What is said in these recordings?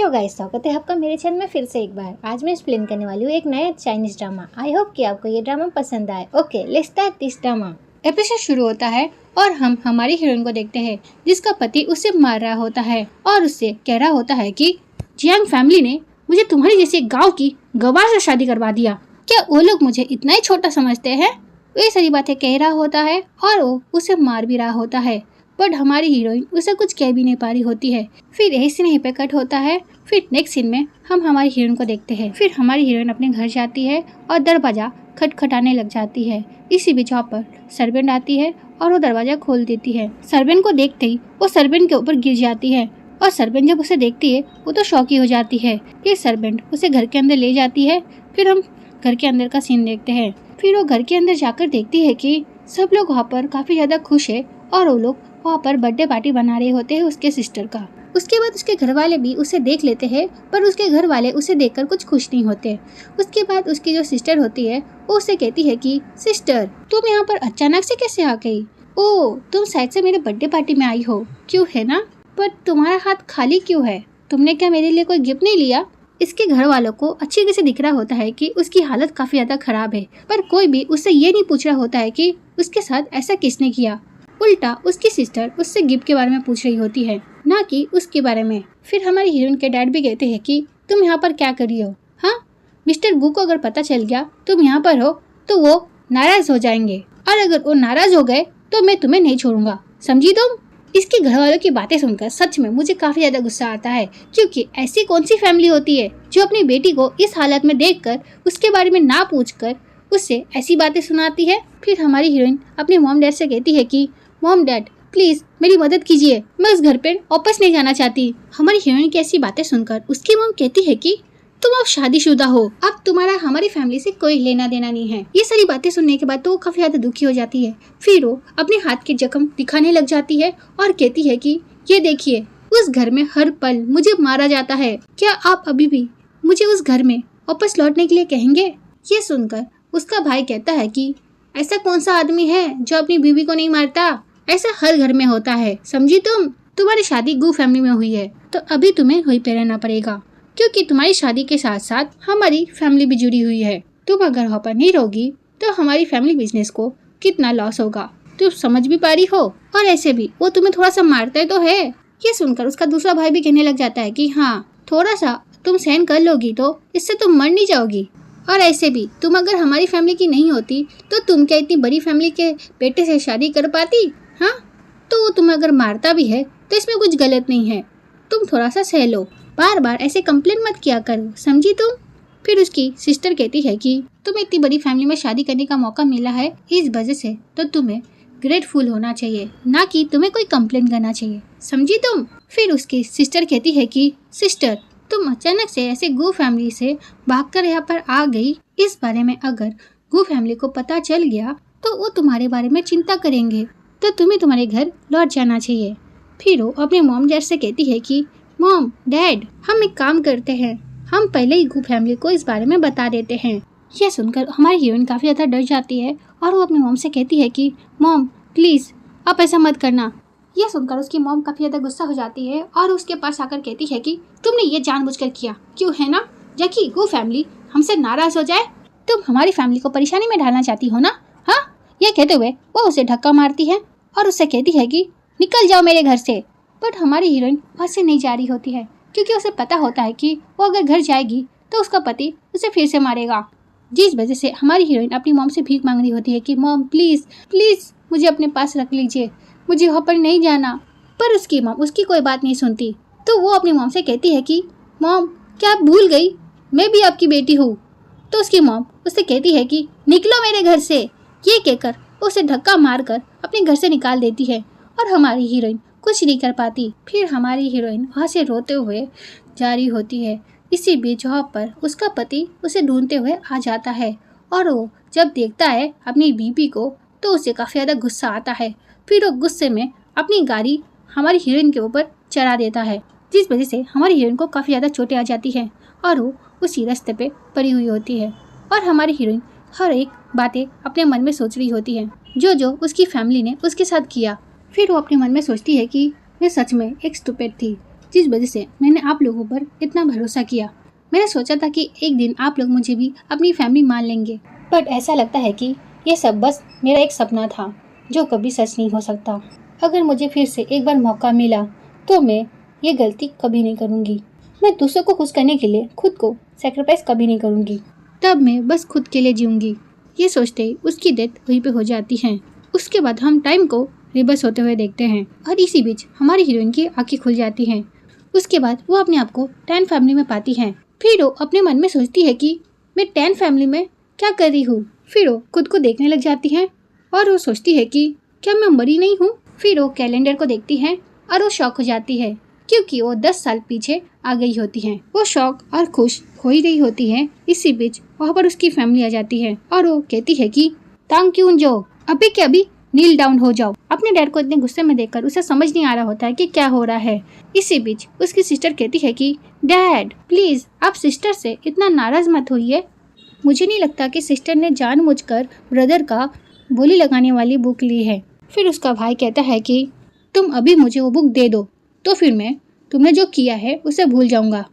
Hello guys, स्वागत है आपका मेरे चैनल में फिर से एक बार। आज मैं एक्सप्लेन करने वाली हूँ एक नया चाइनीज ड्रामा। आई होप कि आपको ये ड्रामा पसंद आए। Okay, let's start this drama. Episode शुरू होता है और हम हमारी हीरोइन को देखते हैं जिसका पति उसे मार रहा होता है और उससे कह रहा होता है कि जियांग फैमिली ने मुझे तुम्हारी जैसे गाँव की गवार से शादी करवा दिया। क्या वो लोग मुझे इतना ही छोटा समझते हैं? ये सारी बातें कह रहा होता है और वो उसे मार भी रहा होता है, बट हमारी हीरोइन उसे कुछ कह भी नहीं पा रही होती है। फिर यही सीन यहीं पे कट होता है। फिर नेक्स्ट सीन में हम हमारी हीरोइन को देखते हैं। फिर हमारी हीरोइन अपने घर जाती है और दरवाजा खटखटाने लग जाती है। इसी बीच वहाँ पर सर्वेंट आती है और वो दरवाजा खोल देती है। सर्वेंट को देखते ही वो सर्वेंट के ऊपर गिर जाती है और सर्वेंट जब उसे देखती है वो तो शॉकी हो जाती है। फिर सर्वेंट उसे घर के अंदर ले जाती है। फिर हम घर के अंदर का सीन देखते हैं। फिर वो घर के अंदर जाकर देखती है कि सब लोग वहाँ पर काफी ज्यादा खुश है और वो लोग वहाँ पर बर्थडे पार्टी बना रहे होते हैं उसके सिस्टर का। उसके बाद उसके घर वाले भी उसे देख लेते हैं, पर उसके घर वाले उसे देखकर कुछ खुश नहीं होते। उसके बाद उसकी जो सिस्टर होती है वो उसे कहती है कि सिस्टर, तुम यहाँ पर अचानक से कैसे आ गई? ओ, तुम शायद से मेरे बर्थडे पार्टी में आई हो, क्यों है ना? पर तुम्हारा हाथ खाली क्यों है? तुमने क्या मेरे लिए कोई गिफ्ट नहीं लिया? इसके घर वालों को अच्छी तरह से दिख रहा होता है कि उसकी हालत काफी ज्यादा खराब है, पर कोई भी उससे ये नहीं पूछ रहा होता है कि उसके साथ ऐसा किसने किया। उल्टा उसकी सिस्टर उससे गिफ्ट के बारे में पूछ रही होती है, ना कि उसके बारे में। फिर हमारी हीरोइन के डैड भी कहते हैं कि तुम यहाँ पर क्या कर रही हो? हाँ, मिस्टर गू को अगर पता चल गया तुम यहाँ पर हो तो वो नाराज हो जाएंगे, और अगर वो नाराज हो गए तो मैं तुम्हें नहीं छोड़ूंगा, समझी तुम? इसके घर वालों की बातें सुनकर सच में मुझे काफी ज्यादा गुस्सा आता है, क्योंकि ऐसी कौन सी फैमिली होती है जो अपनी बेटी को इस हालत में देखकर उसके बारे में ना पूछकर उससे ऐसी बातें सुनाती है। फिर हमारी हीरोइन अपने मॉम डैड से कहती है कि मॉम डैड प्लीज मेरी मदद कीजिए, मैं उस घर पे वापस नहीं जाना चाहती। हमारी हीरोइन की ऐसी बातें सुनकर उसकी मॉम कहती है कि तुम अब शादीशुदा हो, अब तुम्हारा हमारी फैमिली से कोई लेना देना नहीं है। ये सारी बातें सुनने के बाद तो वो काफी ज्यादा दुखी हो जाती है। फिर वो अपने हाथ के जख्म दिखाने लग जाती है और कहती है कि ये देखिए, उस घर में हर पल मुझे मारा जाता है, क्या आप अभी भी मुझे उस घर में वापस लौटने के लिए कहेंगे? ये सुनकर उसका भाई कहता है कि ऐसा कौन सा आदमी है जो अपनी बीवी को नहीं मारता? ऐसा हर घर में होता है, समझी तुम? तुम्हारी शादी गू फैमिली में हुई है तो अभी तुम्हें वहीं पे रहना पड़ेगा, क्योंकि तुम्हारी शादी के साथ साथ हमारी फैमिली भी जुड़ी हुई है। तुम अगर वहाँ पर नहीं रहोगी तो हमारी फैमिली बिजनेस को कितना लॉस होगा, तुम समझ भी पा रही हो? और ऐसे भी वो तुम्हें थोड़ा सा मारता है तो है। ये सुनकर उसका दूसरा भाई भी कहने लग जाता है कि हाँ, थोड़ा सा तुम सहन कर लोगी तो इससे तुम मर नहीं जाओगी, और ऐसे भी तुम अगर हमारी फैमिली की नहीं होती तो तुम क्या इतनी बड़ी फैमिली के बेटे से शादी कर पाती? हाँ, तो वो तुम्हें अगर मारता भी है तो इसमें कुछ गलत नहीं है, तुम थोड़ा सा सह लो, बार बार ऐसे कंप्लेन मत किया करो, समझी तुम? फिर उसकी सिस्टर कहती है कि तुम्हें इतनी बड़ी फैमिली में शादी करने का मौका मिला है, इस वजह से तो तुम्हें ग्रेटफुल होना चाहिए, ना कि तुम्हें कोई कंप्लेन करना चाहिए, समझी तुम? फिर उसकी सिस्टर कहती है कि सिस्टर, तुम अचानक से ऐसे गू फैमिली से भागकर यहाँ पर आ गई, इस बारे में अगर गू फैमिली को पता चल गया तो वो तुम्हारे बारे में चिंता करेंगे, तो तुम्हें तुम्हारे घर लौट जाना चाहिए। फिर वो अपने मॉम डैड से कहती है कि मॉम डैड, हम एक काम करते हैं, हम पहले ही गू फैमिली को इस बारे में बता देते हैं। यह सुनकर हमारी हीरोइन काफी ज्यादा डर जाती है और वो अपनी मॉम से कहती है कि मॉम प्लीज आप ऐसा मत करना। यह सुनकर उसकी मॉम काफी ज्यादा गुस्सा हो जाती है और उसके पास आकर कहती है कि तुमने ये जानबूझकर किया, क्यों है ना, जाकि गू फैमिली हमसे नाराज हो जाए, तुम हमारी फैमिली को परेशानी में डालना चाहती हो ना? हाँ, ये कहते हुए वो उसे धक्का मारती है और उससे कहती है कि निकल जाओ मेरे घर से। बट हमारी हीरोइन वहाँ से नहीं जा रही होती है, क्योंकि उसे पता होता है कि वो अगर घर जाएगी तो उसका पति उसे फिर से मारेगा, जिस वजह से हमारी हीरोइन अपनी मॉम से भीख मांग रही होती है कि मॉम प्लीज प्लीज मुझे अपने पास रख लीजिए, मुझे वहाँ पर नहीं जाना। पर उसकी मॉम उसकी कोई बात नहीं सुनती, तो वो अपनी मॉम से कहती है कि मॉम क्या आप भूल गई, मैं भी आपकी बेटी हूँ? तो उसकी मॉम उससे कहती है कि निकलो मेरे घर से। ये कहकर उसे धक्का मारकर अपने घर से निकाल देती है और हमारी हीरोइन कुछ नहीं कर पाती। फिर हमारी हीरोइन वहाँ से रोते हुए जा रही होती है। इसी बीच वहाँ पर उसका पति उसे ढूंढते हुए आ जाता है और वो जब देखता है अपनी बीबी को तो उसे काफ़ी ज़्यादा गुस्सा आता है। फिर वो गुस्से में अपनी गाड़ी हमारी हीरोइन के ऊपर चढ़ा देता है, जिस वजह से हमारी हीरोइन को काफ़ी ज़्यादा चोटें आ जाती हैं और वो उसी रास्ते पे पड़ी हुई होती है। और हमारी हीरोइन हर एक बातें अपने मन में सोच रही होती है जो जो उसकी फैमिली ने उसके साथ किया। फिर वो अपने मन में सोचती है कि मैं सच में एक स्टूपिड थी, जिस वजह से मैंने आप लोगों पर इतना भरोसा किया। मैंने सोचा था कि एक दिन आप लोग मुझे भी अपनी फैमिली मान लेंगे, बट ऐसा लगता है कि ये सब बस मेरा एक सपना था जो कभी सच नहीं हो सकता। अगर मुझे फिर से एक बार मौका मिला तो मैं ये गलती कभी नहीं करूँगी। मैं दूसरों को खुश करने के लिए खुद को सेक्रीफाइस कभी नहीं करूँगी। तब मैं बस खुद के लिए जीऊँगी। ये सोचते ही उसकी डेथ वहीं पे हो जाती है। उसके बाद हम टाइम को रिवर्स होते हुए देखते हैं और इसी बीच हमारी हीरोइन की आंखें खुल जाती हैं। उसके बाद वो अपने आप को टैन फैमिली में पाती है। फिर वो अपने मन में सोचती है कि मैं टैन फैमिली में क्या कर रही हूँ। फिर वो खुद को देखने लग जाती है और वो सोचती है कि क्या मैं मरी नहीं हूँ। फिर वो कैलेंडर को देखती है और वो शॉक हो जाती है क्योंकि वो 10 साल पीछे आ गई होती है। वो शॉक और खुश हो ही रही होती है। इसी बीच वहाँ पर उसकी फैमिली आ जाती है और वो कहती है कि तांग क्यों जो अभी के अभी नील डाउन हो जाओ। अपने डैड को इतने गुस्से में देखकर उसे समझ नहीं आ रहा होता है कि क्या हो रहा है। इसी बीच उसकी सिस्टर कहती है कि डैड प्लीज आप सिस्टर से इतना नाराज मत होइए। मुझे नहीं लगता कि सिस्टर ने जानबूझकर ब्रदर का बोली लगाने वाली बुक ली है। फिर उसका भाई कहता है कि तुम अभी मुझे वो बुक दे दो तो फिर मैं तुमने जो किया है उसे भूल जाऊंगा।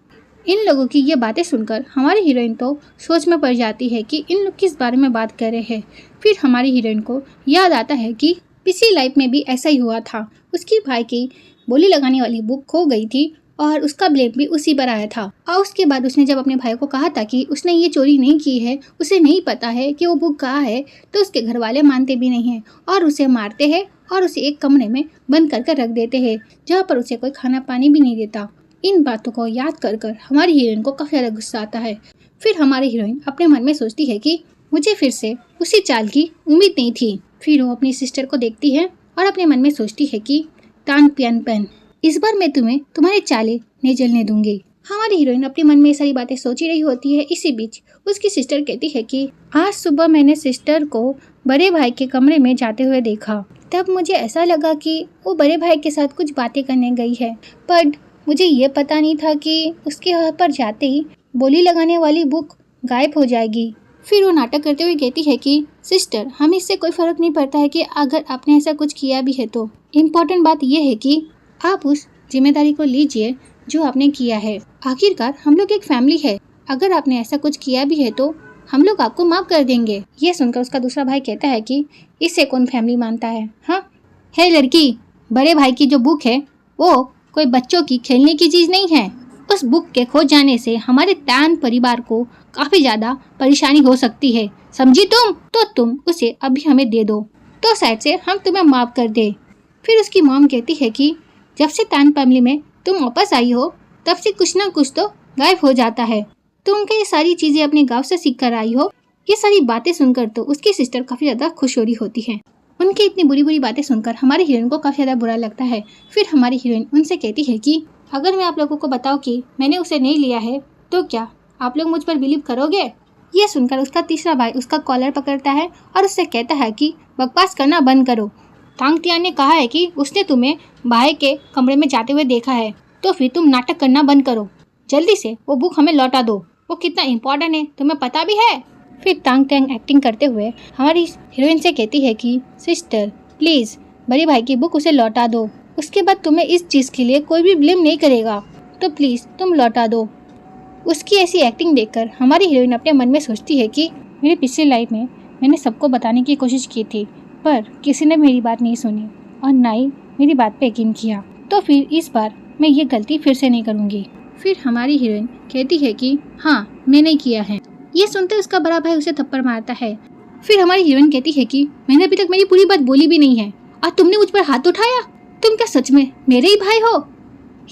इन लोगों की ये बातें सुनकर हमारी हीरोइन तो सोच में पड़ जाती है कि इन लोग किस बारे में बात कर रहे हैं। फिर हमारी हीरोइन को याद आता है कि पिछली लाइफ में भी ऐसा ही हुआ था। उसकी भाई की बोली लगाने वाली बुक खो गई थी और उसका ब्लेम भी उसी पर आया था। और उसके बाद उसने जब अपने भाई को कहा था कि उसने ये चोरी नहीं की है, उसे नहीं पता है कि वो बुक कहाँ है, तो उसके घर वाले मानते भी नहीं हैं और उसे मारते हैं और उसे एक कमरे में बंद करके रख देते हैं जहाँ पर उसे कोई खाना पानी भी नहीं देता। इन बातों को याद कर कर हमारी हीरोइन को काफी ज्यादा गुस्सा आता है। फिर हमारी हीरोइन अपने मन में सोचती है कि मुझे फिर से उसी चाल की उम्मीद नहीं थी। फिर वो अपनी सिस्टर को देखती है और अपने मन में सोचती है कि तान पियन पेन इस बार मैं तुम्हें तुम्हारे चाले नहीं जलने दूंगी। हमारी हीरोइन अपने मन में ये सारी बातें सोच ही रही होती है। इसी बीच उसकी सिस्टर कहती है कि आज सुबह मैंने सिस्टर को बड़े भाई के कमरे में जाते हुए देखा। तब मुझे ऐसा लगा कि वो बड़े भाई के साथ कुछ बातें करने गई है, पर मुझे ये पता नहीं था कि उसके वहाँ पर जाते ही बोली लगाने वाली बुक गायब हो जाएगी। फिर वो नाटक करते हुए कहती है कि सिस्टर हमें इससे कोई फर्क नहीं पड़ता है कि अगर आपने ऐसा कुछ किया भी है तो इम्पोर्टेंट बात यह है कि आप उस जिम्मेदारी को लीजिए जो आपने किया है। आखिरकार हम लोग एक फैमिली है, अगर आपने ऐसा कुछ किया भी है तो हम लोग आपको माफ कर देंगे। यह सुनकर उसका दूसरा भाई कहता है कि इससे कौन फैमिली मानता है। हाँ है लड़की, बड़े भाई की जो बुक है वो कोई बच्चों की खेलने की चीज नहीं है। उस बुक के खो जाने से हमारे टैन परिवार को काफी ज्यादा परेशानी हो सकती है, समझी तुम? तो तुम उसे अभी हमें दे दो तो शायद से हम तुम्हें माफ कर दे। फिर उसकी मॉम कहती है कि जब से टैन फैमिली में तुम वापस आई हो तब से कुछ ना कुछ तो गायब हो जाता है। तुम क्या ये सारी चीजें अपने गाँव से सीख कर आई हो? ये सारी बातें सुनकर तो उसकी सिस्टर काफी ज्यादा खुश हो रही होती है। उनकी इतनी बुरी बुरी बातें सुनकर हमारी हीरोइन को काफी ज्यादा बुरा लगता है। फिर हमारी हीरोइन उनसे कहती है कि अगर मैं आप लोगों को बताऊं कि मैंने उसे नहीं लिया है तो क्या आप लोग मुझ पर बिलीव करोगे? ये सुनकर उसका तीसरा भाई उसका कॉलर पकड़ता है और उससे कहता है कि बकवास करना बंद करो। तांग तियान ने कहा है कि उसने तुम्हें भाई के कमरे में जाते हुए देखा है, तो फिर तुम नाटक करना बंद करो। जल्दी से वो बुक हमें लौटा दो, वो कितना इम्पोर्टेंट है तुम्हें पता भी है। फिर तांग तियान एक्टिंग करते हुए हमारी हीरोइन से कहती है कि सिस्टर प्लीज बड़े भाई की बुक उसे लौटा दो, उसके बाद तुम्हें इस चीज के लिए कोई भी ब्लेम नहीं करेगा, तो प्लीज तुम लौटा दो। उसकी ऐसी एक्टिंग देखकर हमारी हीरोइन अपने मन में सोचती है कि मेरी पिछली लाइफ में मैंने सबको बताने की कोशिश की थी पर किसी ने मेरी बात नहीं सुनी और ना ही मेरी बात पे यकीन किया, तो फिर इस बार मैं ये गलती फिर से नहीं करूँगी। फिर हमारी हीरोइन कहती है कि हाँ मैंने किया है। ये सुनते उसका बड़ा भाई उसे थप्पड़ मारता है। फिर हमारी हीरोइन कहती है कि मैंने अभी तक मेरी पूरी बात बोली भी नहीं है और तुमने मुझ पर हाथ उठाया, तुम क्या सच में मेरे ही भाई हो?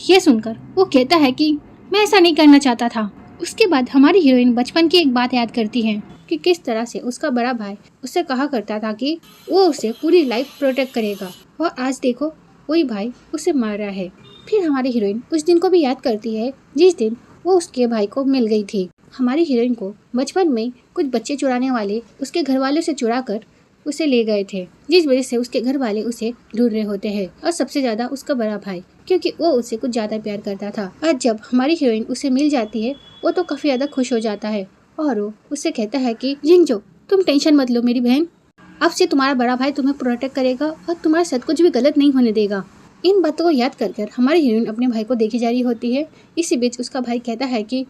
ये सुनकर वो कहता है कि मैं ऐसा नहीं करना चाहता था। उसके बाद हमारी हीरोइन बचपन की एक बात याद करती है कि किस तरह से उसका बड़ा भाई उससे कहा करता था कि वो उसे पूरी लाइफ प्रोटेक्ट करेगा और आज देखो वही भाई उसे मार रहा है। फिर हमारी हीरोइन उस दिन को भी याद करती है जिस दिन वो उसके भाई को मिल गई थी। हमारी हीरोइन को बचपन में कुछ बच्चे चुराने वाले उसके घर वालों से चुरा कर उसे ले गए थे, जिस वजह से उसके घर वाले उसे ढूंढ रहे होते हैं और सबसे ज्यादा उसका बड़ा भाई, क्योंकि वो उससे कुछ ज्यादा प्यार करता था। और जब हमारी हीरोइन उसे मिल जाती है वो तो काफी ज्यादा खुश हो जाता है और वो उससे कहता है कि जिंगजो तुम टेंशन मत लो मेरी बहन, अब से तुम्हारा बड़ा भाई तुम्हें प्रोटेक्ट करेगा और तुम्हारे साथ कुछ भी गलत नहीं होने देगा। इन बातों को याद कर कर हमारी हीरोइन अपने भाई को देखे जा रही होती है। इसी बीच उसका भाई कहता है कि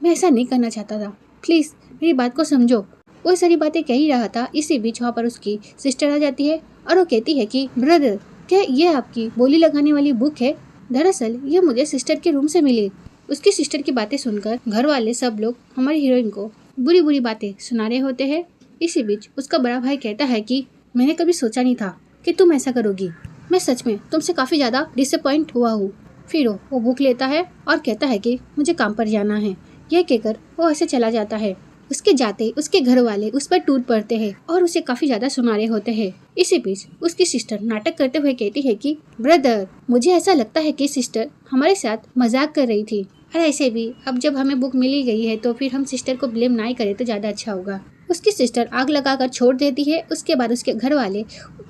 मैं ऐसा नहीं करना चाहता था, प्लीज़ मेरी बात को समझो। वो सारी बातें कह ही रहा था। इसी बीच वहाँ पर उसकी सिस्टर आ जाती है और वो कहती है कि ब्रदर, क्या ये आपकी बोली लगाने वाली बुक है? दरअसल ये मुझे सिस्टर के रूम से मिली। उसकी सिस्टर की बातें सुनकर घर वाले सब लोग हमारी हीरोइन को बुरी बुरी बातें सुना रहे होते हैं। इसी बीच उसका बड़ा भाई कहता है कि मैंने कभी सोचा नहीं था कि तुम ऐसा करोगी। मैं सच में तुमसे काफ़ी ज़्यादा डिसअपॉइंट हुआ हूँ। फिर वो बुक लेता है और कहता है कि मुझे काम पर जाना है। यह कहकर वो ऐसे चला जाता है। उसके जाते उसके घर वाले उस पर टूट पड़ते हैं और उसे काफ़ी ज़्यादा सुना रहे होते हैं। इसी बीच उसकी सिस्टर नाटक करते हुए कहती है कि ब्रदर, मुझे ऐसा लगता है कि सिस्टर हमारे साथ मजाक कर रही थी, और ऐसे भी अब जब हमें बुक मिली गई है तो फिर हम सिस्टर को ब्लेम ना ही करें तो ज़्यादा अच्छा होगा। उसकी सिस्टर आग लगाकर छोड़ देती है। उसके बाद उसके घर वाले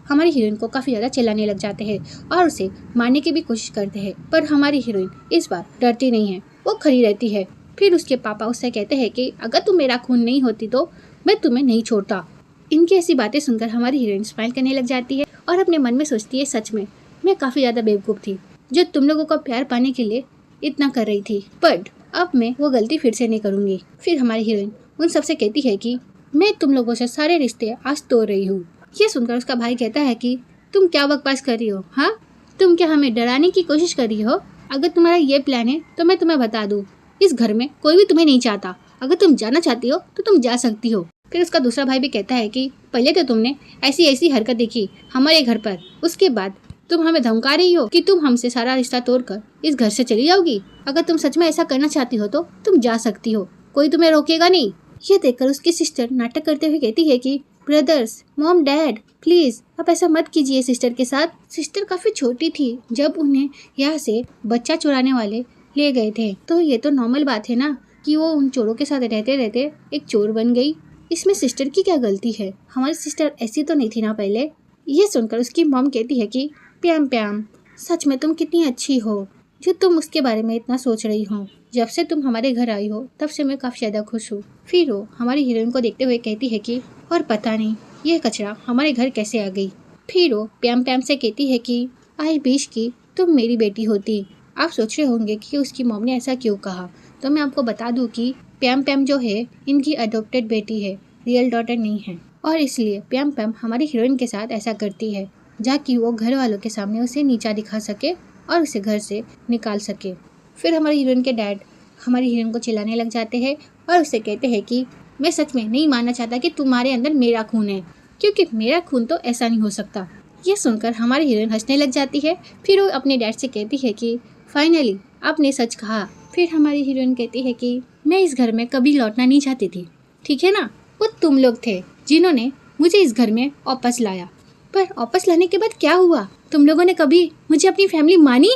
हमारी हीरोइन को काफ़ी ज़्यादा चिल्लाने लग जाते हैं और उसे मारने की भी कोशिश करते हैं, पर हमारी हीरोइन इस बार डरती नहीं है, वो खड़ी रहती है। फिर उसके पापा उससे कहते हैं कि अगर तुम मेरा खून नहीं होती तो मैं तुम्हें नहीं छोड़ता। इनकी ऐसी बातें सुनकर हमारी हीरोइन स्माइल करने लग जाती है और अपने मन में सोचती है, सच में मैं काफ़ी ज़्यादा बेवकूफ़ थी जो तुम लोगों का प्यार पाने के लिए इतना कर रही थी, बट अब मैं वो गलती फिर से नहीं करूँगी। फिर हमारी हीरोइन उन सबसे कहती है कि मैं तुम लोगों से सारे रिश्ते आज तोड़ रही हूँ। ये सुनकर उसका भाई कहता है कि तुम क्या बकवास कर रही हो? हाँ, तुम क्या हमें डराने की कोशिश कर रही हो? अगर तुम्हारा ये प्लान है तो मैं तुम्हें बता दूँ, इस घर में कोई भी तुम्हें नहीं चाहता। अगर तुम जाना चाहती हो तो तुम जा सकती हो। फिर उसका दूसरा भाई भी कहता है कि पहले तो तुमने ऐसी ऐसी हरकत देखी हमारे घर पर, उसके बाद तुम हमें धमका रही हो कि तुम हमसे सारा रिश्ता तोड़कर इस घर से चली जाओगी। अगर तुम सच में ऐसा करना चाहती हो तो तुम जा सकती हो, कोई तुम्हें रोकेगा नहीं। ये देखकर उसकी सिस्टर नाटक करते हुए कहती है कि ब्रदर्स, मॉम, डैड, प्लीज आप ऐसा मत कीजिए सिस्टर के साथ। सिस्टर काफी छोटी थी जब उन्हें यहाँ से बच्चा चुराने वाले ले गए थे, तो ये तो नॉर्मल बात है ना कि वो उन चोरों के साथ रहते रहते एक चोर बन गई। इसमें सिस्टर की क्या गलती है? हमारी सिस्टर ऐसी तो नहीं थी ना पहले। ये सुनकर उसकी मॉम कहती है कि प्याम प्याम, सच में तुम कितनी अच्छी हो जो तुम उसके बारे में इतना सोच रही हो। जब से तुम हमारे घर आई हो तब से मैं काफ़ी ज़्यादा खुश हूँ। फिर वो हमारी हीरोइन को देखते हुए कहती है कि और पता नहीं ये कचरा हमारे घर कैसे आ गई। फिर वो प्याम प्याम से कहती है कि आई विश की तुम मेरी बेटी होती। आप सोच रहे होंगे कि उसकी मॉम ने ऐसा क्यों कहा, तो मैं आपको बता दूं कि प्याम प्याम जो है इनकी अडॉप्टेड बेटी है, रियल डॉटर नहीं है, और इसलिए प्याम प्याम हमारी हीरोइन के साथ ऐसा करती है ताकि वो घर वालों के सामने उसे नीचा दिखा सके और उसे घर से निकाल सके। फिर हमारी हीरोइन के डैड हमारी हीरोइन को चिल्लाने लग जाते हैं और उसे कहते हैं कि मैं सच में नहीं मानना चाहता कि तुम्हारे अंदर मेरा खून है, क्योंकि मेरा खून तो ऐसा नहीं हो सकता। ये सुनकर हमारी हीरोइन हंसने लग जाती है। फिर वो अपने डैड से कहती है कि फाइनली आपने सच कहा। फिर हमारी हीरोइन कहती है कि मैं इस घर में कभी लौटना नहीं चाहती थी, ठीक है ना? वो तुम लोग थे जिन्होंने मुझे इस घर में वापस लाया, पर वापस लाने के बाद क्या हुआ? तुम लोगों ने कभी मुझे अपनी फैमिली मानी?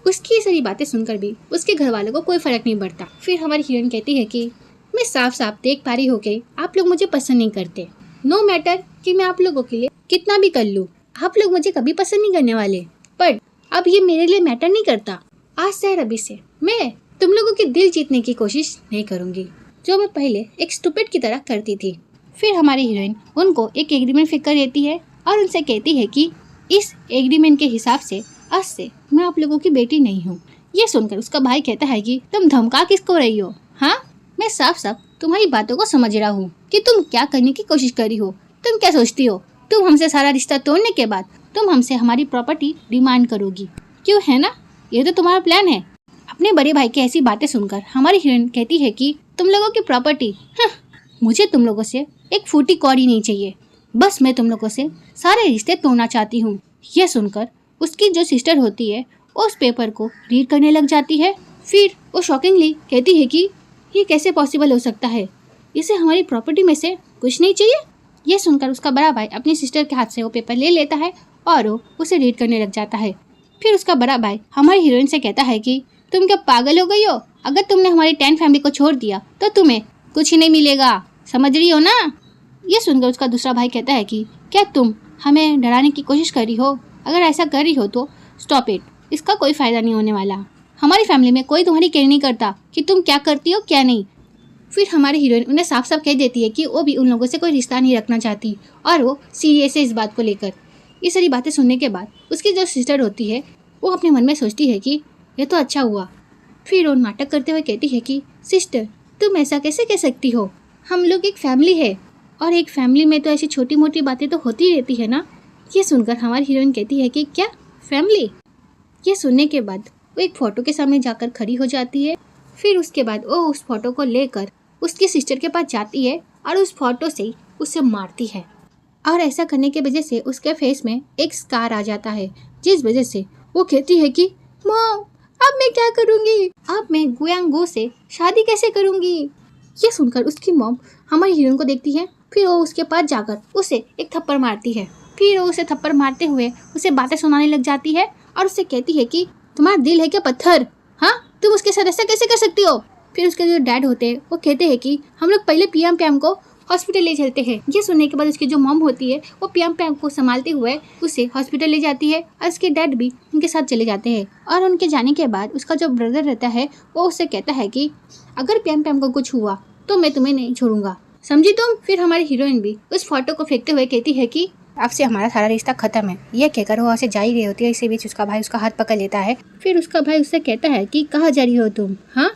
उसकी ये सारी बातें सुनकर भी उसके घर वालों को कोई फर्क नहीं पड़ता। फिर हमारी हीरोइन कहती है कि मैं साफ साफ देख पा रही हूँ कि आप लोग मुझे पसंद नहीं करते। नो मैटर कि मैं आप लोगों के लिए कितना भी कर लूँ, आप लोग मुझे कभी पसंद नहीं करने वाले। पर अब ये मेरे लिए मैटर नहीं करता। आज से अभी से मैं तुम लोगों के दिल जीतने की कोशिश नहीं करूँगी, जो मैं पहले एक स्टूपिड की तरह करती थी। फिर हमारी हीरोइन उनको एक एग्रीमेंट फिक्र देती है और उनसे कहती है कि इस एग्रीमेंट के हिसाब से आज से मैं आप लोगों की बेटी नहीं हूँ। ये सुनकर उसका भाई कहता है कि तुम धमका किसको रही हो? हाँ, मैं साफ साफ तुम्हारी बातों को समझ रहा हूँ कि तुम क्या करने की कोशिश कर रही हो। तुम क्या सोचती हो तुम हमसे सारा रिश्ता तोड़ने के बाद तुम हमसे हमारी प्रॉपर्टी डिमांड करोगी, क्यों? है ना, ये तो तुम्हारा प्लान है। अपने बड़े भाई की ऐसी बातें सुनकर हमारी हीरोइन कहती है कि तुम लोगों की प्रॉपर्टी, मुझे तुम लोगों से एक फूटी कौड़ी नहीं चाहिए, बस मैं तुम लोगों से सारे रिश्ते तोड़ना चाहती हूँ। यह सुनकर उसकी जो सिस्टर होती है उस पेपर को रीड करने लग जाती है। फिर वो शॉकिंगली कहती है कि ये कैसे पॉसिबल हो सकता है, इसे हमारी प्रॉपर्टी में से कुछ नहीं चाहिए। यह सुनकर उसका बड़ा भाई अपनी सिस्टर के हाथ से वो पेपर ले लेता है और वो उसे रीड करने लग जाता है। फिर उसका बड़ा भाई हमारी हीरोइन से कहता है कि तुम क्या पागल हो गई हो? अगर तुमने हमारी 10 फैमिली को छोड़ दिया तो तुम्हें कुछ ही नहीं मिलेगा, समझ रही हो ना? ये सुनकर उसका दूसरा भाई कहता है कि क्या तुम हमें डराने की कोशिश कर रही हो? अगर ऐसा कर रही हो तो स्टॉप इट, इसका कोई फ़ायदा नहीं होने वाला। हमारी फैमिली में कोई तुम्हारी केयर नहीं करता कि तुम क्या करती हो क्या नहीं। फिर हमारी हीरोइन उन्हें साफ साफ कह देती है कि वो भी उन लोगों से कोई रिश्ता नहीं रखना चाहती और वो सीरियस है इस बात को लेकर। ये सारी बातें सुनने के बाद उसकी जो सिस्टर होती है वो अपने मन में सोचती है कि ये तो अच्छा हुआ। फिर वो नाटक करते हुए कहती है कि सिस्टर, तुम ऐसा कैसे कह सकती हो, हम लोग एक फैमिली है और एक फैमिली में तो ऐसी छोटी मोटी बातें तो होती रहती है ना। ये सुनकर हमारी हीरोइन कहती है कि क्या फैमिली। ये सुनने के बाद वो एक फ़ोटो के सामने जाकर खड़ी हो जाती है। फिर उसके बाद वो उस फोटो को लेकर उसकी सिस्टर के पास जाती है और उस फोटो से उसे मारती है। और ऐसा करने की वजह से उसके फेस में एक स्कार आ जाता है, जिस वजह से वो कहती है कि मॉम, अब मैं क्या करूँगी, अब मैं गुयांगो से शादी कैसे करूँगी। ये सुनकर उसकी मॉम हमारी हीरोइन को देखती है। फिर वो उसके पास जाकर उसे एक थप्पड़ मारती है। फिर वो उसे थप्पड़ मारते हुए उसे बातें सुनाने लग जाती है और उससे कहती है कि तुम्हारा दिल है क्या पत्थर, हाँ, तुम उसके साथ ऐसा कैसे कर सकती हो। फिर उसके जो डैड होते हैं वो कहते हैं कि हम लोग पहले पीएम को हॉस्पिटल ले चलते हैं। ये सुनने के बाद उसकी जो मॉम होती है वो पीएम को संभालते हुए उसे हॉस्पिटल ले जाती है और उसके डैड भी उनके साथ चले जाते हैं। और उनके जाने के बाद उसका जो ब्रदर रहता है वो उससे कहता है कि अगर पीएम को कुछ हुआ तो मैं तुम्हें नहीं छोड़ूंगा, समझी तुम। फिर हमारी हीरोइन भी उस फोटो को फेंकते हुए कहती है कि अब से हमारा सारा रिश्ता खत्म है। ये कहकर वो वहाँ से जा ही रही होती है। इसी बीच उसका भाई उसका हाथ पकड़ लेता है। फिर उसका भाई उससे कहता है कि कहाँ जा रही हो तुम, हाँ,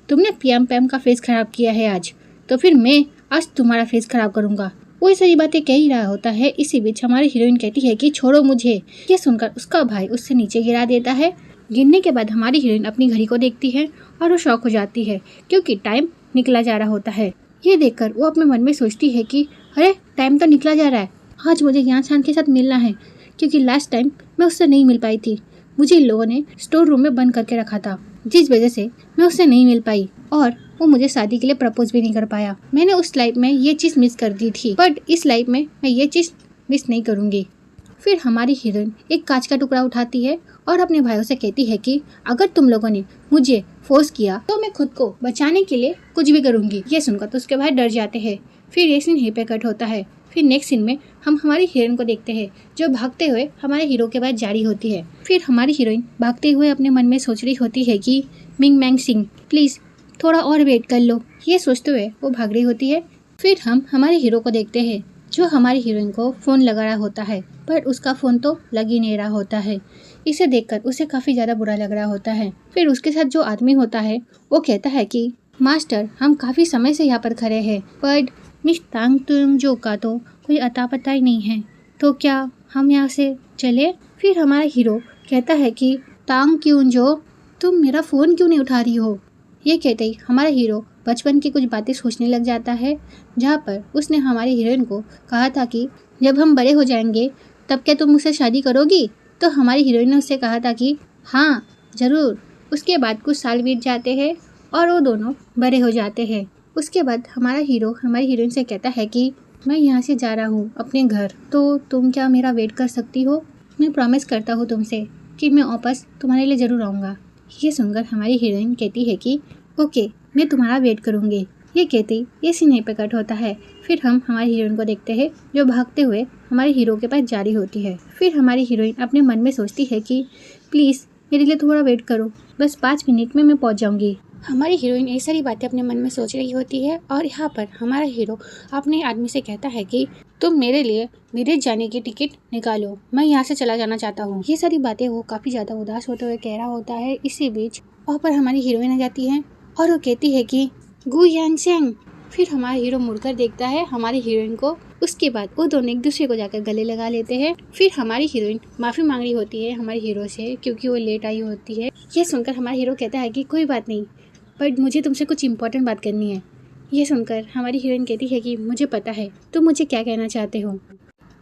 तुमने पीएम का फेस खराब किया है आज, तो फिर मैं आज तुम्हारा फेस खराब करूंगा। वो ये सारी बातें कह ही रहा होता है। इसी बीच हमारी हीरोइन कहती है कि छोड़ो मुझे। ये सुनकर उसका भाई उससे नीचे गिरा देता है। गिरने के बाद हमारी हीरोइन अपनी घड़ी को देखती है और वो शॉक हो जाती है क्योंकि टाइम निकला जा रहा होता है। ये देखकर वो अपने मन में सोचती है कि अरे टाइम तो निकला जा रहा है, आज मुझे यान शान के साथ मिलना है क्योंकि लास्ट टाइम मैं उससे नहीं मिल पाई थी। मुझे इन लोगों ने स्टोर रूम में बंद करके रखा था, जिस वजह से मैं उससे नहीं मिल पाई और वो मुझे शादी के लिए प्रपोज भी नहीं कर पाया। मैंने उस लाइफ में ये चीज़ मिस कर दी थी, बट इस लाइफ में मैं ये चीज़ मिस नहीं करूँगी। फिर हमारी हीरोइन एक कांच का टुकड़ा उठाती है और अपने भाइयों से कहती है कि अगर तुम लोगों ने मुझे फोर्स किया तो मैं खुद को बचाने के लिए कुछ भी करूँगी। ये सुनकर तो उसके भाई डर जाते हैं। फिर ये सीन यहीं पे कट होता है। फिर नेक्स्ट सीन में हम हमारी हीरोइन को देखते हैं जो भागते हुए हमारे हीरो के पास जा रही होती है। फिर हमारी हीरोइन भागते हुए अपने मन में सोच रही होती है कि मिंग मैंग सिंह प्लीज़ थोड़ा और वेट कर लो। ये सोचते हुए वो भाग रही होती है। फिर हम हमारे हीरो को देखते हैं जो हमारी हीरोइन को फ़ोन लगा रहा होता है, पर उसका फ़ोन तो लग ही नहीं रहा होता है। इसे देखकर उसे काफ़ी ज़्यादा बुरा लग रहा होता है। फिर उसके साथ जो आदमी होता है वो कहता है कि मास्टर, हम काफ़ी समय से यहाँ पर खड़े हैं, पर मिस तांग तुम जो का तो कोई अता पता ही नहीं है, तो क्या हम यहाँ से चले। फिर हमारा हीरो कहता है कि तांग क्यों जो, तुम मेरा फ़ोन क्यों नहीं उठा रही हो। ये कहते ही हमारा हीरो बचपन की कुछ बातें सोचने लग जाता है, जहाँ पर उसने हमारी हीरोइन को कहा था कि जब हम बड़े हो जाएंगे तब क्या तुम मुझसे शादी करोगी। तो हमारी हीरोइन ने उससे कहा था कि हाँ ज़रूर। उसके बाद कुछ साल बीत जाते हैं और वो दोनों बड़े हो जाते हैं। उसके बाद हमारा हीरो हमारी हीरोइन से कहता है कि मैं यहाँ से जा रहा हूँ अपने घर, तो तुम क्या मेरा वेट कर सकती हो। मैं प्रॉमिस करता हूँ तुमसे कि मैं वापस तुम्हारे लिए ज़रूर आऊँगा। ये सुनकर हमारी हीरोइन कहती है कि ओके, मैं तुम्हारा वेट करूँगी। ये कहते ही ये सीन पे कट होता है। फिर हम हमारी हीरोइन को देखते हैं जो भागते हुए हमारे हीरो के पास जा रही होती है। फिर हमारी हीरोइन अपने मन में सोचती है कि प्लीज़ मेरे लिए थोड़ा वेट करो, बस 5 मिनट में मैं पहुंच जाऊंगी। हमारी हीरोइन ये सारी बातें अपने मन में सोच रही होती है और यहाँ पर हमारा हीरो अपने आदमी से कहता है कि तुम मेरे लिए विदेश जाने की टिकट निकालो, मैं यहाँ से चला जाना चाहता हूँ। ये सारी बातें वो काफ़ी ज़्यादा उदास होते हुए कह रहा होता है। इसी बीच वहाँ पर हमारी हीरोइन आ जाती है और वो कहती है कि गु यान सेंग। फिर हमारा हीरो मुड़कर देखता है हमारी हीरोइन को। उसके बाद वो दोनों एक दूसरे को जाकर गले लगा लेते हैं। फिर हमारी हीरोइन माफ़ी मांग रही होती है हमारे हीरो से क्योंकि वो लेट आई होती है। ये सुनकर हमारा हीरो कहता है कि कोई बात नहीं, बट मुझे तुमसे कुछ इंपॉर्टेंट बात करनी है। ये सुनकर हमारी हीरोइन कहती है कि मुझे पता है तुम मुझे क्या कहना चाहते हो।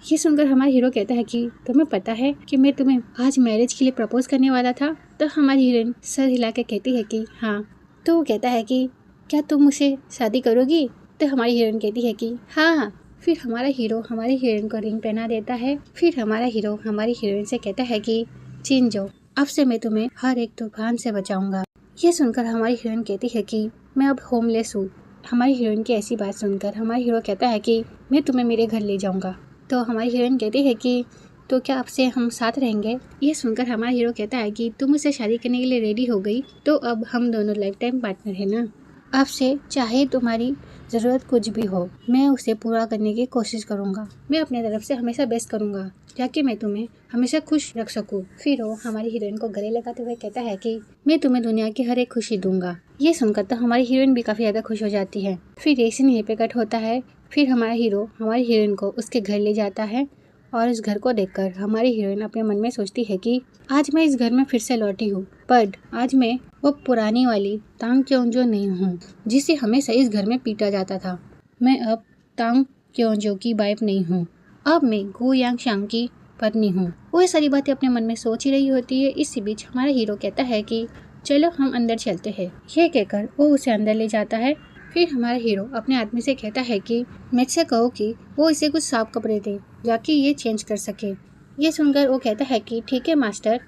ये सुनकर हमारा हीरो कहता है कि तुम्हें पता है कि मैं तुम्हें आज मैरिज के लिए प्रपोज करने वाला था। तो हमारी हीरोइन सर हिला कर कहती है कि हाँ। तो वो कहता है कि क्या तुम मुझसे शादी करोगी। तो हमारी हीरोइन कहती है कि हाँ। फिर हमारा हीरो हमारी हीरोइन को रिंग पहना देता है। फिर हमारा हीरो हमारी हीरोइन से कहता है कि चिंजो, अब से मैं तुम्हें हर एक तूफान से बचाऊंगा। ये सुनकर हमारी हीरोइन कहती है कि मैं अब होमलेस हूँ। हमारी हीरोइन की ऐसी बात सुनकर हमारा हीरो कहता है कि मैं तुम्हें मेरे घर ले जाऊंगा। तो हमारी हीरोइन कहती है कि तो क्या अब से हम साथ रहेंगे। ये सुनकर हमारा हीरो कहता है कि तुम मुझसे शादी करने के लिए रेडी हो गई, तो अब हम दोनों लाइफ टाइम पार्टनर है ना। आपसे चाहे तुम्हारी ज़रूरत कुछ भी हो, मैं उसे पूरा करने की कोशिश करूँगा। मैं अपने तरफ से हमेशा बेस्ट करूँगा ताकि मैं तुम्हें हमेशा खुश रख सकूँ। फिर वो हमारी हीरोइन को गले लगाते हुए कहता है कि मैं तुम्हें दुनिया की हर एक खुशी दूंगा। ये सुनकर तो हमारी हीरोइन भी काफ़ी ज़्यादा खुश हो जाती है। फिर एक सीन यहीं पे कट होता है। फिर हमारा हीरो हमारी हीरोइन को उसके घर ले जाता है और इस घर को देखकर हमारी हीरोइन अपने मन में सोचती है कि आज मैं इस घर में फिर से लौटी हूँ, पर आज मैं वो पुरानी वाली तांग क्योंजो नहीं हूँ जिसे हमेशा इस घर में पीटा जाता था। मैं अब तांग क्योंजो की वाइफ नहीं हूँ, अब मैं गो यांग शांग की पत्नी हूँ। वो ये सारी बातें अपने मन में सोच ही रही होती है। इसी बीच हमारा हीरो कहता है कि चलो हम अंदर चलते हैं। यह कहकर वो उसे अंदर ले जाता है। फिर हमारा हीरो अपने आदमी से कहता है कि मैं से कहो कि वो इसे कुछ साफ कपड़े दे जाकि ये चेंज कर सके। ये सुनकर वो कहता है कि ठीक है मास्टर।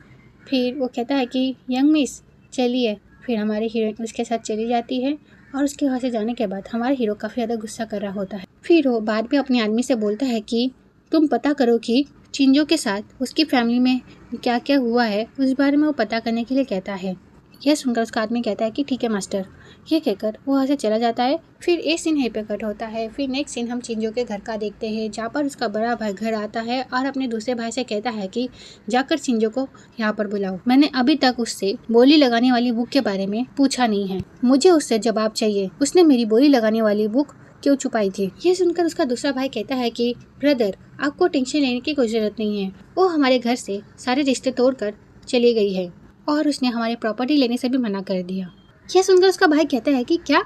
फिर वो कहता है कि यंग मिस चलिए। फिर हमारी हीरोइन उसके साथ चली जाती है और उसके वहाँ से जाने के बाद हमारा हीरो काफ़ी ज़्यादा गुस्सा कर रहा होता है। फिर वो बाद में अपने आदमी से बोलता है कि तुम पता करो कि चिंजो के साथ उसकी फैमिली में क्या क्या हुआ है, उस बारे में वो पता करने के लिए कहता है। यह सुनकर उसका आदमी कहता है कि ठीक है मास्टर। ये कहकर वो वहाँ से चला जाता है। फिर एक सीन यहीं पे कट होता है। फिर नेक्स्ट सीन हम चिंजो के घर का देखते हैं, जहाँ पर उसका बड़ा भाई घर आता है और अपने दूसरे भाई से कहता है कि जाकर चिंजो को यहाँ पर बुलाओ। मैंने अभी तक उससे बोली लगाने वाली बुक के बारे में पूछा नहीं है, मुझे उससे जवाब चाहिए। उसने मेरी बोली लगाने वाली बुक क्यों छुपाई थी? ये सुनकर उसका दूसरा भाई कहता है कि ब्रदर आपको टेंशन लेने की कोई जरूरत नहीं है, वो हमारे घर से सारे रिश्ते तोड़कर चली गई है और उसने हमारी प्रॉपर्टी लेने से भी मना कर दिया। यह सुनकर उसका भाई कहता है कि क्या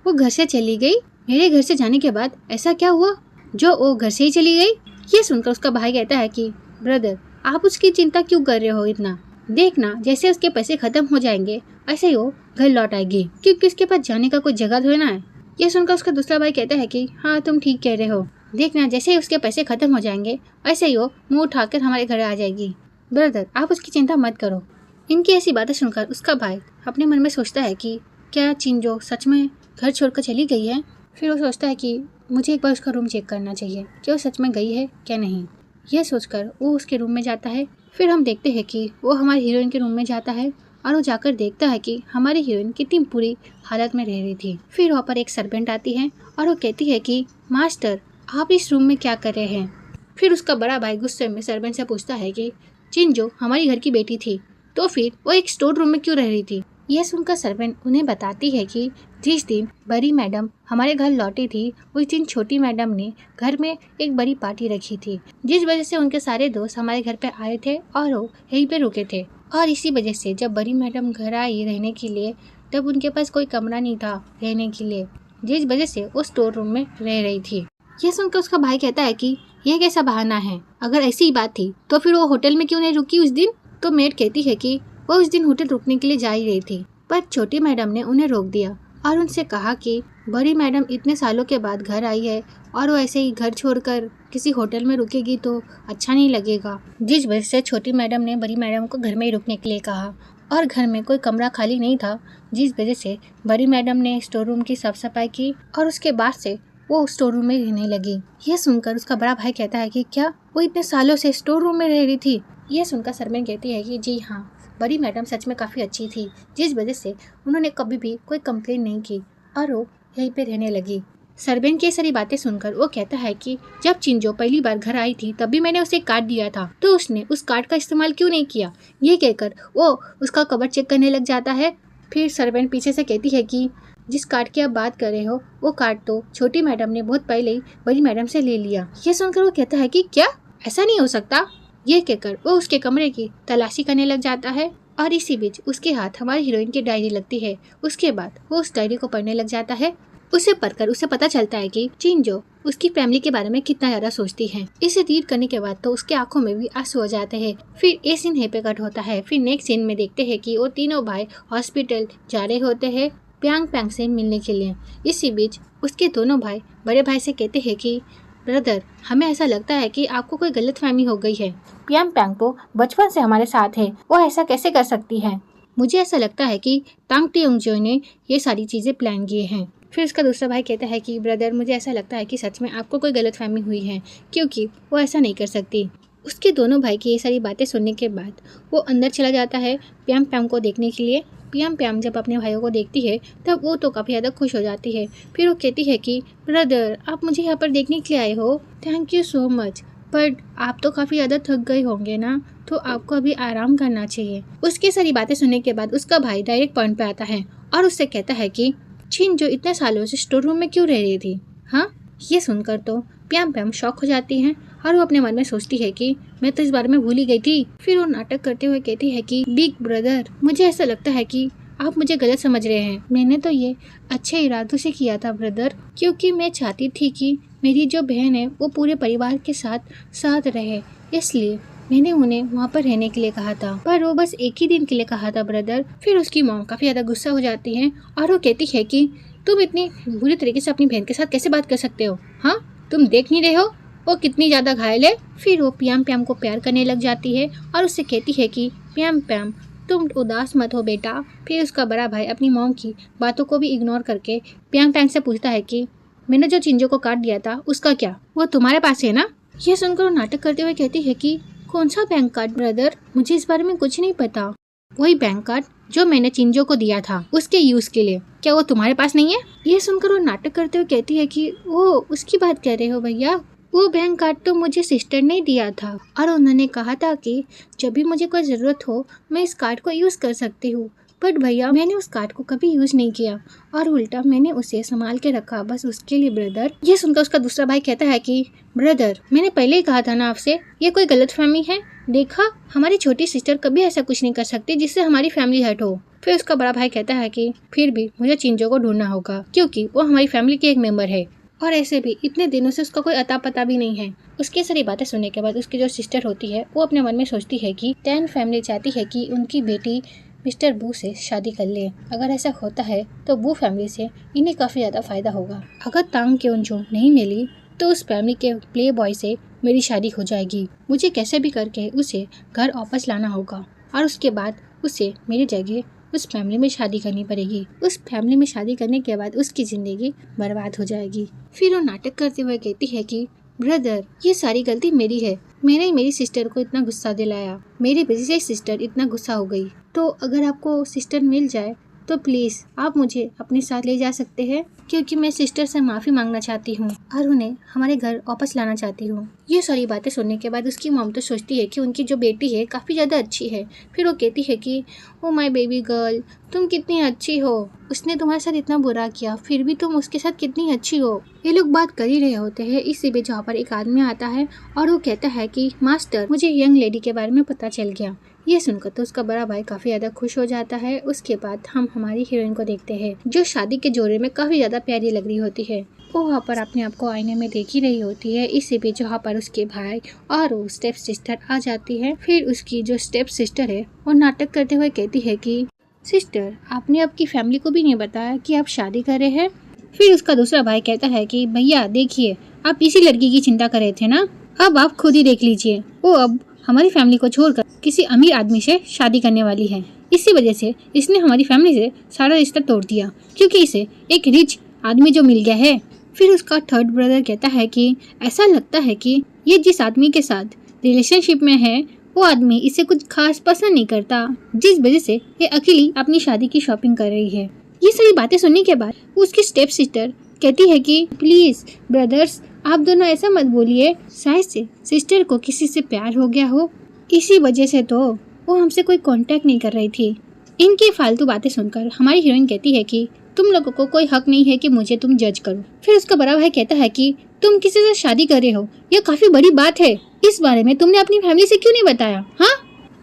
वो घर से चली गई? मेरे घर से जाने के बाद ऐसा क्या हुआ जो वो घर से ही चली गई? ये सुनकर उसका भाई कहता है कि ब्रदर आप उसकी चिंता क्यों कर रहे हो इतना? देखना जैसे उसके पैसे खत्म हो जाएंगे ऐसे ही वो घर लौट आएगी, क्योंकि उसके पास जाने का कोई जगह थोड़ी ना है। यह सुनकर उसका दूसरा भाई कहता है कि हाँ तुम ठीक कह रहे हो, देखना जैसे ही उसके पैसे खत्म हो जाएंगे ऐसे ही वो मुँह उठाकर हमारे घर आ जाएगी। ब्रदर आप उसकी चिंता मत करो। इनकी ऐसी बातें सुनकर उसका भाई अपने मन में सोचता है कि क्या चिंजो सच में घर छोड़कर चली गई है? फिर वो सोचता है कि मुझे एक बार उसका रूम चेक करना चाहिए कि वो सच में गई है क्या नहीं। यह सोचकर वो उसके रूम में जाता है। फिर हम देखते हैं कि वो हमारी हीरोइन के रूम में जाता है और वो जाकर देखता है कि हमारी हीरोइन कितनी बुरी हालत में रह रही थी। फिर वहाँ पर एक सर्वेंट आती है और वो कहती है कि मास्टर आप इस रूम में क्या कर रहे हैं? फिर उसका बड़ा भाई गुस्से में सर्वेंट से पूछता है कि चिंजो हमारी घर की बेटी थी, तो फिर वो एक स्टोर रूम में क्यों रह रही थी? यह सुनकर सर्वेंट उन्हें बताती है कि जिस दिन बड़ी मैडम हमारे घर लौटी थी उस दिन छोटी मैडम ने घर में एक बड़ी पार्टी रखी थी, जिस वजह से उनके सारे दोस्त हमारे घर पे आए थे और वो यहीं पे रुके थे। और इसी वजह से जब बड़ी मैडम घर आई रहने के लिए तब उनके पास कोई कमरा नहीं था रहने के लिए, जिस वजह से वो स्टोर रूम में रह रही थी। यह सुनकर उसका भाई कहता है कि यह कैसा बहाना है? अगर ऐसी ही बात थी तो फिर वो होटल में क्यों नहीं रुकी उस दिन? तो मेड कहती है कि वो उस दिन होटल रुकने के लिए जा ही रही थी, पर छोटी मैडम ने उन्हें रोक दिया और उनसे कहा कि बड़ी मैडम इतने सालों के बाद घर आई है और वो ऐसे ही घर छोड़कर किसी होटल में रुकेगी तो अच्छा नहीं लगेगा, जिस वजह से छोटी मैडम ने बड़ी मैडम को घर में ही रुकने के लिए कहा और घर में कोई कमरा खाली नहीं था, जिस वजह से बड़ी मैडम ने स्टोर रूम की साफ सफाई की और उसके बाद से वो स्टोर रूम में रहने लगी। यह सुनकर उसका बड़ा भाई कहता है कि क्या वो इतने सालों से स्टोर रूम में रह रही थी? यह सुनकर सरमेन कहती है कि जी हाँ, बड़ी मैडम सच में काफ़ी अच्छी थी, जिस वजह से उन्होंने कभी भी कोई कंप्लेन नहीं की और वो यहीं पे रहने लगी। सरबेन की सारी बातें सुनकर वो कहता है कि जब चिंजो पहली बार घर आई थी तभी मैंने उसे कार्ड दिया था, तो उसने उस कार्ड का इस्तेमाल क्यों नहीं किया? ये कहकर वो उसका कवर चेक करने लग जाता है। फिर सरबेन पीछे से कहती है कि जिस कार्ड की आप बात कर रहे हो वो कार्ड तो छोटी मैडम ने बहुत पहले ही बड़ी मैडम से ले लिया। ये सुनकर वो कहता है कि क्या ऐसा नहीं हो सकता? ये कहकर वो उसके कमरे की तलाशी करने लग जाता है और इसी बीच उसके हाथ हमारी हीरोइन की डायरी लगती है। उसके बाद वो उस डायरी को पढ़ने लग जाता है। उसे पढ़कर उसे पता चलता है कि चिंजो उसकी फैमिली के बारे में कितना ज्यादा सोचती है। इसे रीड करने के बाद तो उसके आंखों में भी आंसू हो जाते हैं। फिर ये सीन यहीं पे कट होता है। फिर नेक्स्ट सीन में देखते हैं कि वो तीनों भाई हॉस्पिटल जा रहे होते हैं प्यांग पैंग से मिलने के लिए। इसी बीच उसके दोनों भाई बड़े भाई से कहते हैं कि ब्रदर हमें ऐसा लगता है कि आपको कोई गलतफहमी हो गई है। प्यांग पैंग तो बचपन से हमारे साथ है, वो ऐसा कैसे कर सकती है? मुझे ऐसा लगता है कि तांग टियोंगजो ने ये सारी चीज़ें प्लान किए हैं। फिर उसका दूसरा भाई कहता है कि ब्रदर मुझे ऐसा लगता है कि सच में आपको कोई गलतफहमी हुई है, क्योंकि वो ऐसा नहीं कर सकती। उसके दोनों भाई की ये सारी बातें सुनने के बाद वो अंदर चला जाता है प्यांग पैंग को देखने के लिए। पियाम पियाम जब अपने भाइयों को देखती है तब वो तो काफ़ी ज़्यादा खुश हो जाती है। फिर वो कहती है कि ब्रदर, आप मुझे यहाँ पर देखने के लिए आए हो, thank you so much, but आप तो काफ़ी ज़्यादा थक गए होंगे ना, तो आपको अभी आराम करना चाहिए। उसकी सारी बातें सुनने के बाद उसका भाई डायरेक्ट पॉइंट पे आता है और उससे कहता है कि छिन जो इतने सालों से स्टोर रूम में क्यों रह रही थी। हाँ, ये सुनकर तो प्याम प्याम शॉक हो जाती है और वो अपने मन में सोचती है कि मैं तो इस बारे में भूल ही गई थी। फिर वो नाटक करते हुए कहती है कि बिग ब्रदर, मुझे ऐसा लगता है कि आप मुझे गलत समझ रहे हैं। मैंने तो ये अच्छे इरादों से किया था ब्रदर, क्योंकि मैं चाहती थी कि मेरी जो बहन है वो पूरे परिवार के साथ रहे, इसलिए मैंने उन्हें वहाँ पर रहने के लिए कहा था, पर वो बस एक ही दिन के लिए कहा था ब्रदर। फिर उसकी मॉम काफ़ी ज़्यादा गुस्सा हो जाती है और वो कहती है कि तुम इतनी बुरी तरीके से अपनी बहन के साथ कैसे बात कर सकते हो। हाँ, तुम देख नहीं रहे हो वो कितनी ज़्यादा घायल है। फिर वो प्याम प्याम को प्यार करने लग जाती है और उससे कहती है कि प्याम प्याम तुम उदास मत हो बेटा। फिर उसका बड़ा भाई अपनी मॉम की बातों को भी इग्नोर करके प्याम प्याम से पूछता है कि मैंने जो चिंजो को काट दिया था उसका क्या, वो तुम्हारे पास है ना। ये सुनकर वो नाटक करते हुए कहती है कि कौन सा बैंक कार्ड ब्रदर, मुझे इस बारे में कुछ नहीं पता। वही बैंक कार्ड जो मैंने चिंजो को दिया था उसके यूज के लिए, क्या वो तुम्हारे पास नहीं है। ये सुनकर वो नाटक करते हुए कहती है कि वो उसकी बात कर रहे हो भैया, वो बैंक कार्ड तो मुझे सिस्टर ने दिया था और उन्होंने कहा था कि जब भी मुझे कोई ज़रूरत हो मैं इस कार्ड को यूज़ कर सकती हूँ। बट भैया, मैंने उस कार्ड को कभी यूज़ नहीं किया और उल्टा मैंने उसे संभाल के रखा बस उसके लिए ब्रदर। ये सुनकर उसका दूसरा भाई कहता है कि ब्रदर, मैंने पहले ही कहा था ना आपसे, ये कोई गलतफहमी है। देखा, हमारी छोटी सिस्टर कभी ऐसा कुछ नहीं कर सकती जिससे हमारी फैमिली हर्ट हो। फिर उसका बड़ा भाई कहता है कि फिर भी मुझे चिंजो को ढूंढना होगा क्योंकि वो हमारी फैमिली की एक मेंबर है और ऐसे भी इतने दिनों से उसका कोई अता पता भी नहीं है। उसकी सारी बातें सुनने के बाद उसकी जो सिस्टर होती है वो अपने मन में सोचती है कि टैन फैमिली चाहती है कि उनकी बेटी मिस्टर बू से शादी कर ले। अगर ऐसा होता है तो बू फैमिली से इन्हें काफ़ी ज़्यादा फ़ायदा होगा। अगर तांग क्योंजो नहीं मिली तो उस फैमिली के प्ले बॉय से मेरी शादी हो जाएगी। मुझे कैसे भी करके उसे घर वापस लाना होगा और उसके बाद उसे मेरी जगह उस फैमिली में शादी करनी पड़ेगी। उस फैमिली में शादी करने के बाद उसकी ज़िंदगी बर्बाद हो जाएगी। फिर वो नाटक करते हुए कहती है कि ब्रदर, ये सारी गलती मेरी है, मैंने ही मेरी सिस्टर को इतना गुस्सा दिलाया, मेरी वजह से सिस्टर इतना गुस्सा हो गई। तो अगर आपको सिस्टर मिल जाए तो प्लीज़ आप मुझे अपने साथ ले जा सकते हैं, क्योंकि मैं सिस्टर से माफ़ी मांगना चाहती हूँ और उन्हें हमारे घर वापस लाना चाहती हूँ। ये सारी बातें सुनने के बाद उसकी मॉम तो सोचती है कि उनकी जो बेटी है काफ़ी ज़्यादा अच्छी है। फिर वो कहती है कि ओ माय बेबी गर्ल, तुम कितनी अच्छी हो, उसने तुम्हारे साथ इतना बुरा किया फिर भी तुम उसके साथ कितनी अच्छी हो। ये लोग बात कर ही रहे होते हैं, इसी बीच जहाँ पर एक आदमी आता है और वो कहता है कि मास्टर, मुझे यंग लेडी के बारे में पता चल गया। ये सुनकर तो उसका बड़ा भाई काफ़ी ज़्यादा खुश हो जाता है। उसके बाद हम हमारी हीरोइन को देखते हैं जो शादी के जोड़े में काफ़ी ज़्यादा प्यारी लग रही होती है। वो वहाँ पर अपने आप को आईने में देख ही रही होती है। इसी बीच जहाँ पर उसके भाई और वो स्टेप सिस्टर आ जाती है। फिर उसकी जो स्टेप सिस्टर है वो नाटक करते हुए कहती है कि सिस्टर, आपने आपकी फैमिली को भी नहीं बताया कि आप शादी कर रहे हैं। फिर उसका दूसरा भाई कहता है कि भैया देखिए, आप इसी लड़की की चिंता कर रहे थे ना, अब आप खुद ही देख लीजिए, वो अब हमारी फैमिली को छोड़कर किसी अमीर आदमी से शादी करने वाली है। इसी वजह से इसने हमारी फैमिली से सारा रिश्ता तोड़ दिया क्योंकि इसे एक रिच आदमी जो मिल गया है। फिर उसका थर्ड ब्रदर कहता है कि ऐसा लगता है कि ये जिस आदमी के साथ रिलेशनशिप में है वो आदमी इसे कुछ खास पसंद नहीं करता, जिस वजह से ये अकेली अपनी शादी की शॉपिंग कर रही है। ये सारी बातें सुनने के बाद उसकी स्टेप सिस्टर कहती है कि प्लीज़ ब्रदर्स, आप दोनों ऐसा मत बोलिए, शायद से सिस्टर को किसी से प्यार हो गया हो, इसी वजह से तो वो हमसे कोई कांटेक्ट नहीं कर रही थी। इनकी फालतू बातें सुनकर हमारी हीरोइन कहती है कि तुम लोगों को कोई हक नहीं है कि मुझे तुम जज करो। फिर उसका बड़ा भाई कहता है कि तुम किसी से शादी कर रहे हो, यह काफ़ी बड़ी बात है, इस बारे में तुमने अपनी फैमिली से क्यों नहीं बताया। हाँ,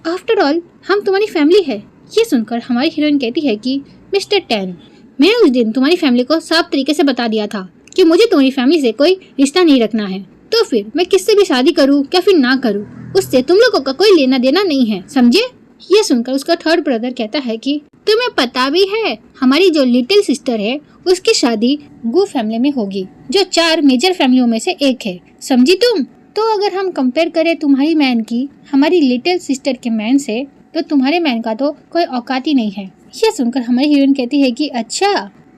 आफ्टर ऑल हम तुम्हारी फैमिली है। ये सुनकर हमारी हीरोइन कहती है कि मिस्टर टैन, मैंने उस दिन तुम्हारी फैमिली को साफ तरीके से बता दिया था कि मुझे तुम्हारी फैमिली से कोई रिश्ता नहीं रखना है, तो फिर मैं किससे भी शादी करूं क्या फिर ना करूं, उससे तुम लोगों का कोई लेना देना नहीं है, समझे। ये सुनकर उसका थर्ड ब्रदर कहता है कि तुम्हें पता भी है हमारी जो लिटिल सिस्टर है उसकी शादी गू फैमिली में होगी, जो 4 मेजर फैमिलियों में से एक है, समझी तुम। तो अगर हम कंपेयर करें तुम्हारी मैन की हमारी लिटिल सिस्टर के मैन से, तो तुम्हारे मैन का तो कोई औकात ही नहीं है। ये सुनकर हमारी हीरोइन कहती है कि अच्छा,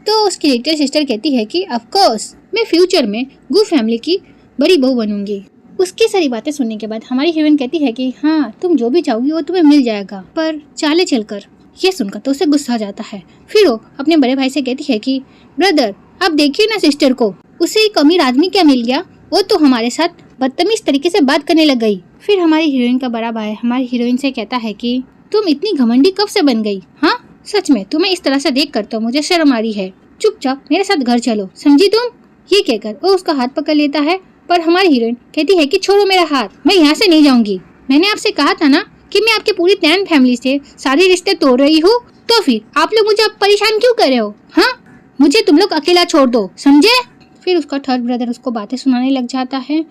तो उसकी लिटिल सिस्टर कहती है कि ऑफ कोर्स मैं फ्यूचर में गू फैमिली की बड़ी बहू बनूंगी। उसकी सारी बातें सुनने के बाद हमारी हीरोइन कहती है कि हाँ, तुम जो भी चाहोगी वो तुम्हें मिल जाएगा, पर चाले चलकर। ये सुनकर तो उसे गुस्सा आ जाता है। फिर वो अपने बड़े भाई से कहती है कि ब्रदर आप देखिए ना सिस्टर को, उसे एक अमीर आदमी क्या मिल गया, वो तो हमारे साथ बदतमीज तरीके से बात करने लग गई। फिर हमारी हीरोइन का बड़ा भाई हमारी हीरोइन से कहता है कि तुम इतनी घमंडी कब से बन गई? हाँ सच में तुम्हें इस तरह से देख कर तो मुझे शर्म आ रही है। चुपचाप मेरे साथ घर चलो, समझी तुम? ये कहकर वो उसका हाथ पकड़ लेता है, पर हमारी हीरोइन कहती है कि छोड़ो मेरा हाथ, मैं यहाँ से नहीं जाऊंगी। मैंने आपसे कहा था ना कि मैं आपकी पूरी टैन फैमिली से सारे रिश्ते तोड़ रही हूँ, तो फिर आप लोग मुझे अब परेशान क्यों कर रहे हो? हाँ मुझे तुम लोग अकेला छोड़ दो, समझे? फिर उसका थर्ड ब्रदर उसको बातें सुनाने लग जाता है।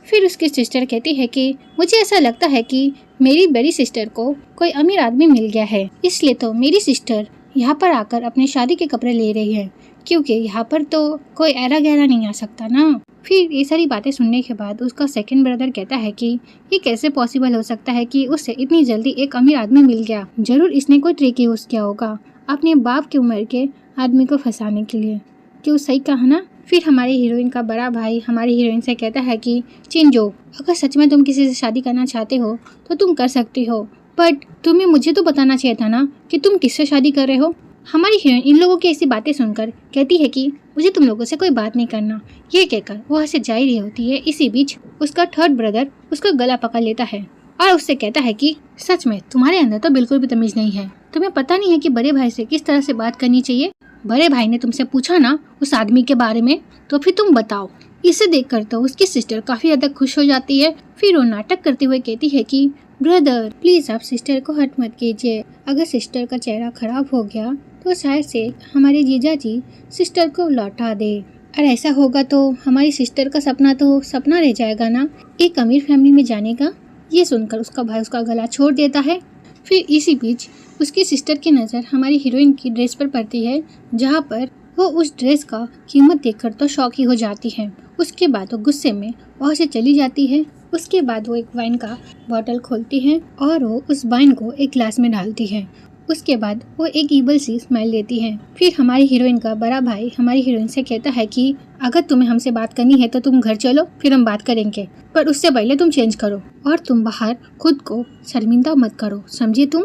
फिर उसकी सिस्टर कहती है कि मुझे ऐसा लगता है कि मेरी बड़ी सिस्टर को कोई अमीर आदमी मिल गया है, इसलिए तो मेरी सिस्टर यहाँ पर आकर अपने शादी के कपड़े ले रही है, क्योंकि यहाँ पर तो कोई ऐरा गहरा नहीं आ सकता ना। फिर ये सारी बातें सुनने के बाद उसका सेकंड ब्रदर कहता है कि ये कैसे पॉसिबल हो सकता है कि उससे इतनी जल्दी एक अमीर आदमी मिल गया, जरूर इसने कोई ट्रिक यूज किया होगा अपने बाप की उम्र के आदमी को फंसाने के लिए। क्यों सही कहा ना? फिर हमारी हीरोइन का बड़ा भाई हमारी हीरोइन से कहता है कि चिंजो, अगर सच में तुम किसी से शादी करना चाहते हो तो तुम कर सकती हो, बट तुम्हें मुझे तो बताना चाहिए था ना कि तुम किससे शादी कर रहे हो। हमारी हीरोइन इन लोगों की ऐसी बातें सुनकर कहती है कि मुझे तुम लोगों से कोई बात नहीं करना। ये कहकर वहाँ से जा रही होती है। इसी बीच उसका थर्ड ब्रदर उसका गला पकड़ लेता है और उससे कहता है कि सच में तुम्हारे अंदर तो बिल्कुल भी तमीज नहीं है, तुम्हें पता नहीं है कि बड़े भाई से किस तरह से बात करनी चाहिए। बड़े भाई ने तुमसे पूछा ना उस आदमी के बारे में, तो फिर तुम बताओ। इसे देखकर तो उसकी सिस्टर काफी हद तक खुश हो जाती है। फिर वो नाटक करते हुए कहती है कि ब्रदर प्लीज आप सिस्टर को हर्ट मत कीजिए, अगर सिस्टर का चेहरा खराब हो गया तो शायद से हमारे जीजा जी सिस्टर को लौटा दे, और ऐसा होगा तो हमारी सिस्टर का सपना तो सपना रह जाएगा ना, एक अमीर फैमिली में जाने का। ये सुनकर उसका भाई उसका गला छोड़ देता है। फिर इसी बीच उसकी सिस्टर की नज़र हमारी हीरोइन की ड्रेस पर पड़ती है, जहाँ पर वो उस ड्रेस का कीमत देखकर तो शौक ही हो जाती है। उसके बाद वो गुस्से में वहाँ से चली जाती है। उसके बाद वो एक वाइन का बॉटल खोलती है और वो उस वाइन को एक ग्लास में डालती है। उसके बाद वो एक ईबल सी स्माइल देती है। फिर हमारी हीरोइन का बड़ा भाई हमारी हीरोइन से कहता है कि अगर तुम्हें हमसे बात करनी है तो तुम घर चलो, फिर हम बात करेंगे, पर उससे पहले तुम चेंज करो और तुम बाहर खुद को शर्मिंदा मत करो, समझे तुम?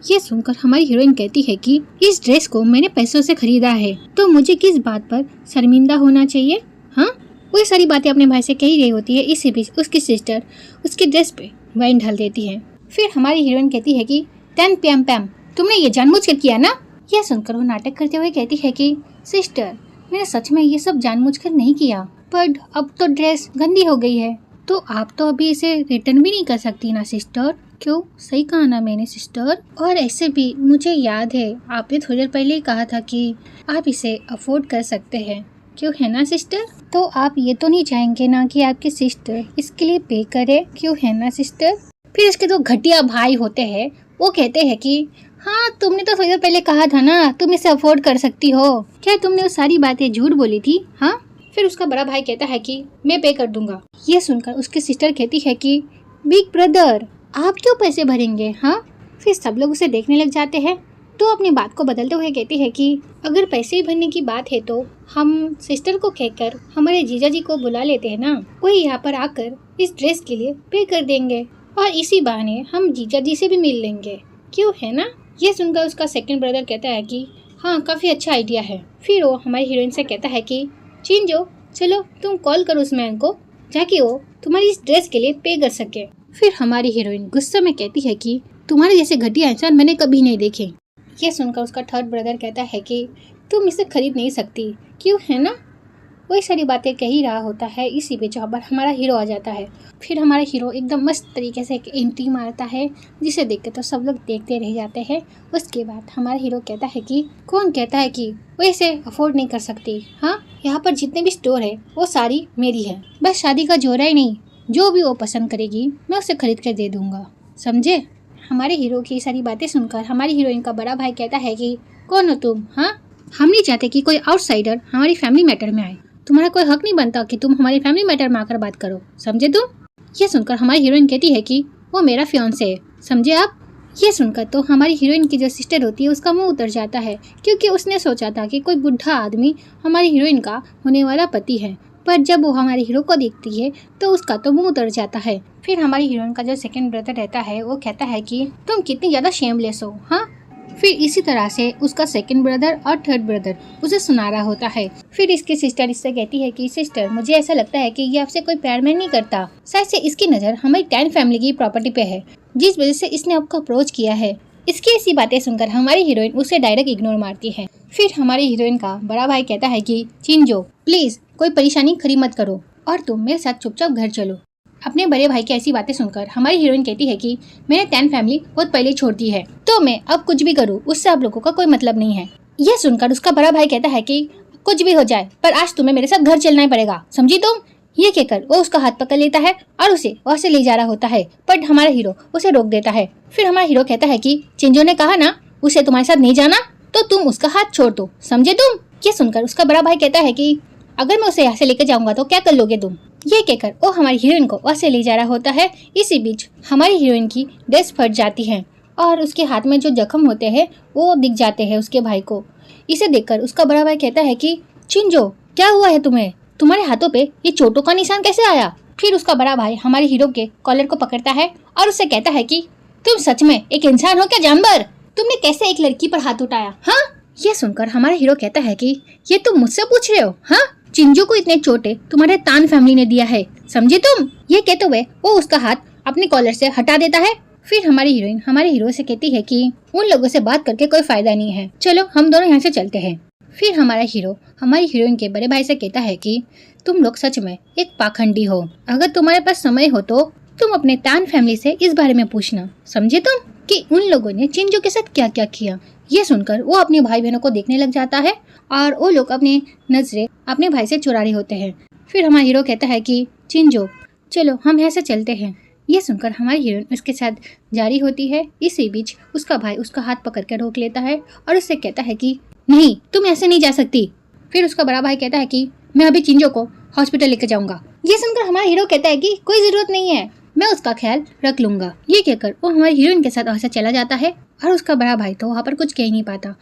ये सुनकर हमारी हीरोइन कहती है कि इस ड्रेस को मैंने पैसों से खरीदा है, तो मुझे किस बात पर शर्मिंदा होना चाहिए? हाँ, वही सारी बातें अपने भाई से कही रही होती है। इसी बीच उसकी सिस्टर उसकी ड्रेस पे वाइन ढाल देती है। फिर हमारी हीरोइन कहती है कि 10 PM पैम, तुमने ये जानबूझकर किया ना? यह सुनकर वो नाटक करते हुए कहती है कि सिस्टर मैंने सच में ये सब जानबूझकर नहीं किया, पर अब तो ड्रेस गंदी हो गई है, तो आप तो अभी इसे रिटर्न भी नहीं कर सकती ना सिस्टर। क्यों, सही कहा ना मैंने सिस्टर? और ऐसे भी मुझे याद है आपने थोड़ी देर पहले ही कहा था कि आप इसे अफोर्ड कर सकते हैं, क्यों है ना सिस्टर? तो आप ये तो नहीं चाहेंगे ना कि आपकी सिस्टर इसके लिए पे करे, क्यों है ना सिस्टर? फिर इसके दो घटिया भाई होते हैं, वो कहते हैं कि हाँ तुमने तो थोड़ी देर पहले कहा था ना तुम इसे अफोर्ड कर सकती हो, क्या तुमने वो सारी बातें झूठ बोली थी? हाँ। फिर उसका बड़ा भाई कहता है कि मैं पे कर दूंगा। ये सुनकर उसकी सिस्टर कहती है कि बिग ब्रदर आप क्यों पैसे भरेंगे? हाँ। फिर सब लोग उसे देखने लग जाते हैं, तो अपनी बात को बदलते हुए कहती है कि अगर पैसे भरने की बात है तो हम सिस्टर को कहकर हमारे जीजा जी को बुला लेते हैं ना, वही यहाँ पर आकर इस ड्रेस के लिए पे कर देंगे और इसी बहाने हम जीजा जी से भी मिल लेंगे, क्यों है ना? ये सुनकर उसका सेकंड ब्रदर कहता है कि हाँ काफ़ी अच्छा आइडिया है। फिर वो हमारी हीरोइन से कहता है कि चिंजो चलो तुम कॉल करो उस मैन को, ताकि वो तुम्हारी इस ड्रेस के लिए पे कर सके। फिर हमारी हीरोइन गुस्से में कहती है कि तुम्हारे जैसे घटिया इंसान मैंने कभी नहीं देखे। ये सुनकर उसका थर्ड ब्रदर कहता है कि तुम इसे खरीद नहीं सकती, क्यों है ना? वही सारी बातें कह ही रहा होता है। इसी बीच पर हमारा हीरो आ जाता है। फिर हमारा हीरो एकदम मस्त तरीके से एक एंट्री मारता है, जिसे देख के तो सब लोग देखते रह जाते हैं। उसके बाद हमारा हीरो कहता है कि कौन कहता है कि वो इसे अफोर्ड नहीं कर सकती? हाँ, यहाँ पर जितने भी स्टोर है वो सारी मेरी है, बस शादी का जोड़ा ही नहीं, जो भी वो पसंद करेगी मैं उसे खरीद कर दे दूंगा, समझे? हमारे हीरो की सारी बातें सुनकर हमारी हीरोइन का बड़ा भाई कहता है कि कौन हो तुम? हाँ, हम नहीं चाहते कि कोई आउटसाइडर हमारी फैमिली मैटर में आए, तुम्हारा कोई हक नहीं बनता कि तुम हमारी फैमिली मैटर में आकर बात करो, समझे तुम? ये सुनकर हमारी हीरोइन कहती है कि वो मेरा फियांसे है, समझे आप? ये सुनकर तो हमारी हीरोइन की जो सिस्टर होती है उसका मुंह उतर जाता है, क्योंकि उसने सोचा था कि कोई बुढ़ा आदमी हमारी हीरोइन का होने वाला पति है, पर जब वो हमारे हीरो को देखती है तो उसका तो मुंह उतर जाता है। फिर हमारी हीरोइन का जो सेकंड ब्रदर रहता है वो कहता है कि तुम कितनी ज़्यादा शेमलेस हो, हाँ? फिर इसी तरह से उसका सेकंड ब्रदर और थर्ड ब्रदर उसे सुना रहा होता है। फिर इसकी सिस्टर इससे कहती है कि सिस्टर, मुझे ऐसा लगता है कि ये आपसे कोई प्यार में नहीं करता, शायद से इसकी नज़र हमारी टैन फैमिली की प्रॉपर्टी पे है, जिस वजह से इसने आपको अप्रोच किया है। इसकी ऐसी बातें सुनकर हमारी हीरोइन उसे डायरेक्ट इग्नोर मारती है। फिर हमारी हीरोइन का बड़ा भाई कहता है कि चिंजो प्लीज कोई परेशानी खड़ी मत करो और तुम मेरे साथ चुपचाप घर चलो। अपने बड़े भाई की ऐसी बातें सुनकर हमारी हीरोइन कहती है कि मैंने टैन फैमिली बहुत पहले छोड़ दी है, तो मैं अब कुछ भी करूँ उससे आप लोगों का कोई मतलब नहीं है। यह सुनकर उसका बड़ा भाई कहता है कि कुछ भी हो जाए पर आज तुम्हें मेरे साथ घर चलना ही पड़ेगा, समझी तुम। ये कहकर वो उसका हाथ पकड़ लेता है और उसे वहाँ से ले जा रहा होता है, बट हमारा हीरो उसे रोक देता है। फिर हमारा हीरो कहता है कि चिंजो ने कहा ना उसे तुम्हारे साथ नहीं जाना, तो तुम उसका हाथ छोड़ दो, समझे तुम। ये सुनकर उसका बड़ा भाई कहता है कि अगर मैं उसे यहाँ से लेकर जाऊंगा तो क्या कर लोगे तुम। ये कहकर वो हमारी हीरोइन को वहाँ से ले जा रहा होता है। इसी बीच हमारी हीरोइन की ड्रेस फट जाती है और उसके हाथ में जो जख्म होते हैं वो दिख जाते हैं उसके भाई को। इसे देखकर उसका बड़ा भाई कहता है कि चिंजो क्या हुआ है तुम्हें, तुम्हारे हाथों पे ये चोटों का निशान कैसे आया। फिर उसका बड़ा भाई हमारे हीरो के कॉलर को पकड़ता है और उससे कहता है कि तुम सच में एक इंसान हो क्या जानवर, तुमने कैसे एक लड़की पर हाथ उठाया। हाँ, ये सुनकर हमारा हीरो कहता है कि ये तुम मुझसे पूछ रहे हो। हाँ, चिंजो को इतने चोटें तुम्हारे तान फैमिली ने दिया है, समझे तुम। ये कहते हुए वो उसका हाथ अपने कॉलर से हटा देता है। फिर हमारी हीरोइन हमारे हीरो से कहती है कि उन लोगों से बात करके कोई फायदा नहीं है, चलो हम दोनों यहाँ से चलते हैं। फिर हमारा हीरो हमारी हीरोइन के बड़े भाई से कहता है कि तुम लोग सच में एक पाखंडी हो, अगर तुम्हारे पास समय हो तो तुम अपने तान फैमिली से इस बारे में पूछना, समझे तुम, कि उन लोगों ने चिंजो के साथ क्या क्या किया। ये सुनकर वो अपने भाई बहनों को देखने लग जाता है और वो लोग अपनी नजरें अपने भाई से चुरा रहे होते हैं। फिर हमारा हीरो कहता है कि चिंजो चलो हम यहाँ से चलते हैं। ये सुनकर हमारी हीरोइन उसके साथ जारी होती है। इसी बीच उसका भाई उसका हाथ पकड़ कर रोक लेता है और उससे कहता है कि नहीं, तुम ऐसे नहीं जा सकती। फिर उसका बड़ा भाई कहता है कि मैं अभी चिंजो को हॉस्पिटल लेकर जाऊंगा। ये सुनकर हमारा हीरो कहता है कि कोई जरूरत नहीं है, मैं उसका ख्याल रख लूंगा। ये कहकर वो हमारी हीरोइन के साथ वहाँ से चला जाता है और उसका बड़ा भाई तो वहाँ पर कुछ कह ही नहीं पाता।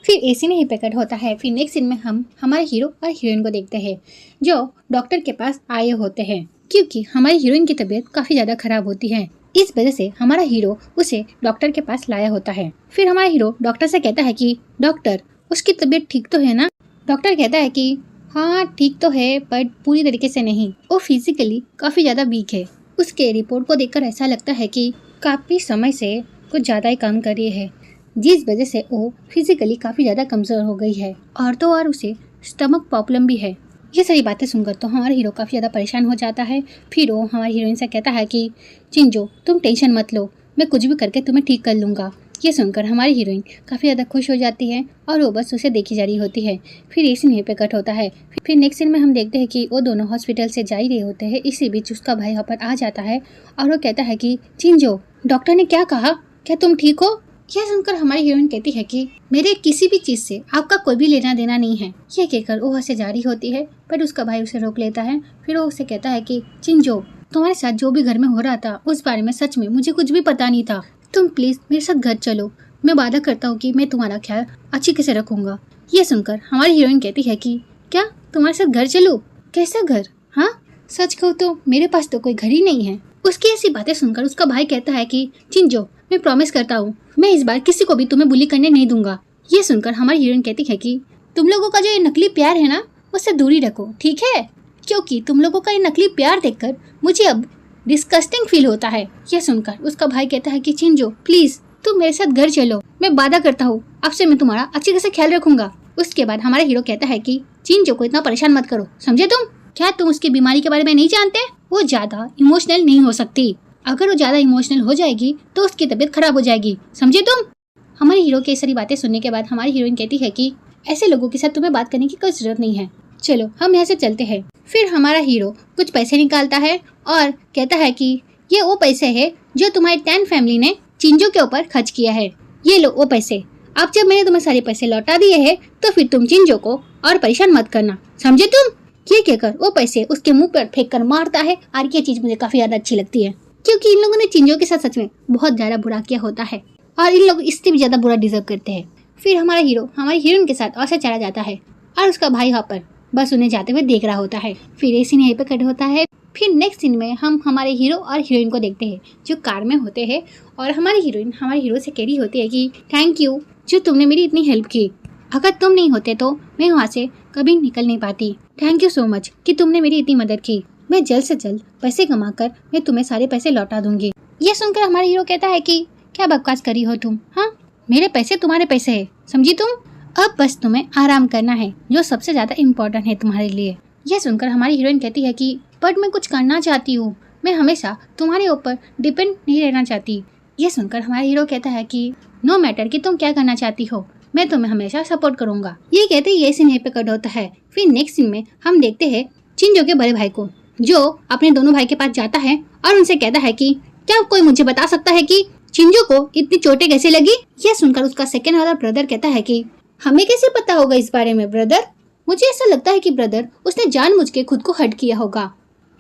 फिर एसी नहीं प्रकट होता है। फिर नेक्स्ट सीन में हम हमारे हीरो और हीरोइन को देखते हैं जो डॉक्टर के पास आए होते हैं, क्योंकि हमारी हीरोइन की तबीयत काफी ज्यादा खराब होती है। इस वजह से हमारा हीरो उसे डॉक्टर के पास लाया होता है। फिर हमारा हीरो डॉक्टर से कहता है कि डॉक्टर उसकी तबीयत ठीक तो है ना। डॉक्टर कहता है कि हाँ ठीक तो है, बट पूरी तरीके से नहीं, वो फिजिकली काफी ज्यादा वीक है। उसके रिपोर्ट को देखकर ऐसा लगता है कि काफी समय से कुछ ज्यादा ही काम कर रही है, जिस वजह से वो फिजिकली काफी ज्यादा कमजोर हो गई है और तो और उसे स्टमक प्रॉब्लम भी है। ये सारी बातें सुनकर तो हमारा हीरो काफी ज्यादा परेशान हो जाता है। फिर वो हमारी हीरोइन से कहता है कि चिंजो तुम टेंशन मत लो, मैं कुछ भी करके तुम्हें ठीक कर लूंगा। ये सुनकर हमारी हीरोइन काफ़ी ज़्यादा खुश हो जाती है और वो बस उसे देखी जा रही होती है। फिर एक सीन यहीं पे कट होता है। फिर नेक्स्ट सीन में हम देखते हैं कि वो दोनों हॉस्पिटल से जा ही रहे होते हैं। इसी बीच उसका भाई यहाँ पर आ जाता है और वो कहता है कि चिंजो डॉक्टर ने क्या कहा, क्या तुम ठीक हो। यह सुनकर हमारी हीरोइन कहती है कि मेरे किसी भी चीज़ से आपका कोई भी लेना देना नहीं है। यह कहकर वो वहाँ से जा रही होती है, पर उसका भाई उसे रोक लेता है। फिर वो उसे कहता है कि चिंजो तुम्हारे साथ जो भी घर में हो रहा था उस बारे में सच में मुझे कुछ भी पता नहीं था, तुम प्लीज मेरे साथ घर चलो, मैं वादा करता हूँ कि मैं तुम्हारा ख्याल अच्छी से रखूंगा। ये सुनकर हमारी हीरोइन कहती है कि क्या तुम्हारे साथ घर चलूं, कैसा घर। हाँ, सच कहूँ तो मेरे पास तो कोई घर ही नहीं है। उसकी ऐसी बातें सुनकर उसका भाई कहता है कि चिंजो मैं प्रॉमिस करता हूँ मैं इस बार किसी को भी तुम्हें बुली करने नहीं दूंगा। ये सुनकर हमारी हीरोइन कहती है कि तुम लोगों का जो ये नकली प्यार है ना उससे दूरी रखो, ठीक है, क्योंकि तुम लोगों का ये नकली प्यार देखकर मुझे अब डिस्कस्टिंग फील होता है। यह सुनकर उसका भाई कहता है कि चिंजो प्लीज तुम मेरे साथ घर चलो, मैं वादा करता हूँ अब से मैं तुम्हारा अच्छी तरह से ख्याल रखूंगा। उसके बाद हमारा हीरो कहता है कि चिंजो को इतना परेशान मत करो, समझे तुम। क्या तुम उसकी बीमारी के बारे में नहीं जानते, वो ज्यादा इमोशनल नहीं हो सकती, अगर वो ज्यादा इमोशनल हो जाएगी तो उसकी तबीयत खराब हो जाएगी, समझे तुम। हमारे हीरो की सारी बातें सुनने के बाद हमारी हीरोइन कहती है कि ऐसे लोगों के साथ तुम्हें बात करने की कोई जरूरत नहीं है, चलो हम यहाँ से चलते हैं। फिर हमारा हीरो कुछ पैसे निकालता है और कहता है कि ये वो पैसे है जो तुम्हारी टैन फैमिली ने चिंजो के ऊपर खर्च किया है, ये लो वो पैसे। अब जब मैंने तुम्हें सारे पैसे लौटा दिए हैं तो फिर तुम चिंजो को और परेशान मत करना, समझे तुम। ये कहकर वो पैसे उसके मुंह पर फेंक कर मारता है और ये चीज मुझे काफी ज्यादा अच्छी लगती है, क्योंकि इन लोगों ने चिंजो के साथ सच में बहुत ज्यादा बुरा किया होता है और इन लोग इससे भी ज्यादा बुरा डिजर्व करते हैं। फिर हमारा हीरो हमारी हीरोइन के साथ और से चला जाता है और उसका भाई यहाँ पर बस उन्हें जाते हुए देख रहा होता है। फिर ऐसी यहीं पे कट होता है। फिर नेक्स्ट सीन में हम हमारे हीरो और हीरोइन को देखते हैं जो कार में होते हैं और हमारी हीरोइन हमारे हीरो से कह रही होती है कि थैंक यू जो तुमने मेरी इतनी हेल्प की। अगर तुम नहीं होते तो मैं वहाँ से कभी निकल नहीं पाती। थैंक यू सो मच कि तुमने मेरी इतनी मदद की। मैं जल्द से जल्द पैसे कमा कर मैं तुम्हें सारे पैसे लौटा दूंगी। ये सुनकर हमारा हीरो कहता है कि क्या बकवास करी हो तुम, हाँ मेरे पैसे तुम्हारे पैसे है, समझी तुम। अब बस तुम्हें आराम करना है जो सबसे ज्यादा इम्पोर्टेंट है तुम्हारे लिए। यह सुनकर हमारी हीरोइन कहती है कि बट मैं कुछ करना चाहती हूँ, मैं हमेशा तुम्हारे ऊपर डिपेंड नहीं रहना चाहती। यह सुनकर हमारा हीरो कहता है कि नो मैटर कि तुम क्या करना चाहती हो, मैं तुम्हें हमेशा सपोर्ट करूंगा। ये कहते ही ये सीन यहीं पे कट होता है। फिर नेक्स्ट सीन में हम देखते हैं चिंजो के बड़े भाई को जो अपने दोनों भाई के पास जाता है और उनसे कहता है कि क्या कोई मुझे बता सकता है कि चिंजो को इतनी चोटें कैसे लगी। यह सुनकर उसका सेकेंड वाला ब्रदर कहता है कि हमें कैसे पता होगा इस बारे में ब्रदर, मुझे ऐसा लगता है कि ब्रदर उसने जानबूझ के खुद को हर्ट किया होगा।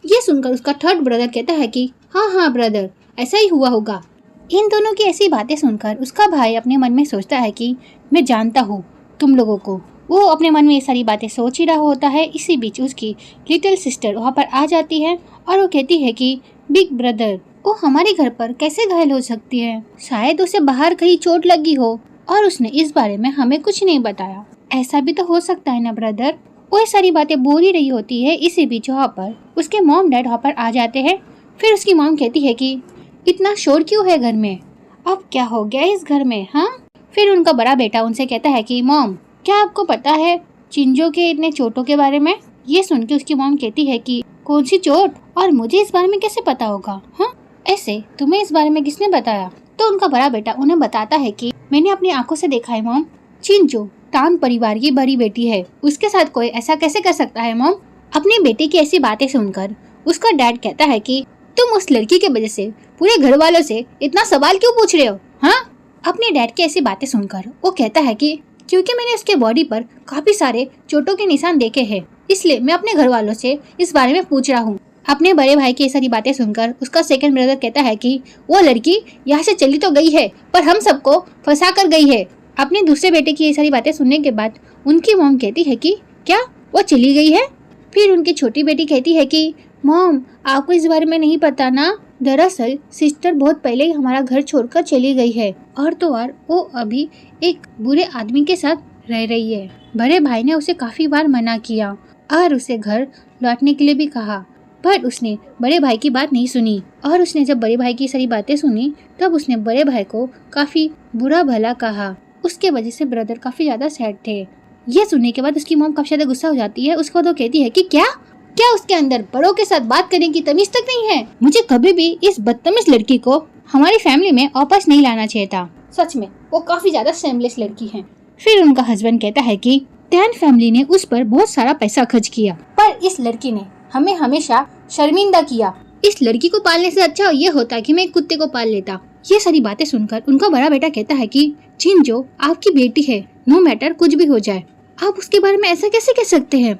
यह सुनकर उसका थर्ड ब्रदर कहता है कि हाँ ब्रदर ऐसा ही हुआ होगा। इन दोनों की ऐसी बातें सुनकर उसका भाई अपने मन में सोचता है कि मैं जानता हूँ तुम लोगों को। वो अपने मन में ये सारी बातें सोच ही रहा होता है। इसी बीच उसकी लिटिल सिस्टर वहाँ पर आ जाती है और वो कहती है कि बिग ब्रदर वो हमारे घर पर कैसे घायल हो सकती है, शायद उसे बाहर कहीं चोट लगी हो और उसने इस बारे में हमें कुछ नहीं बताया। ऐसा भी तो हो सकता है ना ब्रदर। वो ये सारी बातें बोल ही रही होती है। इसी बीच वहाँ पर उसके मॉम डैड वहाँ पर आ जाते हैं। फिर उसकी मॉम कहती है कि इतना शोर क्यों है घर में, अब क्या हो गया इस घर में, हाँ। फिर उनका बड़ा बेटा उनसे कहता है कि मॉम क्या आपको पता है चिंजो के इतने चोटों के बारे में। ये सुन के उसकी मॉम कहती है कि कौन सी चोट और मुझे इस बारे में कैसे पता होगा, हाँ ऐसे तुम्हें इस बारे में किसने बताया। तो उनका बड़ा बेटा उन्हें बताता है कि मैंने अपनी आंखों से देखा है मॉम, चिंजो टान परिवार की बड़ी बेटी है, उसके साथ कोई ऐसा कैसे कर सकता है मॉम। अपने बेटे की ऐसी बातें सुनकर उसका डैड कहता है कि तुम उस लड़की के वजह से पूरे घर वालों से इतना सवाल क्यों पूछ रहे हो, हाँ। अपने डैड की ऐसी बातें सुनकर वो कहता है कि क्योंकि मैंने उसके बॉडी पर काफी सारे चोटों के निशान देखे हैं, इसलिए मैं अपने घर वालों से इस बारे में पूछ रहा हूँ। अपने बड़े भाई की ये सारी बातें सुनकर उसका सेकंड ब्रदर कहता है कि वो लड़की यहाँ से चली तो गई है पर हम सबको फंसा कर गई है। अपने दूसरे बेटे की ये सारी बातें सुनने के बाद उनकी मॉम कहती है कि क्या वो चली गई है। फिर उनकी छोटी बेटी कहती है कि मॉम आपको इस बारे में नहीं पता ना, दरअसल सिस्टर बहुत पहले ही हमारा घर छोड़कर चली गई है और तो और वो अभी एक बुरे आदमी के साथ रह रही है। बड़े भाई ने उसे काफी बार मना किया और उसे घर लौटने के लिए भी कहा पर उसने बड़े भाई की बात नहीं सुनी। और उसने जब बड़े भाई की सारी बातें सुनी तब उसने बड़े भाई को काफी बुरा भला कहा। उसके वजह से ब्रदर काफी ज्यादा सैड थे। ये सुनने के बाद उसकी मॉम काफी ज्यादा गुस्सा हो जाती है। उसके बाद वो कहती है कि क्या उसके अंदर बड़ों के साथ बात करने की तमीज तक नहीं है। मुझे कभी भी इस बदतमीज लड़की को हमारी फैमिली में वापस नहीं लाना चाहिए था। सच में वो काफी ज्यादा शेमलेस लड़की है। फिर उनका हस्बैंड कहता है कि टैन फैमिली ने उस पर बहुत सारा पैसा खर्च किया पर इस लड़की ने हमें हमेशा शर्मिंदा किया। इस लड़की को पालने से अच्छा ये होता कि मैं एक कुत्ते को पाल लेता। ये सारी बातें सुनकर उनका बड़ा बेटा कहता है कि चिंजो आपकी बेटी है, नो मैटर कुछ भी हो जाए, आप उसके बारे में ऐसा कैसे कह सकते हैं।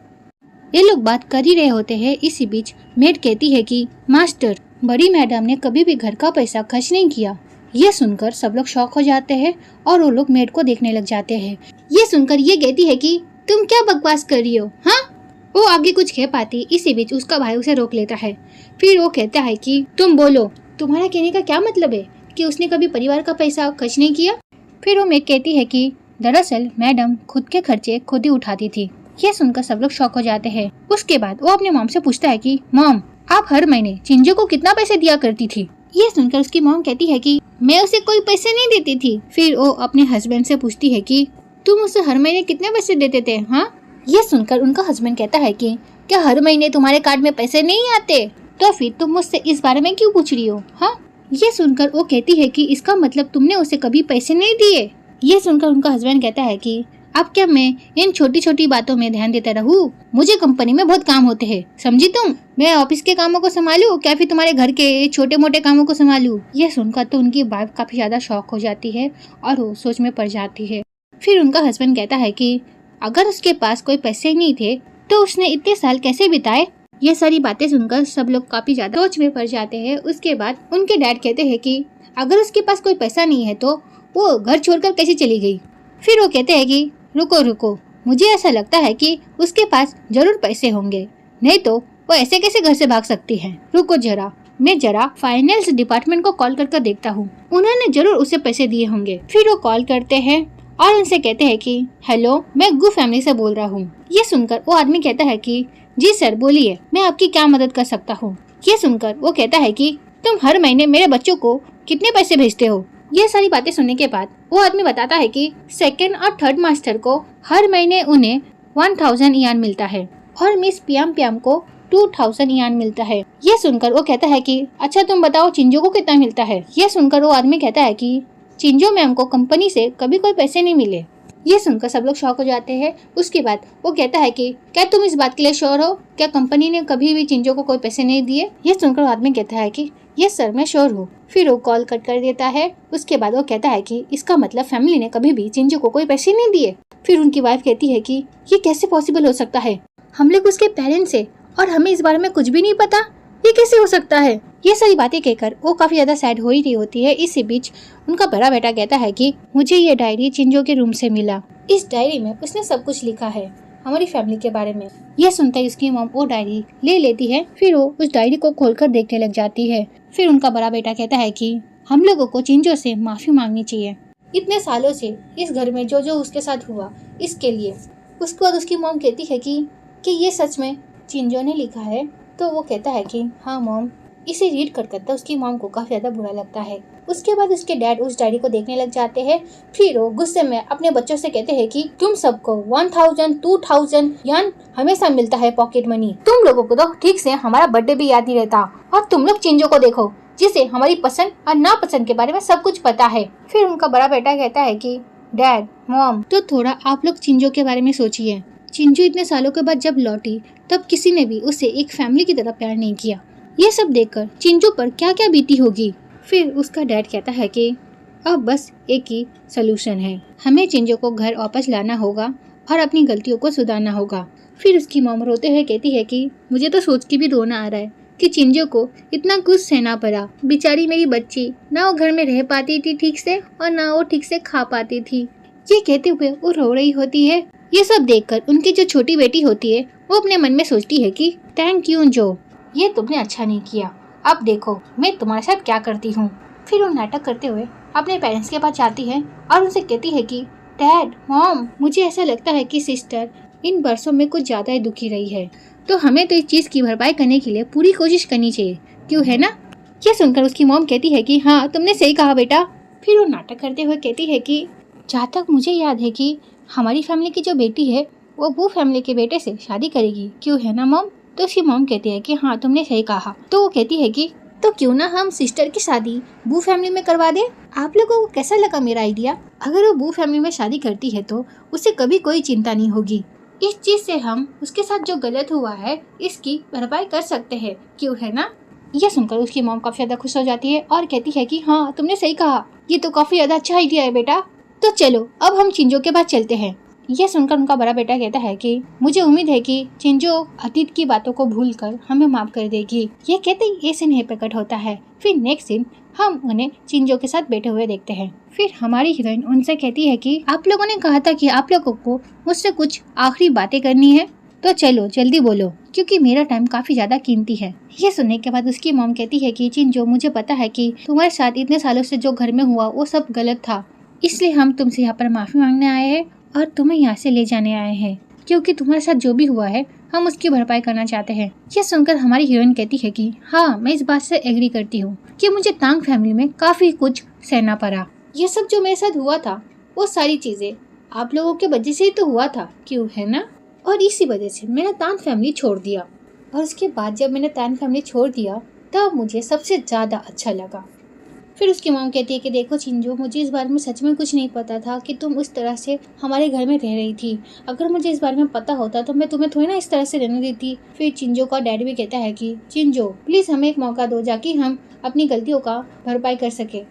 ये लोग बात कर ही रहे होते हैं। इसी बीच मेड कहती है कि मास्टर बड़ी मैडम ने कभी भी घर का पैसा खर्च नहीं किया। ये सुनकर सब लोग शॉक हो जाते हैं और वो लोग मेड को देखने लग जाते हैं। ये सुनकर ये कहती है कि तुम क्या बकवास कर रही हो, हाँ। वो आगे कुछ कह पाती, इसी बीच उसका भाई उसे रोक लेता है। फिर वो कहता है कि तुम बोलो, तुम्हारा कहने का क्या मतलब है कि उसने कभी परिवार का पैसा खर्च नहीं किया। फिर वो मेड कहती है कि दरअसल मैडम खुद के खर्चे खुद ही उठाती थी। यह सुनकर सब लोग शॉक हो जाते हैं। उसके बाद वो अपने मॉम से पूछता है कि मॉम आप हर महीने चिंजो को कितना पैसे दिया करती थी। ये सुनकर उसकी मॉम कहती है कि मैं उसे कोई पैसे नहीं देती थी। फिर वो अपने हस्बैंड से पूछती है कि तुम उसे हर महीने कितने पैसे देते थे, हाँ। ये सुनकर उनका हस्बैंड कहता है कि क्या हर महीने तुम्हारे कार्ड में पैसे नहीं आते, तो फिर तुम मुझसे इस बारे में क्यों पूछ रही हो, हाँ। ये सुनकर वो कहती है कि इसका मतलब तुमने उसे कभी पैसे नहीं दिए। ये सुनकर उनका हस्बैंड कहता है कि अब क्या मैं इन छोटी छोटी बातों में ध्यान देता रहूं, मुझे कंपनी में बहुत काम होते हैं, समझी तुम। मैं ऑफिस के कामों को संभालूं क्या फिर तुम्हारे घर के छोटे मोटे कामों को संभालूं। ये सुनकर तो उनकी वाइफ काफी ज्यादा शॉक हो जाती है और वो सोच में पड़ जाती है। फिर उनका हस्बैंड कहता है कि अगर उसके पास कोई पैसे नहीं थे तो उसने इतने साल कैसे बिताए। ये सारी बातें सुनकर सब लोग काफी ज्यादा सोच में पड़ जाते हैं। उसके बाद उनके डैड कहते हैं कि अगर उसके पास कोई पैसा नहीं है तो वो घर छोड़कर कैसे चली गई। फिर वो कहते हैं कि रुको रुको, मुझे ऐसा लगता है कि उसके पास जरूर पैसे होंगे, नहीं तो वो ऐसे कैसे घर से भाग सकती है? रुको जरा, मैं जरा फाइनेंस डिपार्टमेंट को कॉल करके देखता हूँ, उन्होंने जरूर उसे पैसे दिए होंगे। फिर वो कॉल करते हैं और उनसे कहते हैं कि हेलो, मैं गु फैमिली से बोल रहा हूँ। ये सुनकर वो आदमी कहता है कि जी सर बोलिए, मैं आपकी क्या मदद कर सकता हूँ। ये सुनकर वो कहता है कि तुम हर महीने मेरे बच्चों को कितने पैसे भेजते हो? ये सारी बातें सुनने के बाद वो आदमी बताता है कि सेकंड और थर्ड मास्टर को हर महीने उन्हें 1000 यान मिलता है और मिस पियाम को 2000 यान मिलता है। ये सुनकर वो कहता है कि अच्छा तुम बताओ चिंजो को कितना मिलता है? ये सुनकर वो आदमी कहता है कि चिंजो मैम को कंपनी से कभी कोई पैसे नहीं मिले। ये सुनकर सब लोग शॉक हो जाते हैं। उसके बाद वो कहता है कि क्या तुम इस बात के लिए श्योर हो? क्या कंपनी ने कभी भी चिंजो को कोई पैसे नहीं दिए? ये सुनकर वो आदमी कहता है कि यस सर, मैं श्योर हूँ। फिर वो कॉल कट कर देता है। उसके बाद वो कहता है कि इसका मतलब फैमिली ने कभी भी चिंजो को कोई पैसे नहीं दिए। फिर उनकी वाइफ कहती है कि ये कैसे पॉसिबल हो सकता है? हम लोग उसके पेरेंट्स है और हमें इस बारे में कुछ भी नहीं पता, ये कैसे हो सकता है? ये सारी बातें कहकर वो काफी ज्यादा सैड हो ही रही होती है। इसी बीच उनका बड़ा बेटा कहता है कि मुझे ये डायरी चिंजो के रूम से मिला। इस डायरी में उसने सब कुछ लिखा है हमारी फैमिली के बारे में। यह सुनते ही उसकी मॉम वो डायरी ले लेती है। फिर वो उस डायरी को खोलकर देखने लग जाती है। फिर उनका बड़ा बेटा कहता है कि हम लोगों को चिंजो से माफी मांगनी चाहिए, इतने सालों से इस घर में जो जो उसके साथ हुआ इसके लिए। उसके बाद उसकी मॉम कहती है कि ये सच में चिंजो ने लिखा है। तो वो कहता है कि हाँ मॉम। इसे रीड कर तो उसकी मॉम को काफी ज्यादा बुरा लगता है। उसके बाद उसके डैड उस डायरी को देखने लग जाते हैं। फिर वो गुस्से में अपने बच्चों से कहते हैं कि तुम सबको 1000 2000 यान हमेशा मिलता है पॉकेट मनी। तुम लोगों को तो ठीक से हमारा बर्थडे भी याद नहीं रहता और तुम लोग चिंजो को देखो जिसे हमारी पसंद और नापसंद के बारे में सब कुछ पता है। फिर उनका बड़ा बेटा कहता है कि डैड मॉम, तो थोड़ा आप लोग चिंजो के बारे में सोचिए। चिंजो इतने सालों के बाद जब लौटी तब किसी ने भी उसे एक फैमिली की तरह प्यार नहीं किया। ये सब देखकर चिंजो पर क्या क्या बीती होगी। फिर उसका डैड कहता है कि अब बस एक ही सलूशन है, हमें चिंजो को घर वापस लाना होगा और अपनी गलतियों को सुधारना होगा। फिर उसकी मॉम रोते हुए कहती है कि मुझे तो सोच के भी रोना आ रहा है कि चिंजो को इतना कुछ सहना पड़ा। बेचारी मेरी बच्ची, ना वो घर में रह पाती थी ठीक से और ना वो ठीक से खा पाती थी। ये कहते हुए वो रो रही होती है। ये सब देखकर उनकी जो छोटी बेटी होती है वो अपने मन में सोचती है कि थैंक यू जो, ये तुमने अच्छा नहीं किया, अब देखो मैं तुम्हारे साथ क्या करती हूँ। फिर वो नाटक करते हुए अपने पेरेंट्स के पास जाती है और उनसे कहती है कि डैड मॉम, मुझे ऐसा लगता है कि सिस्टर इन बरसों में कुछ ज्यादा ही दुखी रही है, तो हमें तो इस चीज की भरपाई करने के लिए पूरी कोशिश करनी चाहिए, क्यों है ना? ये सुनकर उसकी मॉम कहती है कि हाँ तुमने सही कहा बेटा। फिर वो नाटक करते हुए कहती है कि जहाँ तक मुझे याद है कि हमारी फैमिली की जो बेटी है वो फैमिली के बेटे से शादी करेगी, क्यों है ना मॉम? तो उसकी मॉम कहती है कि हाँ तुमने सही कहा। तो वो कहती है कि तो क्यों ना हम सिस्टर की शादी बू फैमिली में करवा दे। आप लोगों को कैसा लगा मेरा आइडिया? अगर वो बू फैमिली में शादी करती है तो उसे कभी कोई चिंता नहीं होगी। इस चीज से हम उसके साथ जो गलत हुआ है इसकी भरपाई कर सकते हैं, क्यों है ना? यह सुनकर उसकी मॉम काफी ज्यादा खुश हो जाती है और कहती है कि हाँ तुमने सही कहा, ये तो काफी ज्यादा अच्छा आइडिया है बेटा। तो चलो अब हम चिंजो के पास चलते हैं। यह सुनकर उनका बड़ा बेटा कहता है कि मुझे उम्मीद है कि चिंजो अतीत की बातों को भूलकर हमें माफ कर देगी। ये कहते ही ये सीन है प्रकट होता है। फिर नेक्स्ट सीन हम उन्हें चिंजो के साथ बैठे हुए देखते हैं। फिर हमारी हीरोइन उनसे कहती है कि आप लोगों ने कहा था कि आप लोगों को मुझसे कुछ आखिरी बातें करनी है, तो चलो जल्दी बोलो क्योंकि मेरा टाइम काफी ज्यादा कीमती है। ये सुनने के बाद उसकी मॉम कहती है कि चिंजो, मुझे पता है कि तुम्हारे साथ इतने सालों से जो घर में हुआ वो सब गलत था, इसलिए हम तुमसे यहाँ पर माफी मांगने आए हैं और तुम्हें यहाँ से ले जाने आए हैं, क्योंकि तुम्हारे साथ जो भी हुआ है हम उसकी भरपाई करना चाहते हैं। ये सुनकर हमारी हीरोइन कहती है कि हाँ मैं इस बात से एग्री करती हूँ कि मुझे तांग फैमिली में काफी कुछ सहना पड़ा। ये सब जो मेरे साथ हुआ था वो सारी चीजें आप लोगों के वजह से ही तो हुआ था, क्यों है ना? और इसी वजह से मैंने तान फैमिली छोड़ दिया और उसके बाद जब मैंने तान फैमिली छोड़ दिया तब मुझे सबसे ज्यादा अच्छा लगा। फिर उसकी मॉम कहती है कि देखो चिंजो, मुझे इस बारे में सच में कुछ नहीं पता था कि तुम उस तरह से हमारे घर में रह रही थी। अगर मुझे इस बारे में पता होता तो मैं तुम्हें थोड़ी ना इस तरह से रहने देती। फिर चिंजो का डैडी भी कहता है कि चिंजो प्लीज हमें एक मौका दो जाकि हम अपनी गलतियों का भरपाई कर सके।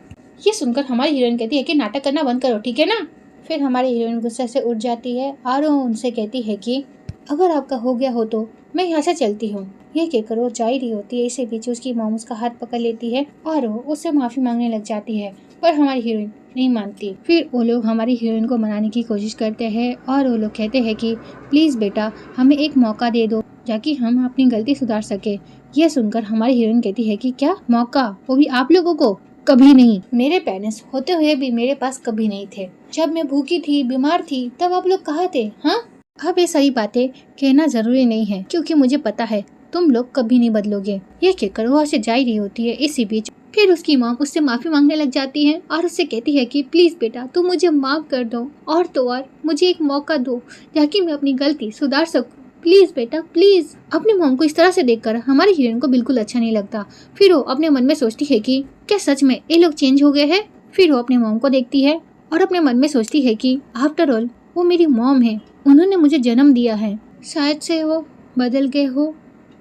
ये सुनकर हमारी हीरोइन कहती है कि नाटक करना बंद करो, ठीक है ना? फिर हमारी हीरोइन गुस्से से उठ जाती है और उनसे कहती है कि अगर आपका हो गया हो तो मैं यहाँ से चलती हूँ। ये कहकर वो जा ही रही होती है। इसी बीच उसकी मॉम उसका हाथ पकड़ लेती है और वो उससे माफी मांगने लग जाती है पर हमारी हीरोइन नहीं मानती। फिर वो लोग हमारी हीरोइन को मनाने की कोशिश करते हैं और वो लोग कहते हैं कि प्लीज बेटा हमें एक मौका दे दो ताकि हम अपनी गलती सुधार सके। यह सुनकर हमारी हीरोइन कहती है कि क्या मौका, वो भी आप लोगों को? कभी नहीं। मेरे पेरेंट्स होते हुए भी मेरे पास कभी नहीं थे। जब मैं भूखी थी, बीमार थी, तब आप लोग कहाँ थे? हाँ, अब ये सारी बातें कहना जरूरी नहीं है क्योंकि मुझे पता है तुम लोग कभी नहीं बदलोगे। ये कहकर वो से जा रही होती है। इसी बीच फिर उसकी मॉम उससे माफी मांगने लग जाती है और उससे कहती है कि प्लीज बेटा तुम मुझे माफ कर दो और तो और मुझे एक मौका दो ताकि मैं अपनी गलती सुधार सकूं। प्लीज बेटा प्लीज। अपनी मॉम को इस तरह से देखकर हमारी हीरोइन को बिल्कुल अच्छा नहीं लगता। फिर वो अपने मन में सोचती है कि क्या सच में ये लोग चेंज हो गए हैं। फिर वो अपने मॉम को देखती है और अपने मन में सोचती है कि आफ्टर ऑल वो मेरी मॉम है, उन्होंने मुझे जन्म दिया है, शायद से वो बदल गए हो।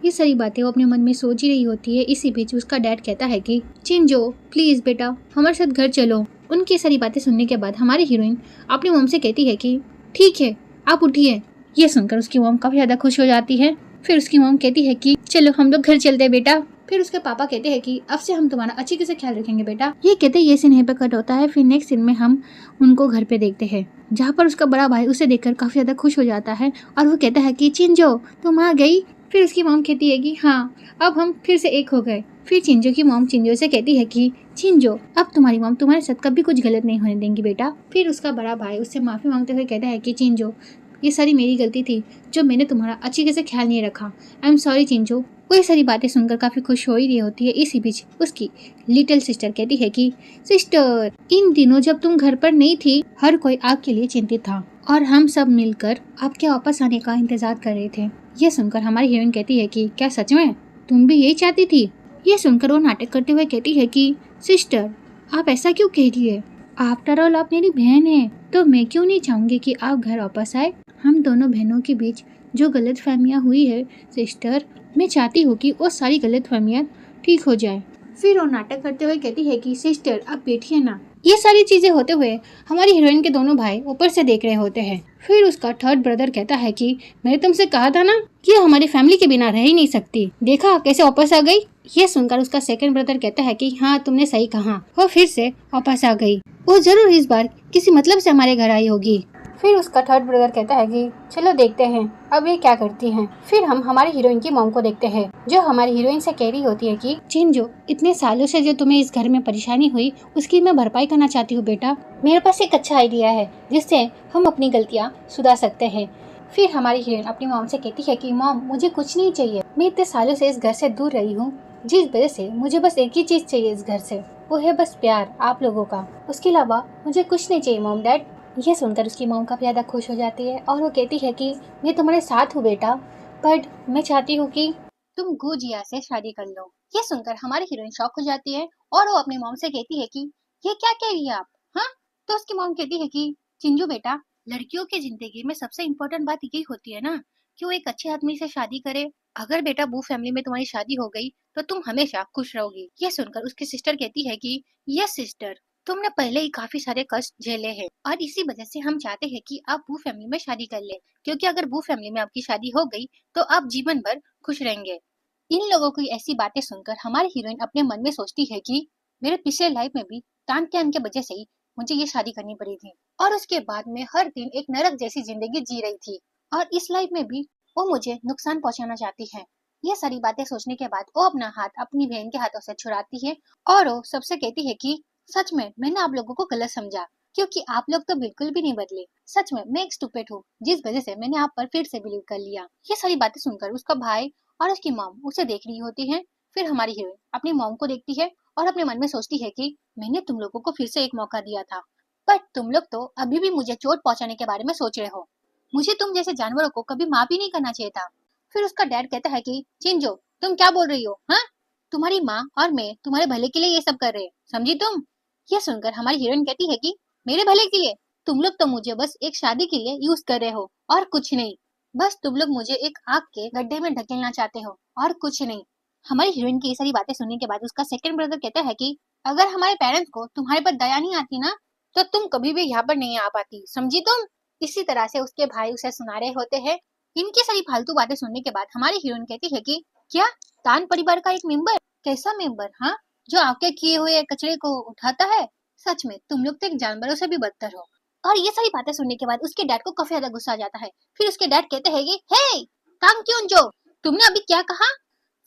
ये सारी बातें वो अपने मन में सोच ही रही होती है। इसी बीच उसका डैड कहता है कि चिंजो प्लीज बेटा हमारे साथ घर चलो। उनकी सारी बातें सुनने के बाद हमारी हीरोइन अपनी मॉम से कहती है कि ठीक है आप उठिए। ये सुनकर उसकी मॉम काफी ज्यादा खुश हो जाती है। फिर उसकी मॉम कहती है कि चलो हम लोग घर चलते हैं बेटा। फिर उसके पापा कहते हैं कि अब से हम तुम्हारा अच्छी से ख्याल रखेंगे बेटा। ये कहते ये सीन यहीं पे कट होता है। फिर नेक्स्ट सीन में हम उनको घर पे देखते हैं जहाँ पर उसका बड़ा भाई उसे देखकर काफी ज्यादा खुश हो जाता है और वो कहता है कि चिंजो तुम आ गई। फिर उसकी मॉम कहती है कि हाँ अब हम फिर से एक हो गए। फिर चिंजो की मॉम चिंजो से कहती है कि चिंजो अब तुम्हारी मॉम तुम्हारे साथ कभी कुछ गलत नहीं होने देंगी बेटा। फिर उसका बड़ा भाई उससे माफी मांगते हुए कहता है कि चिंजो ये सारी मेरी गलती थी जो मैंने तुम्हारा अच्छी से ख्याल नहीं रखा। आई एम सॉरी चिंजो। वो ये सारी बातें सुनकर काफी खुश हो ही रही होती है। इसी बीच उसकी लिटिल सिस्टर कहती है कि सिस्टर इन दिनों जब तुम घर पर नहीं थी हर कोई आपके लिए चिंतित था और हम सब मिलकर आपके वापस आने का इंतजार कर रहे थे। यह सुनकर हमारी हीरोइन कहती है कि क्या सच में तुम भी यही चाहती थी? ये सुनकर वो नाटक करते हुए कहती है कि सिस्टर आप ऐसा क्यों कह रही है? आफ्टर ऑल आप मेरी बहन है तो मैं क्यों नहीं चाहूंगी कि आप घर वापस आए। हम दोनों बहनों के बीच जो गलत फहमियाँ हुई है सिस्टर मैं चाहती हूँ कि वो सारी गलत फहमियाँ ठीक हो जाए। फिर वो नाटक करते हुए कहती है कि सिस्टर आप बैठिए ना। ये सारी चीजें होते हुए हमारी हीरोइन के दोनों भाई ऊपर से देख रहे होते हैं। फिर उसका थर्ड ब्रदर कहता है कि मैंने तुमसे कहा था ना कि हमारी फैमिली के बिना रह ही नहीं सकती, देखा कैसे वापस आ गई। ये सुनकर उसका सेकंड ब्रदर कहता है कि हाँ तुमने सही कहा, वो फिर से वापस आ गई, वो जरूर इस बार किसी मतलब से हमारे घर आई होगी। फिर उसका थर्ड ब्रदर कहता है कि चलो देखते हैं अब ये क्या करती हैं। फिर हम हमारी हीरोइन की मॉम को देखते हैं जो हमारी हीरोइन से कह रही होती है कि चिंजो इतने सालों से जो तुम्हें इस घर में परेशानी हुई उसकी मैं भरपाई करना चाहती हूँ बेटा। मेरे पास एक अच्छा आइडिया है जिससे हम अपनी गलतियाँ सुधार सकते हैं। फिर हमारी हीरोइन अपनी मॉम से कहती है कि मॉम मुझे कुछ नहीं चाहिए, मैं इतने सालों से इस घर से दूर रही हूँ जिस वजह से मुझे बस एक ही चीज चाहिए इस घर से, वो है बस प्यार आप लोगों का, उसके अलावा मुझे कुछ नहीं चाहिए मॉम डैड। यह सुनकर उसकी मॉम काफी ज्यादा खुश हो जाती है और वो कहती है कि मैं तुम्हारे साथ हूँ बेटा, बट मैं चाहती हूँ कि तुम गुजिया से शादी कर लो। ये सुनकर हमारी हीरोइन शॉक हो जाती है और वो अपनी मॉम से कहती है कि ये क्या कह रही है आप? हाँ, तो उसकी मॉम कहती है कि चिंजू बेटा लड़कियों की जिंदगी में सबसे इम्पोर्टेंट बात यही होती है ना कि वो एक अच्छे आदमी से शादी करे। अगर बेटा बू फैमिली में तुम्हारी शादी हो गई तो तुम हमेशा खुश रहोगी। यह सुनकर उसकी सिस्टर कहती है कि यस सिस्टर, तुमने पहले ही काफी सारे कष्ट झेले हैं और इसी वजह से हम चाहते हैं कि आप बू फैमिली में शादी कर ले, क्योंकि अगर बू फैमिली में आपकी शादी हो गई तो आप जीवन भर खुश रहेंगे। इन लोगों की ऐसी बातें सुनकर हमारी हीरोइन अपने मन में सोचती है कि मेरे पिछले लाइफ में भी तान के के वजह से ही मुझे ये शादी करनी पड़ी थी और उसके बाद में हर दिन एक नरक जैसी जिंदगी जी रही थी और इस लाइफ में भी वो मुझे नुकसान पहुंचाना चाहती है। ये सारी बातें सोचने के बाद वो अपना हाथ अपनी बहन के हाथों से छुड़ाती है और वो सबसे कहती है कि सच में मैंने आप लोगों को गलत समझा, क्योंकि आप लोग तो बिल्कुल भी नहीं बदले। सच में मैं एक स्टूपिड हूँ जिस वजह से मैंने आप पर फिर से बिलीव कर लिया। ये सारी बातें सुनकर उसका भाई और उसकी मॉम उसे देख रही होती है। फिर हमारी हीरोइन अपनी मॉम को देखती है और अपने मन में सोचती है कि मैंने तुम लोगों को फिर से एक मौका दिया था, बट तुम लोग तो अभी भी मुझे चोट पहुंचाने के बारे में सोच रहे हो। मुझे तुम जैसे जानवरों को कभी माफ ही नहीं करना चाहिए था। फिर उसका डैड कहता है कि चिंजो तुम क्या बोल रही हो? हाँ, तुम्हारी माँ और मैं तुम्हारे भले के लिए ये सब कर रहे हैं, समझी तुम? यह सुनकर हमारी हीरोइन कहती है कि मेरे भले के लिए? तुम लोग तो मुझे बस एक शादी के लिए यूज कर रहे हो और कुछ नहीं। बस तुम लोग मुझे एक आग के गड्ढे में ढकेलना चाहते हो और कुछ नहीं। हमारी हीरोइन की ये सारी बातें सुनने के बाद उसका सेकंड ब्रदर कहता है कि अगर हमारे पेरेंट्स को तुम्हारे पर दया नहीं आती ना तो तुम कभी भी यहाँ पर नहीं आ पाती, समझी तुम? इसी तरह से उसके भाई उसे सुना रहे होते हैं। इनकी सारी फालतू बातें सुनने के बाद हमारी हीरोइन कहती है कि क्या तान परिवार का एक मेंबर? कैसा मेंबर? हाँ, जो आपके किए हुए कचरे को उठाता है? सच में तुम लोग तो एक जानवरों से भी बदतर हो। और ये सारी बातें सुनने के बाद उसके डैड को काफी ज्यादा गुस्सा आ जाता है। फिर उसके डैड कहते हैं कि हे कांग क्यों जो, तुमने अभी क्या कहा?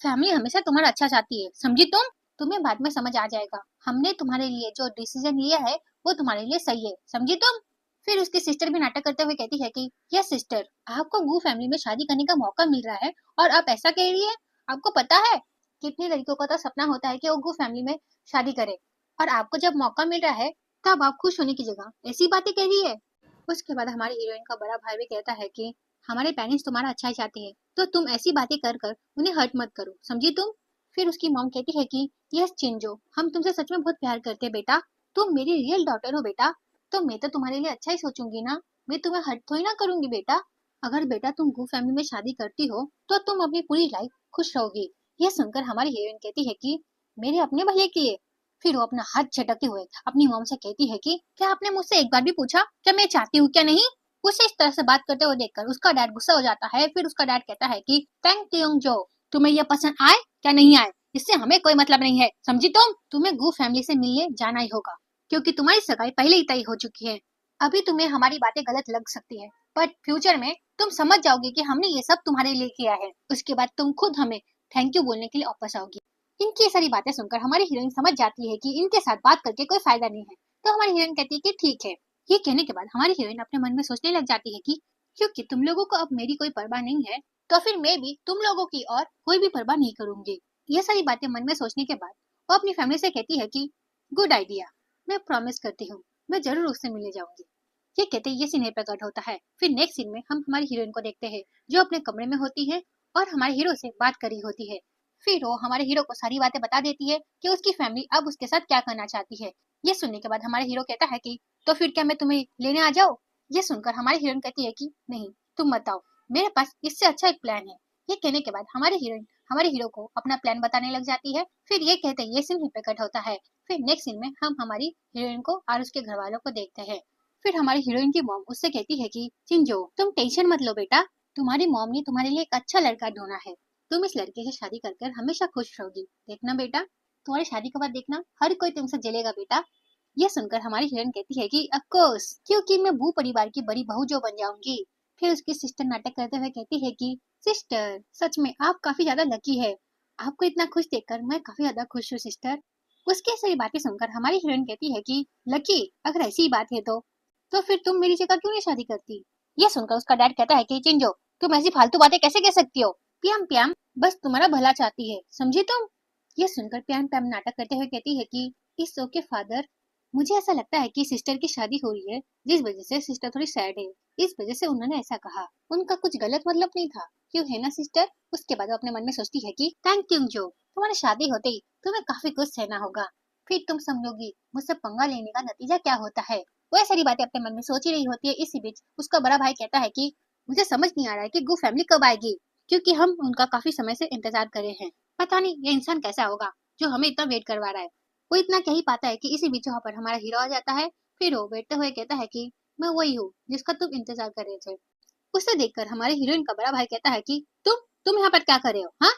फैमिली हमेशा तुम्हारा अच्छा चाहती है, समझी तुम? तुम्हें बाद में समझ आ जाएगा। हमने तुम्हारे लिए जो डिसीजन लिया है वो तुम्हारे लिए सही है, समझी तुम? फिर उसकी सिस्टर भी नाटक करते हुए कहती है कि यस सिस्टर, आपको गू फैमिली में शादी करने का मौका मिल रहा है और आप ऐसा कह रही है। आपको पता है कितनी लड़कियों का तो सपना होता है कि वो गू फैमिली में शादी करे, और आपको जब मौका मिल रहा है तब आप खुश होने की जगह ऐसी बातें कह रही है। उसके बाद हमारी हीरोइन का बड़ा भाई भी कहता है कि हमारे पेरेंट्स तुम्हारा अच्छा ही चाहते हैं, तो तुम ऐसी बातें कर कर उन्हें हर्ट मत करो, समझी तुम? फिर उसकी मॉम कहती है कि यस चिंजो, हम तुमसे सच में बहुत प्यार करते हैं बेटा, तुम मेरी रियल डॉटर हो बेटा, तो मैं तो तुम्हारे लिए अच्छा ही सोचूंगी ना, मैं तुम्हें हर्ट थोड़ी ना करूंगी बेटा। अगर बेटा तुम गू फैमिली में शादी करती हो तो तुम अपनी पूरी लाइफ खुश रहोगी। यह सुनकर हमारी हीरोइन कहती है कि मेरे अपने भले के लिए। फिर वो अपना हाथ झटकते हुए अपनी मॉम से कहती है कि क्या आपने मुझसे एक बार भी पूछा क्या मैं चाहती हूँ क्या नहीं? उसे इस तरह से बात करते हुए देखकर उसका डैड गुस्सा हो जाता है। फिर उसका डैड कहता है कि थैंक यू जो, तुम्हें यह पसंद आए क्या नहीं आए इससे हमें कोई मतलब नहीं है, समझी तुम? तुम्हें गू फैमिली से मिलने जाना ही होगा क्योंकि तुम्हारी सगाई पहले ही तय हो चुकी है। अभी तुम्हें हमारी बातें गलत लग सकती है बट फ्यूचर में तुम समझ जाओगे कि हमने ये सब तुम्हारे लिए किया है। उसके बाद तुम खुद हमें थैंक यू बोलने के लिए वापस आओगी। इनकी ये सारी बातें सुनकर हमारी हीरोइन समझ जाती है कि इनके साथ बात करके कोई फायदा नहीं है, तो हमारी हीरोइन कहती है कि ठीक है। ये कहने के बाद हमारी हीरोइन अपने मन में सोचने लग जाती है कि क्योंकि तुम लोगों को अब मेरी कोई परवाह नहीं है तो फिर मैं भी तुम लोगों की और कोई भी परवाह नहीं करूंगी। ये सारी बातें मन में सोचने के बाद वो अपनी फैमिली से कहती है कि गुड आइडिया, मैं प्रॉमिस करती हूँ मैं जरूर उससे मिलने जाऊंगी। ये कहते ये सीन प्रकट होता है। फिर नेक्स्ट सीन में हम हमारी हीरोइन को देखते हैं जो अपने कमरे में होती है और हमारे हीरो से बात कर रही होती है। फिर वो हमारे हीरो को सारी बातें बता देती है कि उसकी फैमिली अब उसके साथ क्या करना चाहती है। ये सुनने के बाद हमारे हीरो कहता है कि तो फिर क्या मैं तुम्हें लेने आ जाऊँ? ये सुनकर हमारी हीरोइन कहती है कि नहीं, तुम बताओ, मेरे पास इससे अच्छा एक प्लान है। ये कहने के बाद हमारी हीरोइन हमारे हीरो को अपना प्लान बताने लग जाती है। फिर ये कहते ये सीन ही प्रकट होता है। फिर नेक्स्ट सीन में हम हमारी हीरोइन को और उसके घर वालों को देखते हैं। फिर हमारी हीरोइन की मॉम उससे कहती है कि चिंजो तुम टेंशन मत लो बेटा, तुम्हारी मॉम ने तुम्हारे लिए एक अच्छा लड़का ढूंढा है, तुम इस लड़के से शादी कर कर हमेशा खुश रहोगी। देखना बेटा, तुम्हारी शादी के बाद देखना हर कोई तुमसे जलेगा बेटा। यह सुनकर हमारी हिरन कहती है कि ऑफ कोर्स, क्योंकि मैं बू परिवार की बड़ी बहू जो बन जाऊंगी। फिर उसकी सिस्टर नाटक करते हुए कहती है कि सिस्टर सच में आप काफी ज्यादा लकी है, आपको इतना खुश देखकर मैं काफी ज्यादा खुश हूँ सिस्टर। उसकी सारी बातें सुनकर हमारी हिरन कहती है कि लकी, अगर ऐसी ही बात है तो फिर तुम मेरी जगह क्यों नहीं शादी करती? यह सुनकर उसका डैड कहता है कि चिंजो तुम ऐसी फालतू बातें कैसे कह सकती हो? प्याम प्याम बस तुम्हारा भला चाहती है, समझी तुम? यह सुनकर प्याम प्याम नाटक करते हुए कहती है कि इस ओके फादर, मुझे ऐसा लगता है कि सिस्टर की शादी हो रही है जिस वजह से सिस्टर थोड़ी सैड है, इस वजह से उन्होंने ऐसा कहा। उनका कुछ गलत मतलब नहीं था, क्यों है ना सिस्टर? उसके बाद वो अपने मन में सोचती है कि थैंक यू जो, तुम्हारी शादी होते ही तुम्हें काफी कुछ सहना होगा, फिर तुम समझोगी मुझसे पंगा लेने का नतीजा क्या होता है। वह सारी बातें अपने मन में सोच ही रही होती है। इसी बीच उसका बड़ा भाई कहता है कि मुझे समझ नहीं आ रहा है कि गू फैमिली कब आएगी, क्योंकि हम उनका काफी समय से इंतजार कर रहे हैं। पता नहीं ये इंसान कैसा होगा जो हमें इतना वेट करवा रहा है। वो इतना कह ही पाता है कि इसी बीच वहाँ पर हमारा हीरो आ जाता है। फिर वो बैठते हुए कहता है कि मैं वही हूँ जिसका तुम इंतजार कर रहे थे। उसे देखकर हमारे हीरोइन का बड़ा भाई कहता है कि तुम यहाँ पर क्या कर रहे हो? हाँ,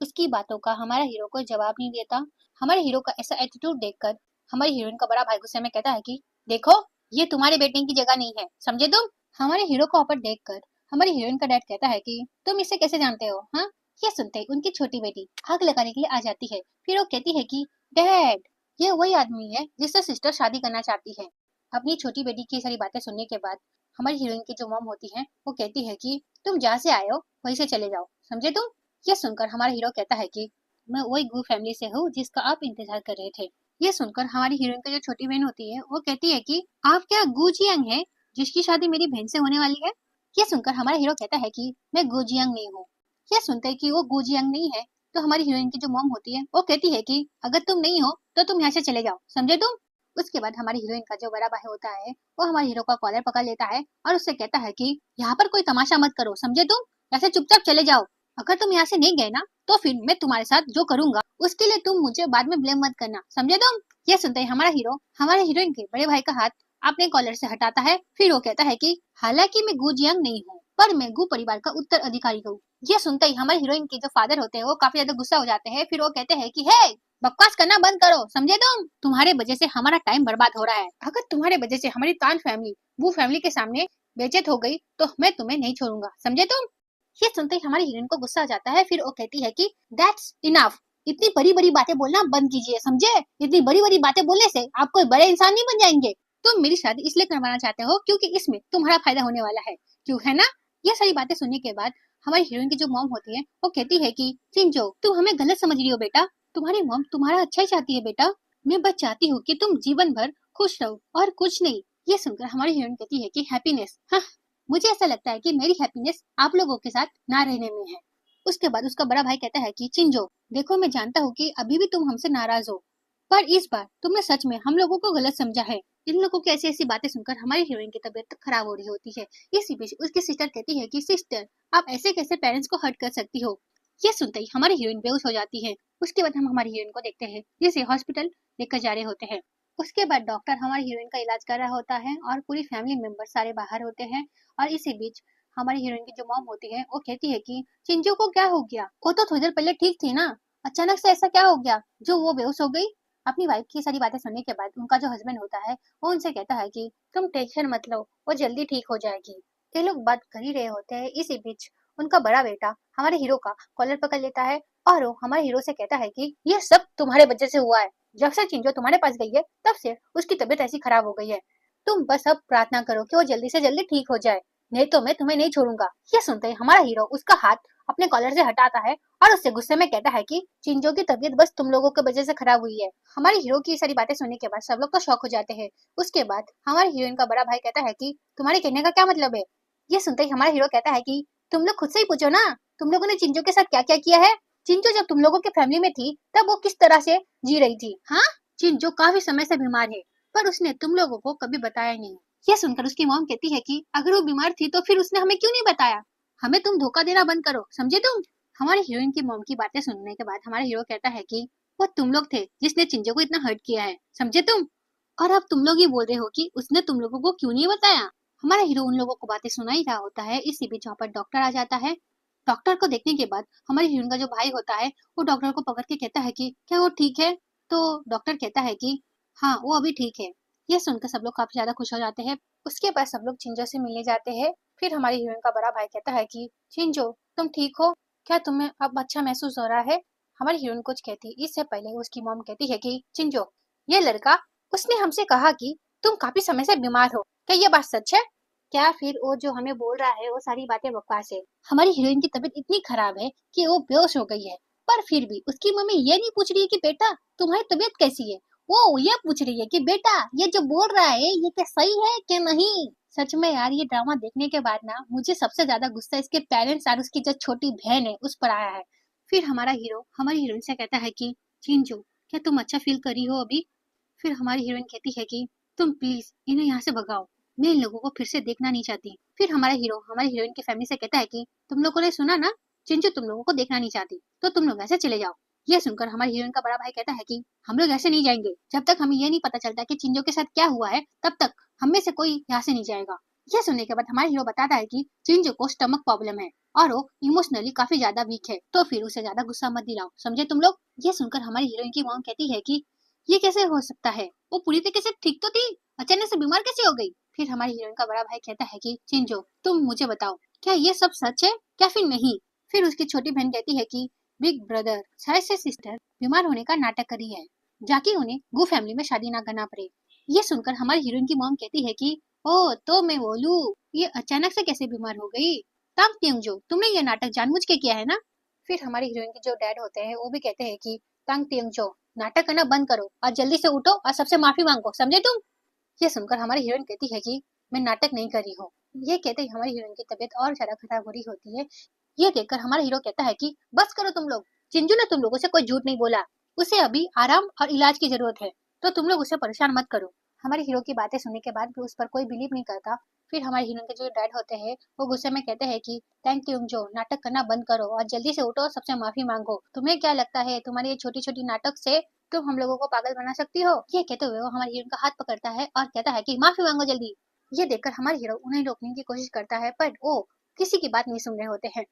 उसकी बातों का हमारा हीरो कोई जवाब नहीं देता। हमारे हीरो का ऐसा एटीट्यूड देखकर हमारी हीरोइन का बड़ा भाई गुस्से में कहता है कि देखो, ये तुम्हारे बेटे की जगह नहीं है, समझे तुम? हमारे हीरो को ऊपर देखकर हमारी हीरोइन का डैड कहता है कि तुम इसे कैसे जानते हो? हाँ, ये सुनते ही उनकी छोटी बेटी आग लगाने के लिए आ जाती है। फिर वो कहती है कि डैड, ये वही आदमी है जिससे सिस्टर शादी करना चाहती है। अपनी छोटी बेटी की सारी बातें सुनने के बाद हमारी हीरोइन की जो मॉम होती है वो कहती है कि तुम जहाँ से आए हो वहीं से चले जाओ, समझे तुम? यह सुनकर हमारा हीरो कहता है कि मैं वही गू फैमिली से हूँ जिसका आप इंतजार कर रहे थे। यह सुनकर हमारी हीरोइन की जो छोटी बहन होती है वो कहती है कि आप क्या गू जियांग है जिसकी शादी मेरी बहन से होने वाली है? यह सुनकर हमारा हीरो कहता है कि मैं गू जियांग नहीं हूँ। यह सुनते है कि वो गू जियांग नहीं है तो हमारी हीरोइन की जो मॉम होती है वो कहती है कि अगर तुम नहीं हो तो तुम यहाँ से चले जाओ, समझे तुम? उसके बाद हमारी हीरोइन का जो बड़ा भाई होता है वो हमारे हीरो का कॉलर पकड़ लेता है और उससे कहता है कि यहाँ पर कोई तमाशा मत करो, समझे तुम? ऐसे चुपचाप चले जाओ। अगर तुम यहाँ से नहीं गए ना तो फिर मैं तुम्हारे साथ जो करूंगा उसके लिए तुम मुझे बाद में ब्लेम मत करना, समझे तुम? यह सुनते ही हमारा हीरो हमारे हीरोइन के बड़े भाई का हाथ अपने कॉलर से हटाता है। फिर वो कहता है कि हालांकि मैं गू जियांग नहीं हूँ पर मैं गू परिवार का उत्तराधिकारी हूँ। यह सुनते ही हमारे हीरोइन के जो फादर होते हैं वो काफी ज्यादा गुस्सा हो जाते हैं। फिर वो कहते हैं कि हे, बकवास करना बंद करो, समझे तुम? तुम्हारे वजह से हमारा टाइम बर्बाद हो रहा है। अगर तुम्हारे वजह से हमारी तान फैमिली वो फैमिली के सामने बेइज्जत हो गई तो मैं तुम्हें नहीं छोड़ूंगा, समझे तुम? ये सुनते ही हमारी हीरोइन को गुस्सा आ जाता है। फिर वो कहती है कि दैट्स इनफ, इतनी बड़ी बड़ी बातें बोलना बंद कीजिए, समझे? इतनी बड़ी बड़ी बातें बोलने से आप कोई बड़े इंसान नहीं बन जाएंगे। तुम मेरी शादी इसलिए करवाना चाहते हो क्योंकि इसमें तुम्हारा फायदा होने वाला है, क्यों, है ना? ये सारी बातें सुनने के बाद हमारी हीरोइन की जो मॉम होती है वो कहती है कि चिंजो, तुम हमें गलत समझ रही हो बेटा, तुम्हारी मॉम तुम्हारा अच्छा ही चाहती है बेटा। मैं बस चाहती हूँ कि तुम जीवन भर खुश रहो और कुछ नहीं। ये सुनकर हमारी हीरोइन कहती है कि हैप्पीनेस, हाँ, मुझे ऐसा लगता है कि मेरी हैप्पीनेस आप लोगों के साथ ना रहने में है। उसके बाद उसका बड़ा भाई कहता है कि चिंजो, देखो मैं जानता हूँ कि अभी भी तुम हमसे नाराज हो, पर इस बार तुमने सच में हम लोगों को गलत समझा है। इन लोगों की ऐसी ऐसी बातें सुनकर हमारी हीरोइन की तबीयत खराब हो रही होती है। इसी बीच उसकी सिस्टर कहती है कि सिस्टर, आप ऐसे कैसे पेरेंट्स को हर्ट कर सकती हो? ये सुनते ही हमारी हीरोइन बेहोश हो जाती है। उसके बाद हम हमारी हीरोइन को देखते हैं जिसे हॉस्पिटल लेकर जा रहे होते हैं। उसके बाद डॉक्टर हमारी हीरोइन का इलाज कर रहा होता है और पूरी फैमिली मेंबर सारे बाहर होते हैं। और इसी बीच हमारी हीरोइन की जो मॉम होती है वो कहती है कि चिंजू को क्या हो गया? वो तो थोड़ी देर पहले ठीक थी ना, अचानक से ऐसा क्या हो गया जो वो बेहोश हो गई? अपनी वाइफ की सारी बातें सुनने के बाद उनका जो हस्बैंड होता है वो उनसे कहता है कि तुम टेंशन मत लो, वो जल्दी ठीक हो जाएगी। ये लोग बात कर ही रहे होते हैं। इसी बीच उनका बड़ा बेटा हमारे हीरो का कॉलर पकड़ लेता है और वो हमारे हीरो से कहता है कि ये सब तुम्हारे वजह से हुआ है। जब से चिंजो तुम्हारे पास गई है तब से उसकी तबीयत ऐसी खराब हो गई है। तुम बस अब प्रार्थना करो कि वो जल्दी से जल्दी ठीक हो जाए, नहीं तो मैं तुम्हें नहीं छोड़ूंगा। ये सुनते ही हमारा हीरो उसका हाथ अपने कॉलर से हटाता है और उससे गुस्से में कहता है कि चिंजो की तबीयत बस तुम लोगों की वजह से खराब हुई है। हमारे हीरो की सारी बातें सुनने के बाद सब लोग तो शॉक हो जाते हैं। उसके बाद हमारे हीरोइन का बड़ा भाई कहता है कि तुम्हारे कहने का क्या मतलब है? ये सुनते ही हमारा हीरो कहता है कि तुम लोग खुद से ही पूछो ना, तुम लोगों ने चिंजो के साथ क्या क्या किया है? चिंजो जब तुम लोगों के फैमिली में थी तब वो किस तरह से जी रही थी? हाँ, चिंजो काफी समय से बीमार है पर उसने तुम लोगों को कभी बताया नहीं। ये सुनकर उसकी मॉम कहती है कि अगर वो बीमार थी तो फिर उसने हमें क्यों नहीं बताया? हमें तुम धोखा देना बंद करो, समझे तुम? हमारी हीरोइन की मॉम की बातें सुनने के बाद हमारा हीरो कहता है कि वो तुम लोग थे जिसने चिंजो को इतना हर्ट किया है, समझे तुम? और अब तुम लोग ही बोल रहे हो कि उसने तुम लोगों को क्यों नहीं बताया? हमारा हीरो उन लोगों को बातें सुना ही रहा होता है। इसी बीच वहाँ पर डॉक्टर आ जाता है। डॉक्टर को देखने के बाद हमारी हीरोइन का जो भाई होता है वो डॉक्टर को पकड़ के कहता है कि क्या वो ठीक है? तो डॉक्टर कहता है कि हाँ, वो अभी ठीक है। ये सुनकर सब लोग काफी ज्यादा खुश हो जाते हैं। उसके बाद सब लोग चिंजो से मिलने जाते हैं। फिर हमारी हीरोइन का बड़ा भाई कहता है कि चिंजो, तुम ठीक हो? क्या तुम्हें अब अच्छा महसूस हो रहा है? हमारी हीरोइन कुछ कहती इससे पहले उसकी मॉम कहती है कि चिंजो, ये लड़का, उसने हमसे कहा कि तुम काफी समय से बीमार हो, क्या ये बात सच है? क्या फिर वो जो हमें बोल रहा है वो सारी बातें बकवास है? हमारी हीरोइन की तबीयत इतनी खराब है कि वो बेहोश हो गई है, पर फिर भी उसकी मम्मी ये नहीं पूछ रही है कि बेटा तुम्हारी तबीयत कैसी है, वो ये पूछ रही है कि बेटा ये जो बोल रहा है ये क्या सही है कि नहीं? सच में यार, ये ड्रामा देखने के बाद ना मुझे सबसे ज्यादा गुस्सा इसके पेरेंट्स और उसकी जो छोटी बहन है उस पर आया है। फिर हमारा हीरो हमारी हीरोइन से कहता है कि चिंजू, क्या तुम अच्छा फील कर रही हो अभी? फिर हमारी हीरोइन कहती है कि तुम प्लीज इन्हें यहाँ से भगाओ, मैं इन लोगों को फिर से देखना नहीं चाहती। फिर हमारा हीरो हमारी हीरोइन की फैमिली से कहता है कि तुम लोगों ने सुना ना, चिंचू तुम लोगों को देखना नहीं चाहती, तो तुम लोग ऐसे चले जाओ। ये सुनकर हमारी हीरोइन का बड़ा भाई कहता है कि हम लोग ऐसे नहीं जाएंगे, जब तक हमें ये नहीं पता चलता कि चिंजो के साथ क्या हुआ है तब तक हम में से कोई यहाँ से नहीं जाएगा। ये सुनने के बाद हमारा हीरो बताता है कि चिंजो को स्टमक प्रॉब्लम है और वो इमोशनली काफी ज्यादा वीक है, तो फिर उसे ज्यादा गुस्सा मत दिलाओ, समझे तुम लोग? ये सुनकर हमारी हीरोइन की मॉम कहती है कि ये कैसे हो सकता है, वो पूरी तरीके से ठीक तो थी, अचानक से बीमार कैसे हो गई? फिर हमारी हीरोइन का बड़ा भाई कहता है कि चिंजो, तुम मुझे बताओ क्या ये सब सच है क्या फिर नहीं? फिर उसकी छोटी बहन कहती है कि बिग ब्रदर शायद से सिस्टर बीमार होने का नाटक करी है, जाके उन्हें गु फैमिली में शादी ना करना पड़े। ये सुनकर हमारी हीरोइन की मॉम कहती है कि ओ तो मैं बोलूं, ये अचानक से कैसे बीमार हो गई? तब त्यंगजो, तुमने ये नाटक जानबूझ के किया है ना? फिर हमारी हीरोइन के जो डैड होते हैं वो भी कहते हैं कि तंग त्यंगजो, नाटक करना बंद करो और जल्दी से उठो और सबसे माफी मांगो, समझे तुम? ये सुनकर हमारी हीरोइन कहती है कि मैं नाटक नहीं कर रही हूँ। ये कहते ही हमारी हीरोइन की तबीयत और ज्यादा खराब हो रही होती है। ये देखकर हमारा हीरो कहता है कि बस करो तुम लोग, चिंजू ने तुम लोगों से कोई झूठ नहीं बोला, उसे अभी आराम और इलाज की जरूरत है, तो तुम लोग उसे परेशान मत करो। हमारे हीरो की बातें सुनने के बाद भी उस पर कोई बिलीव नहीं करता। फिर हमारे हीरो के जो डैड होते हैं वो गुस्से में कहते हैं कि थैंक यू जो, नाटक करना बंद करो और जल्दी से उठो और सबसे माफी मांगो। तुम्हें क्या लगता है तुम्हारी ये छोटी छोटी नाटक से तुम हम लोगों को पागल बना सकती हो? ये कहते हुए वो हमारे हीरो का हाथ पकड़ता है और कहता है कि माफी मांगो जल्दी। ये देखकर हमारे हीरो उन्हें रोकने की कोशिश करता है पर वो किसी की बात नहीं सुन रहे होते हैं।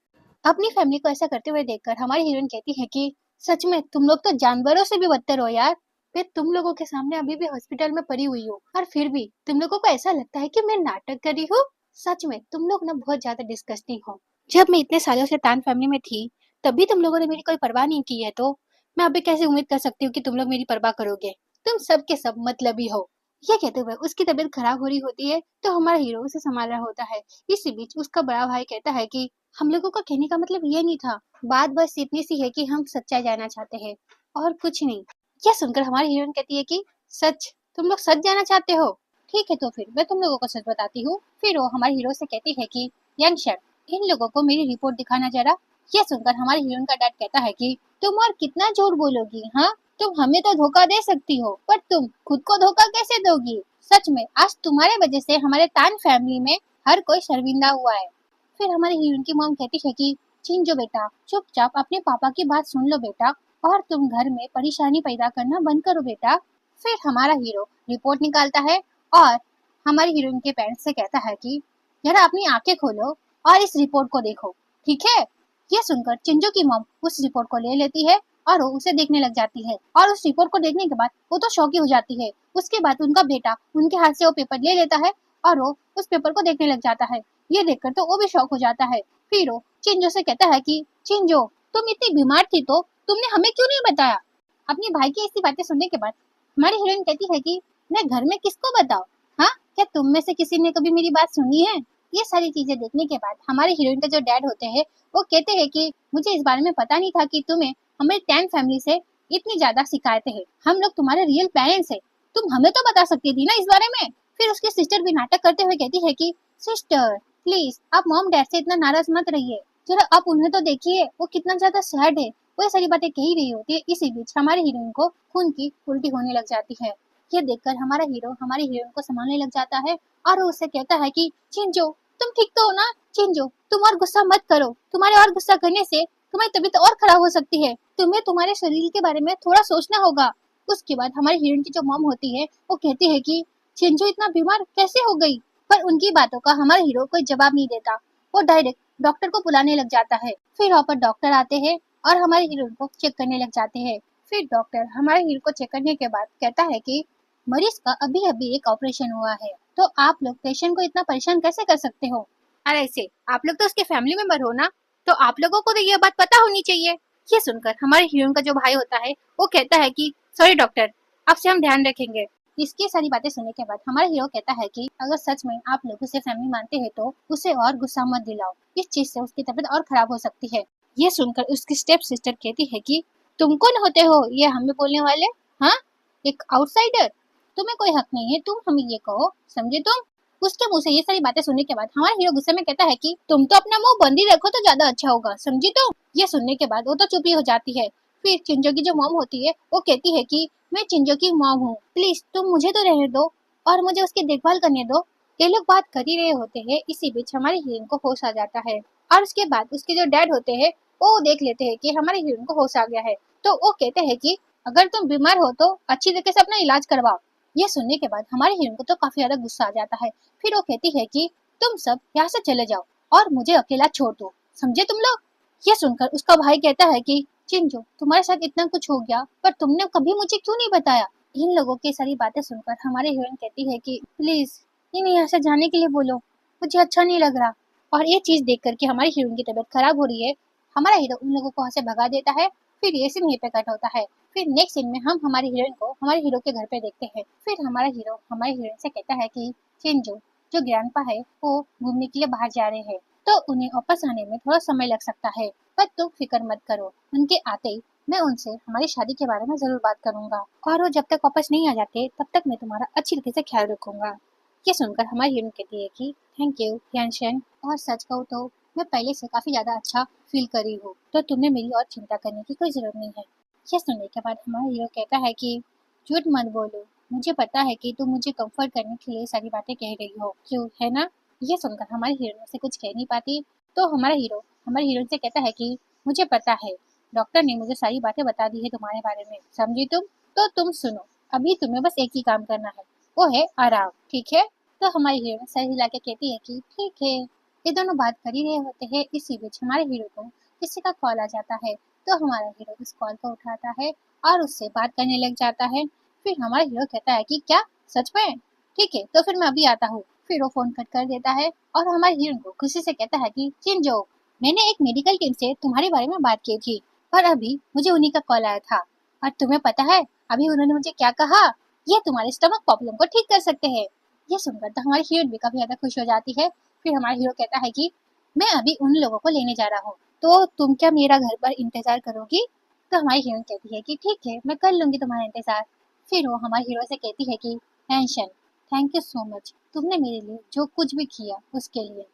अपनी फैमिली को ऐसा करते हुए देखकर हमारी हीरोइन कहती है कि सच में तुम लोग तो जानवरों से भी बदतर हो यार। मैं तुम लोगों के सामने अभी भी हॉस्पिटल में पड़ी हुई हूँ और फिर भी तुम लोगों को ऐसा लगता है कि मैं नाटक कर रही हूँ। सच में तुम लोग ना बहुत ज्यादा डिस्गस्टिंग हो। जब मैं इतने सालों से तान फैमिली में थी तभी तुम लोगों ने मेरी कोई परवाह नहीं की है, तो मैं अभी कैसे उम्मीद कर सकती हूँ कि तुम लोग मेरी परवाह करोगे। तुम सब के सब मतलबी हो। ये कहते हुए उसकी तबीयत खराब हो रही होती है तो हमारा हीरो उसे संभाल रहा होता है। इसी बीच उसका बड़ा भाई कहता है कि हम लोगों का कहने का मतलब ये नहीं था, बात बस इतनी सी है कि हम सच्चाई जानना चाहते हैं और कुछ नहीं। यह सुनकर हमारी हीरोइन कहती है कि सच, तुम लोग सच जानना चाहते हो? ठीक है तो फिर मैं तुम लोगों को सच बताती हूँ। फिर वो हमारे हीरो से कहती है कि यंग शर्ट, इन लोगों को मेरी रिपोर्ट दिखाना जरा। यह सुनकर हमारी हीरोइन का डैड कहता है कि तुम और कितना झूठ बोलोगी, हाँ? तुम हमें तो धोखा दे सकती हो पर तुम खुद को धोखा कैसे दोगी? सच में आज तुम्हारे वजह से हमारे तान फैमिली में हर कोई शर्मिंदा हुआ है। फिर हमारी हीरोइन की मॉम कहती है कि चिंजो बेटा, चुपचाप अपने पापा की बात सुन लो बेटा और तुम घर में परेशानी पैदा करना बंद करो बेटा। फिर हमारा हीरो रिपोर्ट निकालता है और हमारी हीरोइन के पेरेंट्स से कहता है कि जरा अपनी आंखें खोलो और इस रिपोर्ट को देखो, ठीक है? यह सुनकर चिंजो की मॉम उस रिपोर्ट को ले लेती है और वो उसे देखने लग जाती है और उस रिपोर्ट को देखने के बाद वो तो शौक ही हो जाती है। उसके बाद उनका बेटा उनके हाथ से वो पेपर ले लेता है और वो उस पेपर को देखने लग जाता है। ये देखकर तो वो भी शौक हो जाता है। फिर वो चिंजो से कहता है कि चिंजो, तुम इतनी बीमार थी तो तुमने हमें क्यों नहीं बताया? अपने भाई की ऐसी बातें सुनने के बाद हमारी हीरोइन कहती है कि मैं घर में किसको बताऊं? हाँ, क्या तुम में से किसी ने कभी मेरी बात सुनी है? ये सारी चीजें देखने के बाद हमारे हीरोइन का जो डैड होते हैं वो कहते हैं कि मुझे इस बारे में पता नहीं था कि तुम्हें हमारी टैन फैमिली से इतनी ज्यादा शिकायतें हैं। हम लोग तुम्हारे रियल पेरेंट्स हैं। तुम हमें तो बता सकती थी ना इस बारे में। फिर उसकी सिस्टर भी नाटक करते हुए कहती है कि सिस्टर प्लीज आप मॉम डैड से इतना नाराज मत रहिए, जरा आप उन्हें तो देखिए वो कितना ज्यादा सैड है। वो ये सारी बातें कह ही रही होती है। इसी बीच हमारे हीरोइन को खून की उल्टी होने लग जाती है। ये देखकर हमारा हीरो हमारी हीरोइन को संभालने लग जाता है और वो उससे कहता है कि चिंजो, तुम ठीक तो हो ना? चिंजो, तुम और गुस्सा मत करो, तुम्हारे और गुस्सा करने से तुम्हारी तबीयत और खराब हो सकती है। तुम्हें तुम्हारे शरीर के बारे में थोड़ा सोचना होगा। उसके बाद हमारी हीरोइन की जो मॉम होती है वो कहती है कि चिंजो इतना बीमार कैसे हो गई? पर उनकी बातों का हमारा हीरो कोई जवाब नहीं देता। वो डायरेक्ट डॉक्टर को बुलाने लग जाता है। फिर वहाँ पर डॉक्टर आते हैं और हमारे हीरो को चेक करने लग जाते हैं। फिर डॉक्टर हमारे हीरो को चेक करने के बाद कहता है कि मरीज का अभी अभी एक ऑपरेशन हुआ है, तो आप लोग पेशेंट को इतना परेशान कैसे कर सकते हो? अरे ऐसे आप लोग तो उसके फैमिली मेंबर हो ना, तो आप लोगों को तो ये बात पता होनी चाहिए। ये सुनकर हमारे हीरोइन का जो भाई होता है वो कहता है कि सॉरी डॉक्टर, आपसे हम ध्यान रखेंगे। इसकी सारी बातें सुनने के बाद हमारा हीरो कहता है कि अगर सच में आप लोग उसे फैमिली मानते हैं तो उसे और गुस्सा मत दिलाओ, इस चीज से उसकी तबीयत और खराब हो सकती है। ये सुनकर उसकी स्टेप सिस्टर कहती है कि तुम कौन होते हो ये हमें बोलने वाले? हाँ, एक आउटसाइडर, तुम्हें कोई हक नहीं है तुम हमें ये कहो, समझे तुम? उसके मुंह से ये सारी बातें सुनने के बाद हमारा हीरो गुस्से में कहता है कि तुम तो अपना मुंह बंद ही रखो तो ज्यादा अच्छा होगा, समझी तुम? ये सुनने के बाद वो तो चुप ही हो जाती है। फिर चिंजो की जो मॉम होती है वो कहती है कि मैं चिंजो की मॉम हूँ, प्लीज तुम मुझे तो रहने दो और मुझे उसकी देखभाल करने दो। ये लोग बात कर ही रहे होते हैं। इसी बीच हमारे हीरोइन को होश आ जाता है और उसके बाद उसके जो डैड होते हैं वो देख लेते हैं कि हमारे हीरोइन को होश आ गया है, तो वो कहते हैं कि अगर तुम बीमार हो तो अच्छी तरीके से अपना इलाज करवाओ। ये सुनने के बाद हमारे हीरोइन को तो काफी ज्यादा गुस्सा आ जाता है। फिर वो कहती है कि तुम सब यहाँ से चले जाओ और मुझे अकेला छोड़ दो, समझे तुम लोग? ये सुनकर उसका भाई कहता है कि चिंजो, तुम्हारे साथ इतना कुछ हो गया पर तुमने कभी मुझे क्यों नहीं बताया? इन लोगों की सारी बातें सुनकर हमारे हीरोइन कहती है कि प्लीज इन्हें यहाँ से जाने के लिए बोलो, मुझे अच्छा नहीं लग रहा। और ये चीज देख करके हमारी हीरोइन की तबीयत खराब हो रही है। हमारा हीरो उन लोगों को वहाँ से भगा देता है। फिर ये सीन यहीं पे कट होता है। फिर नेक्स्ट सीन में हम हमारी हीरोइन को हमारे हीरो के घर पे देखते हैं। फिर हमारा हीरो हमारी हीरोइन से कहता है कि चिंजो, जो ग्रैंडपा है वो घूमने के लिए बाहर जा रहे हैं तो उन्हें वापस आने में थोड़ा समय लग सकता है, पर तुम फिक्र मत करो, उनके आते ही मैं उनसे हमारी शादी के बारे में जरूर बात करूंगा और वो जब तक वापस नहीं आ जाते तब तक मैं तुम्हारा अच्छी तरीके से ख्याल रखूंगा। ये सुनकर हमारी हीरोइन कहती है कि थैंक यू ध्यानशन, और सच कहूँ तो मैं पहले से काफी ज्यादा अच्छा फील कर रही हूँ, तो तुम्हें मेरी और चिंता करने की कोई जरूरत नहीं है। ये सुनने के बाद हमारा हीरो कहता है कि झूठ मत बोलो, मुझे पता है कि तुम मुझे कंफर्ट करने के लिए सारी बातें कह रही हो, क्यों है ना? ये सुनकर हमारी हीरोइन से कुछ कह नहीं पाती, तो हमारा हीरो हमारी हीरोइन से कहता है कि मुझे पता है, डॉक्टर ने मुझे सारी बातें बता दी है तुम्हारे बारे में, समझी तुम? तो तुम सुनो, अभी तुम्हें बस एक ही काम करना है, वो है आराम, ठीक है? तो हमारी हीरोइन सर हिला के कहती है कि ठीक है। ये दोनों बात कर ही रहे होते हैं। इसी बीच हमारे हीरो को किसी का कॉल आ जाता है, तो हमारा हीरो इस कॉल को उठाता है और उससे बात करने लग जाता है। फिर हमारा हीरो कहता है कि क्या सच में? ठीक है, तो फिर मैं अभी आता हूँ। फिर वो फोन कट कर देता है और हमारे हीरो को खुशी से कहता है कि चिंजो, मैंने एक मेडिकल टीम से तुम्हारे बारे में बात की थी पर अभी मुझे उन्हीं का कॉल आया था और तुम्हें पता है अभी उन्होंने मुझे क्या कहा? ये तुम्हारे स्टमक प्रॉब्लम को ठीक कर सकते हैं। ये सुनकर तो हमारी हीरोइन भी काफी ज्यादा खुश हो जाती है। फिर हमारा हीरो कहता है कि मैं अभी उन लोगों को लेने जा रहा हूँ, तो तुम क्या मेरा घर पर इंतजार करोगी? तो हमारी हीरोइन कहती है कि ठीक है, मैं कर लूंगी तुम्हारा इंतजार। फिर वो हमारे हीरो से कहती है कि tension, thank you so much, तुमने मेरे लिए जो कुछ भी किया उसके लिए।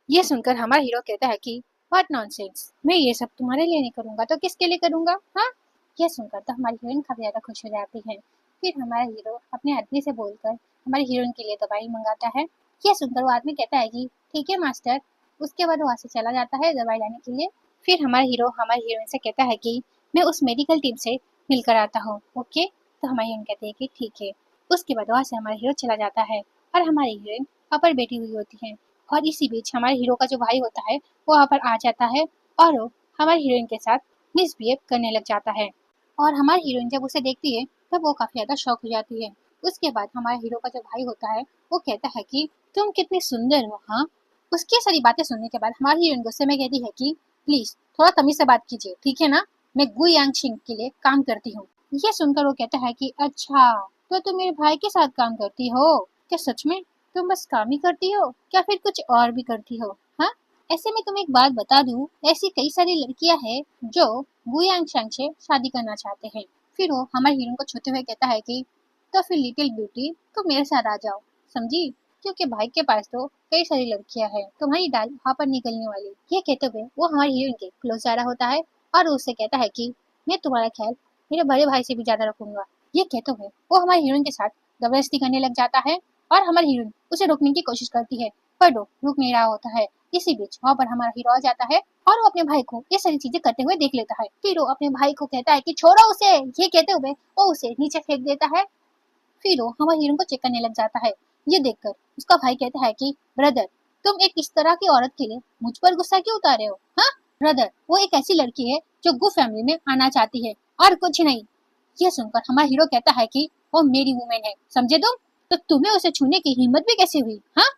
ये सुनकर हमारा हीरो कहता है कि व्हाट नॉनसेंस, मैं ये सब तुम्हारे लिए नहीं करूंगा तो किसके लिए करूंगा? हाँ। ये सुनकर तो हमारी हीरोइन काफी ज्यादा खुश हो जाती है। फिर हमारा हीरो अपने आदमी से बोलकर हमारी हीरोइन के लिए दवाई मंगाता है। ये सुनकर वो आदमी कहता है कि ठीक है मास्टर। उसके बाद वो वहाँ से चला जाता है दवाई लाने के लिए। फिर हमारा हीरो हमारी हीरोइन से कहता है कि मैं उस मेडिकल टीम से मिलकर आता हूँ, ओके? तो हमारी हीरोइन कहती है कि ठीक है। उसके बाद वहाँ से हमारा हीरो चला जाता है और हमारी हीरोइन वहाँ पर बैठी हुई होती है। और इसी बीच हमारे हीरो का जो भाई होता है वो वहाँ पर आ जाता है और वो हमारी हीरोइन के साथ मिसबिहेव करने लग जाता है। और हमारी हीरोइन जब उसे देखती है तब वो काफी ज्यादा शॉक हो जाती है। उसके बाद हमारे हीरो का जो भाई होता है वो कहता है कि तुम कितनी सुंदर हो, हाँ? उसकी सारी बातें सुनने के बाद हमारी हीरोइन गुस्से में कहती है कि प्लीज थोड़ा तमीज से बात कीजिए, ठीक है ना? मैं गु यांग छिंग के लिए काम करती हूँ। ये सुनकर वो कहता है कि अच्छा, तो तुम मेरे भाई के साथ काम करती हो? क्या सच में? तुम बस काम ही करती हो क्या फिर कुछ और भी करती हो? हाँ, ऐसे में तुम्हें एक बात बता दूं, ऐसी कई सारी लड़कियां हैं जो गुयांग शांग से शादी करना चाहते हैं। फिर वो हमारे हीरो को छूते हुए कहता है कि तो फिर लिटिल ब्यूटी तुम मेरे साथ आ जाओ, समझी? क्योंकि भाई के पास तो कई सारी लड़कियां हैं, तुम्हारी दाल वहाँ पर निकलने वाली। ये कहते हुए वो हमारे हीरोइन के क्लोज जा रहा होता है और उससे कहता है कि मैं तुम्हारा ख्याल मेरे बड़े भाई से भी ज्यादा रखूंगा। ये कहते हुए वो हमारे हीरोइन के साथ जबरदस्ती करने लग जाता है और हमारी हीरोइन उसे रोकने की कोशिश करती है पर वो रुक नहीं रहा होता है। इसी बीच वहाँ पर हमारा हीरो आ जाता है और वो अपने भाई को ये सारी चीजें करते हुए देख लेता है। फिर वो अपने भाई को कहता है कि छोड़ो उसे। ये कहते हुए वो उसे नीचे फेंक देता है। फिर वो हमारे हीरो को चेक करने लग जाता है। ये देखकर उसका भाई कहता है कि ब्रदर, तुम एक इस तरह की औरत के लिए मुझ पर गुस्सा क्यों उतारे हो? हाँ ब्रदर, वो एक ऐसी लड़की है जो गु फैमिली में आना चाहती है और कुछ नहीं। ये सुनकर हमारा हीरो कहता है कि वो मेरी वुमेन है, समझे तुम? तो तुम्हें उसे छूने की हिम्मत भी कैसे हुई? हाँ।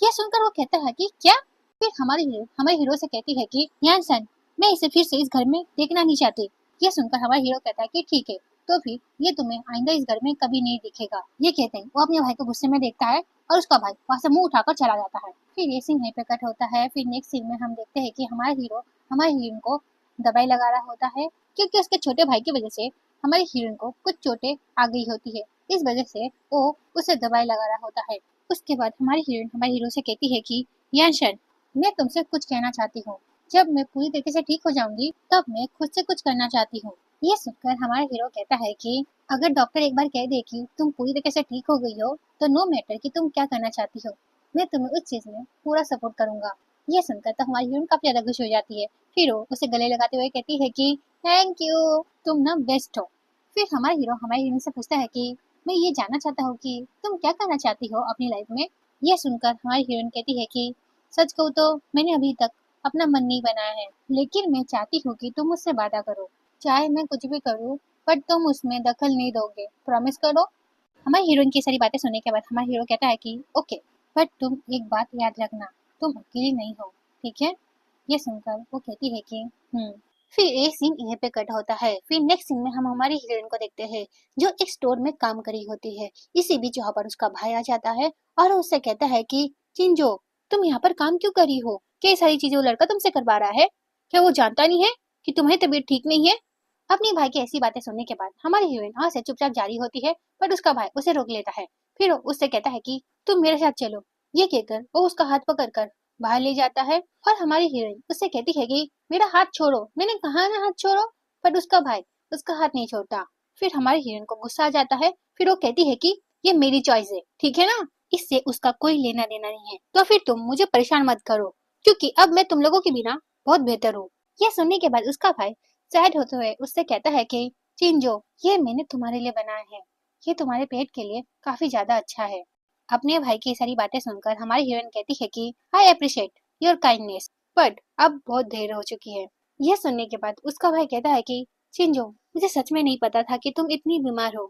ये सुनकर वो कहता है कि क्या? फिर हमारे हीरो से कहती है कि यान सन, मैं इसे फिर से इस घर में देखना नहीं चाहती। ये सुनकर हमारा हीरो कहता है कि ठीक है, तो फिर ये तुम्हें आइंदा इस घर में कभी नहीं दिखेगा। ये कहते हैं वो अपने भाई को गुस्से में देखता है और उसका भाई वहाँ से मुंह उठाकर चला जाता है। फिर ये सीन यहीं पे कट होता है। फिर नेक्स्ट सीन में हम देखते हैं कि हमारा हीरो हमारी हीरोइन को दवाई लगा रहा होता है क्योंकि उसके छोटे भाई की वजह से हमारी हीरोइन को कुछ चोटें आ गई होती है। इस वजह से वो उसे दवाई लगा रहा होता है। उसके बाद हमारी हीरोइन हमारे हीरो से कहती है कि याशन, मैं तुमसे कुछ कहना चाहती हूँ। जब मैं पूरी तरीके से ठीक हो जाऊंगी तब मैं खुद से कुछ करना चाहती हूँ। ये सुनकर हमारा हीरो कहता है कि अगर डॉक्टर एक बार कह दे कि तुम पूरी तरीके से ठीक हो गई हो तो नो मैटर कि तुम क्या करना चाहती हो, मैं तुम्हें उस चीज में पूरा सपोर्ट करूंगा। ये सुनकर तो हमारी हीरोइन काफी ज्यादा खुश हो जाती है। फिर वो उसे गले लगाते हुए कहती है कि थैंक यू, तुम ना बेस्ट हो। फिर हमारा हीरो हमारी हीरोइन से पूछता है कि मैं ये जानना चाहता हूँ कि तुम क्या करना चाहती हो अपनी लाइफ में। यह सुनकर हमारी हीरोइन कहती है कि सच कहूँ तो मैंने अभी तक अपना मन नहीं बनाया है, लेकिन मैं चाहती हूँ कि तुम मुझसे वादा करो, चाहे मैं कुछ भी करूँ पर तुम उसमें दखल नहीं दोगे, प्रॉमिस करो। हमारी हीरोइन की सारी बातें सुनने के बाद हमारा हीरो कहता है कि ओके, बट तुम एक बात याद रखना, तुम अकेली नहीं हो, ठीक है? ये सुनकर वो कहती है कि फिर एक सीन यहीं पे कट होता है। फिर नेक्स्ट सीन में हम हमारी हीरोइन को देखते हैं जो एक स्टोर में काम कर रही होती है। इसी बीच यहाँ पर उसका भाई आ जाता है और उससे कहता है कि चिंजो, तुम यहाँ पर काम क्यों कर रही हो? क्या सारी चीजें वो लड़का तुमसे करवा रहा है? क्या वो जानता नहीं है कि तुम्हारी तबीयत ठीक नहीं है? अपने भाई की ऐसी बातें सुनने के बाद हमारी हीरोइन वहां से चुपचाप जा रही होती है पर उसका भाई उसे रोक लेता है। फिर वो उससे कहता है कि तुम मेरे साथ चलो। ये कहकर वो उसका हाथ पकड़ कर बाहर ले जाता है और हमारी हीरोइन उससे कहती है कि मेरा हाथ छोड़ो, मैंने कहा ना हाथ छोड़ो। पर उसका भाई उसका हाथ नहीं छोड़ता। फिर हमारी हीरोइन को गुस्सा आ जाता है। फिर वो कहती है कि ये मेरी चॉइस है, ठीक है ना? इससे उसका कोई लेना देना नहीं है, तो फिर तुम मुझे परेशान मत करो क्योंकि अब मैं तुम लोगों के बिना बहुत बेहतर हूँ। यह सुनने के बाद उसका भाई सैड होते हुए उससे कहता है कि चिंजो, ये मैंने तुम्हारे लिए बनाया है, ये तुम्हारे पेट के लिए काफी ज्यादा अच्छा है। अपने भाई की सारी बातें सुनकर हमारी हीरोइन कहती है कि I appreciate your kindness, but अब बहुत देर हो चुकी है, यह सुनने के बाद उसका भाई कहता है कि चिंजो, मुझे सच में नहीं पता था कि तुम इतनी बीमार हो।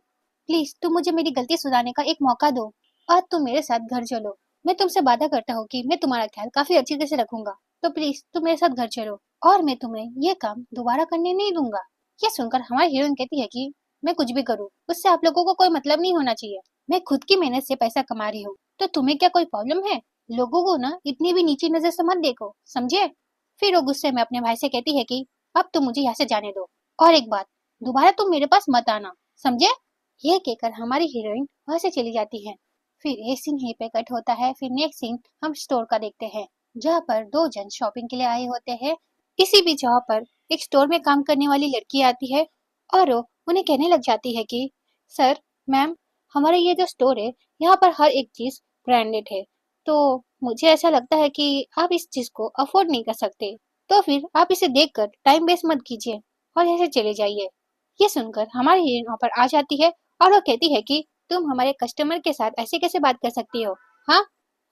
प्लीज तुम मुझे मेरी गलती सुधारने का एक मौका दो और तुम मेरे साथ घर चलो। मैं तुमसे वादा करता हूँ कि मैं तुम्हारा ख्याल काफी अच्छी तरह से रखूंगा। तो प्लीज तुम मेरे साथ घर चलो और मैं तुम्हें ये काम दोबारा करने नहीं दूंगा। ये सुनकर हमारी हीरोइन कहती है कि मैं कुछ भी करूँ उससे आप लोगों को कोई मतलब नहीं होना चाहिए। मैं खुद की मेहनत से पैसा कमा रही हूँ, तो तुम्हें क्या कोई प्रॉब्लम है? लोगों को ना इतनी भी नीची नजर से मत देखो, समझे? फिर वो गुस्से में अपने भाई से कहती है कि अब तुम मुझे यहाँ से जाने दो और एक बात, दोबारा तुम मेरे पास मत आना, समझे? यह कहकर हमारी हीरोइन वहां से चली जाती है। फिर एक सीन यहीं पे कट होता है। फिर नेक्स्ट सीन हम स्टोर का देखते हैं, जहाँ पर दो जन शॉपिंग के लिए आए होते हैं। इसी बीच वहाँ पर एक स्टोर में काम करने वाली लड़की आती है और वो उन्हें कहने लग जाती है कि सर, मैम, हमारा ये जो स्टोर है यहाँ पर हर एक चीज ब्रांडेड है, तो मुझे ऐसा लगता है कि आप इस चीज को अफोर्ड नहीं कर सकते, तो फिर आप इसे देखकर टाइम वेस्ट मत कीजिए और ऐसे चले जाइए। ये सुनकर हमारी हीरोइन वहाँ पर आ जाती है और वो कहती है कि तुम हमारे कस्टमर के साथ ऐसे कैसे बात कर सकती हो, हाँ?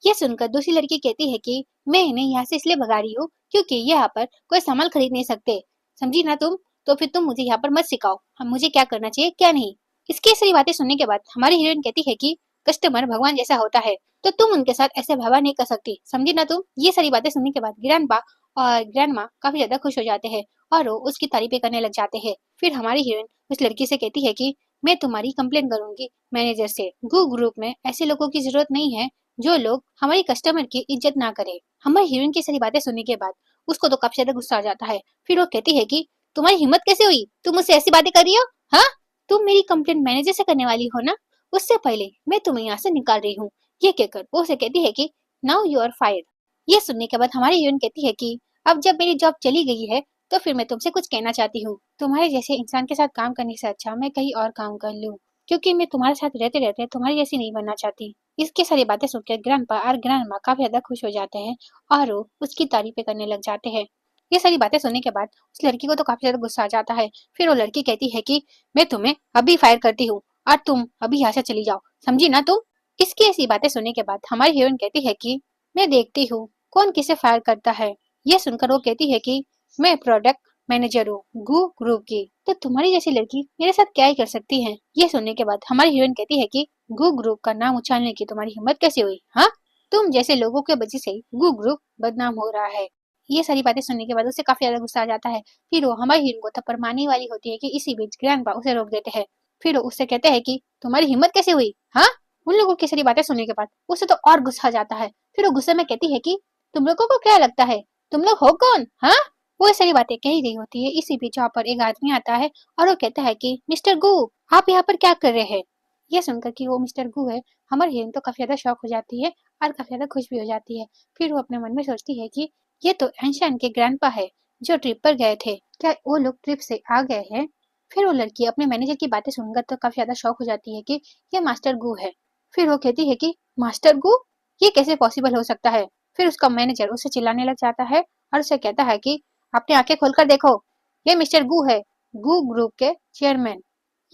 ये सुनकर दूसरी लड़की कहती है कि मैं इन्हें यहाँ से इसलिए भगा रही हूँ क्योंकि ये यहाँ पर कोई सामान खरीद नहीं सकते, समझी ना तुम? तो फिर तुम मुझे यहाँ पर मत सिखाओ हम मुझे क्या करना चाहिए क्या नहीं। इसकी सारी बातें सुनने के बाद हमारी हीरोइन कहती है कि कस्टमर भगवान जैसा होता है, तो तुम उनके साथ ऐसे व्यवहार नहीं कर सकती, समझी ना तुम? ये सारी बातें सुनने के बाद ग्रैंडपा और ग्रैंडमा काफी ज्यादा खुश हो जाते हैं और वो उसकी तारीफें करने लग जाते हैं। फिर हमारी हीरोइन उस लड़की से कहती है कि मैं तुम्हारी कंप्लेन करूंगी मैनेजर से। गू ग्रुप में ऐसे लोगों की जरूरत नहीं है जो लोग हमारी कस्टमर की इज्जत ना करे। हमारी हीरोइन की सारी बातें सुनने के बाद उसको तो काफी ज्यादा गुस्सा आ जाता है। फिर वो कहती है कि तुम्हारी हिम्मत कैसे हुई, तुम मुझसे ऐसी बातें कर रही हो, हाँ? तुम मेरी कंप्लेंट मैनेजर से करने वाली हो ना, उससे पहले मैं तुम्हें यहाँ से निकाल रही हूँ। ये कहकर वो उसे कहती है कि नाउ यू आर फायर्ड। ये सुनने के बाद हमारी हीरोइन कहती है कि अब जब मेरी जॉब चली गई है तो फिर मैं तुमसे कुछ कहना चाहती हूँ। तुम्हारे जैसे इंसान के साथ काम करने से अच्छा मैं कहीं और काम कर लूँ, क्योंकि मैं तुम्हारे साथ रहते रहते तुम्हारी जैसी नहीं बनना चाहती। इसकी सारी बातें सुनकर ग्रैंडपा और ग्रैंडमा काफी ज्यादा खुश हो जाते हैं और वो उसकी तारीफें करने लग जाते हैं। ये सारी बातें सुनने के बाद उस लड़की को तो काफी ज्यादा गुस्सा आ जाता है। फिर वो लड़की कहती है कि मैं तुम्हें अभी फायर करती हूँ और तुम अभी यहाँ से चली जाओ, समझी ना तुम? इसकी ऐसी बातें सुनने के बाद हमारी हीरोइन कहती है कि मैं देखती हूँ कौन किसे फायर करता है। ये सुनकर वो कहती है कि मैं प्रोडक्ट मैनेजर हूँ गू ग्रुप की, तो तुम्हारी जैसी लड़की मेरे साथ क्या ही कर सकती है। ये सुनने के बाद हमारी हीरोइन कहती है कि गू ग्रुप का नाम उछालने की तुम्हारी हिम्मत कैसे हुई, हाँ? तुम जैसे लोगों के वजह से गू ग्रुप बदनाम हो रहा है। ये सारी बातें सुनने के बाद उसे काफी ज्यादा गुस्सा आ जाता है। फिर वो हमारी हीरोइन को थप्पड़ मारने वाली होती है कि इसी बीच ग्रैंडपा उसे रोक देते हैं। फिर वो उससे कहते हैं कि तुम्हारी हिम्मत कैसे हुई, हाँ? उन लोगों की सारी बातें सुनने के बाद उसे तो और गुस्सा आ जाता है। फिर वो गुस्से में कहती है कि तुम लोगों को क्या लगता है, तुम लोग हो कौन, हाँ? वो ये सारी बातें कही रही होती है, इसी बीच वहाँ पर एक आदमी आता है और वो कहता है कि मिस्टर गू, आप यहाँ पर क्या कर रहे हैं? ये सुनकर कि वो मिस्टर गू है, हमारी हीरोइन तो काफी ज्यादा शॉक हो जाती है और काफी ज्यादा खुश भी हो जाती है। फिर वो अपने मन में सोचती है कि ये तो एंशान के ग्रैंडपा है जो ट्रिप पर गए थे, क्या वो लोग ट्रिप से आ गए हैं? फिर वो लड़की अपने मैनेजर की बातें सुनकर तो काफी ज्यादा शॉक हो जाती है कि ये मास्टर गू है। फिर वो कहती है कि मास्टर गू, ये कैसे पॉसिबल हो सकता है? फिर उसका मैनेजर उसे चिल्लाने लग जाता है और उसे कहता है कि अपनी आंखें खोलकर देखो, ये मिस्टर गू है, गू ग्रुप के चेयरमैन।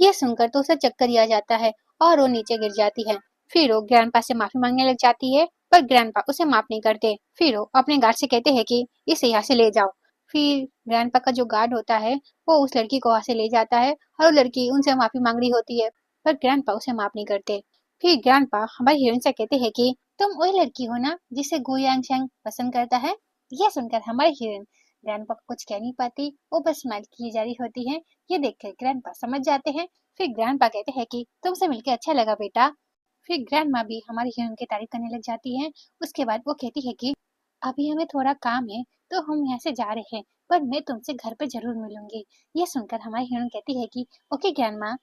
ये सुनकर तो उसे चक्कर ही आ जाता है और वो नीचे गिर जाती है। फिर वो ग्रैंडपा से माफी मांगने लग जाती है, पर ग्रैंडपा उसे माफ नहीं करते। फिर वो अपने गार्ड से कहते हैं कि इसे यहाँ से ले जाओ। फिर ग्रैंडपा का जो गार्ड होता है वो उस लड़की को वहां से ले जाता है और वो लड़की उनसे माफी मांग रही होती है, पर ग्रैंडपा उसे माफ नहीं करते। फिर ग्रैंडपा हमारी हीरोइन से कहते हैं कि तुम वही लड़की हो ना जिसे गु यांग पसंद करता है? यह सुनकर हमारी हीरोइन ग्रैंडपा को कुछ कह नहीं पाती, वो बस स्माइल की जा रही होती है। ये देखकर ग्रैंडपा समझ जाते हैं। फिर ग्रैंडपा कहते हैं कि तुमसे मिलकर अच्छा लगा बेटा। फिर ग्रैंडमा भी हमारी हीरोइन की तारीफ करने लग जाती है। उसके बाद वो कहती है कि अभी हमें थोड़ा काम है तो हम यहाँ से जा रहे हैं, पर मैं तुमसे घर पे जरूर मिलूंगी। ये सुनकर हमारी हीरोइन कहती है कि ओके ग्रैंडमा।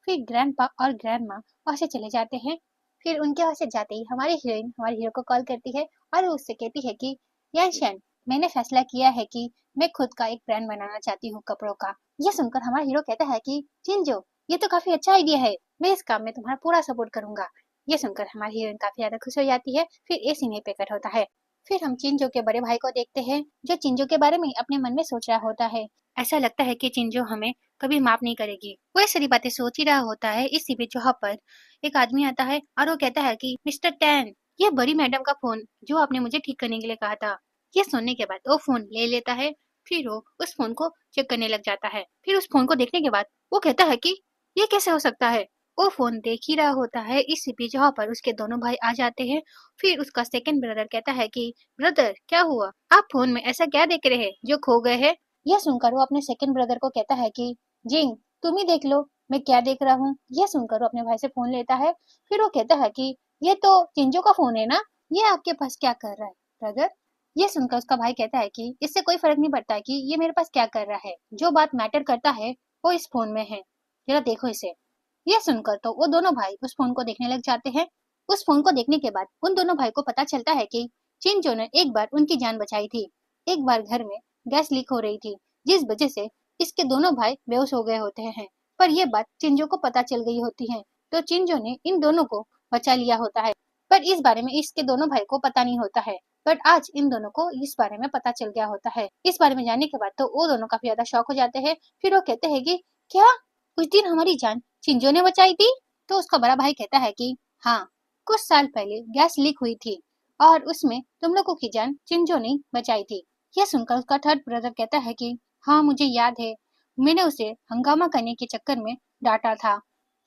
फिर ग्रैंडपा और ग्रैंडमा वहाँ से चले जाते हैं। फिर उनके वहाँ से जाते ही हमारी हीरोइन हमारे हीरो को कॉल करती है और वो उससे कहती है कि याशन, मैंने फैसला किया है कि मैं खुद का एक ब्रांड बनाना चाहती हूँ कपड़ों का। ये सुनकर हमारा हीरो कहता है कि चिंजो, ये तो काफी अच्छा आइडिया है, मैं इस काम में तुम्हारा पूरा सपोर्ट करूंगा। ये सुनकर हमारी हीरोइन काफी ज्यादा खुश हो जाती है। फिर ये सीन पे कट होता है। फिर हम चिंजो के बड़े भाई को देखते हैं जो चिंजो के बारे में अपने मन में सोच रहा होता है। ऐसा लगता है कि चिंजो हमें कभी माफ नहीं करेगी। वो ये सारी बातें सोच ही रहा होता है, इसी बीच वहाँ पर एक आदमी आता है और वो कहता है कि मिस्टर टैन, ये बड़ी मैडम का फोन जो आपने मुझे ठीक करने के लिए कहा था। ये सुनने के बाद वो फोन ले लेता है। फिर वो उस फोन को चेक करने लग जाता है। फिर उस फोन को देखने के बाद वो कहता है कि ये कैसे हो सकता है। वो फोन देख ही रहा होता है, इसी बीच वहाँ पर उसके दोनों भाई आ जाते हैं। फिर उसका सेकंड ब्रदर कहता है कि ब्रदर क्या हुआ, आप फोन में ऐसा क्या देख रहे हैं जो खो गए हैं। यह सुनकर वो अपने सेकंड ब्रदर को कहता है कि जिंग तुम ही देख लो मैं क्या देख रहा हूँ। यह सुनकर वो अपने भाई से फोन लेता है। फिर वो कहता है कि ये तो चिंजो का फोन है ना, ये आपके पास क्या कर रहा है ब्रदर। ये सुनकर उसका भाई कहता है कि इससे कोई फर्क नहीं पड़ता कि ये मेरे पास क्या कर रहा है, जो बात मैटर करता है वो इस फोन में है, जरा देखो इसे। यह सुनकर तो वो दोनों भाई उस फोन को देखने लग जाते हैं। उस फोन को देखने के बाद उन दोनों भाई को पता चलता है कि चिंजो ने एक बार उनकी जान बचाई थी। एक बार घर में गैस लीक हो रही थी, जिस वजह से इसके दोनों भाई बेहोश हो गए होते हैं। पर यह बात चिंजो को पता चल गई होती है, तो चिंजो ने इन दोनों को बचा लिया होता है। पर इस बारे में इसके दोनों भाई को पता नहीं होता है। बट आज इन दोनों को इस बारे में पता चल गया होता है। इस बारे में जानने के बाद तो वो दोनों काफी ज्यादा शॉक हो जाते हैं। फिर वो कहते हैं कि क्या उस दिन हमारी जान चिंजो ने बचाई थी। तो उसका बड़ा भाई कहता है कि हाँ, कुछ साल पहले गैस लीक हुई थी और उसमें तुम लोगों की जान चिंजो ने बचाई थी। यह सुनकर उसका थर्ड ब्रदर कहता है कि हाँ मुझे याद है, मैंने उसे हंगामा करने के चक्कर में डांटा था,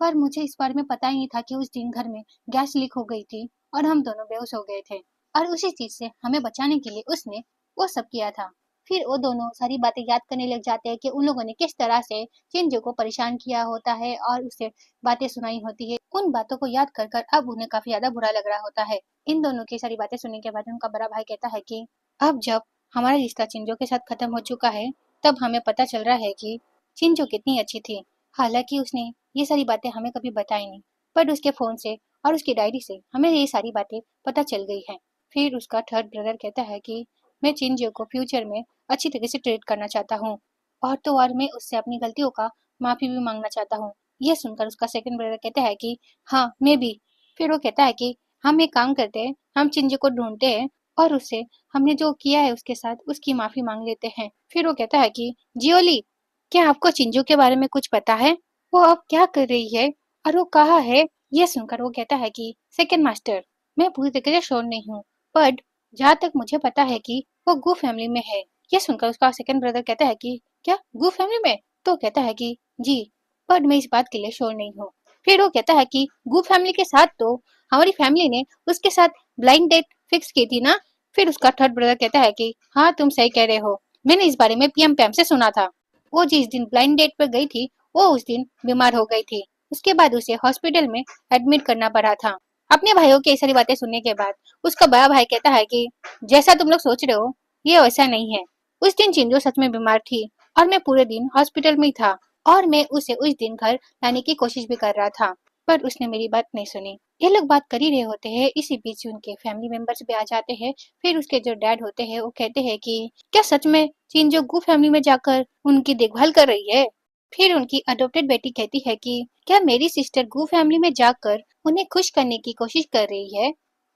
पर मुझे इस बारे में पता ही नहीं था कि उस दिन घर में गैस लीक हो गई थी और हम दोनों बेहोश हो गए थे, और उसी चीज से हमें बचाने के लिए उसने वो सब किया था। फिर वो दोनों सारी बातें याद करने लग जाते हैं कि उन लोगों ने किस तरह से चिंजू को परेशान किया होता है और उसे बातें सुनाई होती है। उन बातों को याद कर कर अब उन्हें काफी ज्यादा बुरा लग रहा होता है। इन दोनों की सारी बातें सुनने के बाद उनका बड़ा भाई कहता है कि अब जब हमारा रिश्ता चिंजू के साथ खत्म हो चुका है, तब हमें पता चल रहा है कि चिंजू कितनी अच्छी थी। हालांकि उसने ये सारी बातें हमें कभी बताई नहीं, पर उसके फोन से और उसकी डायरी से हमें ये सारी बातें पता चल गई है। फिर उसका थर्ड ब्रदर कहता है कि मैं चिंजू को फ्यूचर में अच्छी तरह से ट्रीट करना चाहता हूँ, और तो और मैं उससे अपनी गलतियों का माफी भी मांगना चाहता हूँ। यह सुनकर उसका सेकंड ब्रदर कहता है कि हाँ मैं भी। फिर वो कहता है कि हम एक काम करते हैं, हम चिंजू को ढूंढते हैं और उससे हमने जो किया है उसके साथ उसकी माफी मांग लेते हैं। फिर वो कहता है कि जियोली, क्या आपको चिंजू के बारे में कुछ पता है, वो अब क्या कर रही है और वो कहाँ है। यह सुनकर वो कहता है कि सेकंड मास्टर, मैं पूरी तरह से श्योर नहीं हूँ, बट जहाँ तक मुझे पता है कि वो गू फैमिली में है। यह सुनकर उसका सेकंड ब्रदर कहता है कि क्या गू फैमिली में। तो कहता है कि जी, पर मैं इस बात के लिए श्योर नहीं हूँ। फिर वो कहता है कि गू फैमिली के साथ तो हमारी फैमिली ने उसके साथ ब्लाइंड डेट फिक्स की थी ना। फिर उसका थर्ड ब्रदर कहता है कि हाँ तुम सही कह रहे हो, मैंने इस बारे में पीएम पैम से सुना था। वो जिस दिन ब्लाइंड डेट पर गई थी वो उस दिन बीमार हो गई थी, उसके बाद उसे हॉस्पिटल में एडमिट करना पड़ा था। अपने भाइयों की सारी बातें सुनने के बाद उसका बड़ा भाई कहता है कि जैसा तुम लोग सोच रहे हो ये वैसा नहीं है। उस दिन चिंजू सच में बीमार थी और मैं पूरे दिन हॉस्पिटल में ही था, और मैं उसे उस दिन घर लाने की कोशिश भी कर रहा था, पर उसने मेरी बात नहीं सुनी। ये लोग बात कर ही रहे होते हैं, इसी बीच उनके फैमिली मेंबर्स भी आ जाते हैं। फिर उसके जो डैड होते हैं वो कहते हैं कि क्या सच में चिंजू गू फैमिली में जाकर उनकी देखभाल कर रही है। फिर उनकी अडॉप्टेड बेटी कहती है कि क्या मेरी सिस्टर गू फैमिली में जाकर उन्हें खुश करने की कोशिश कर रही है,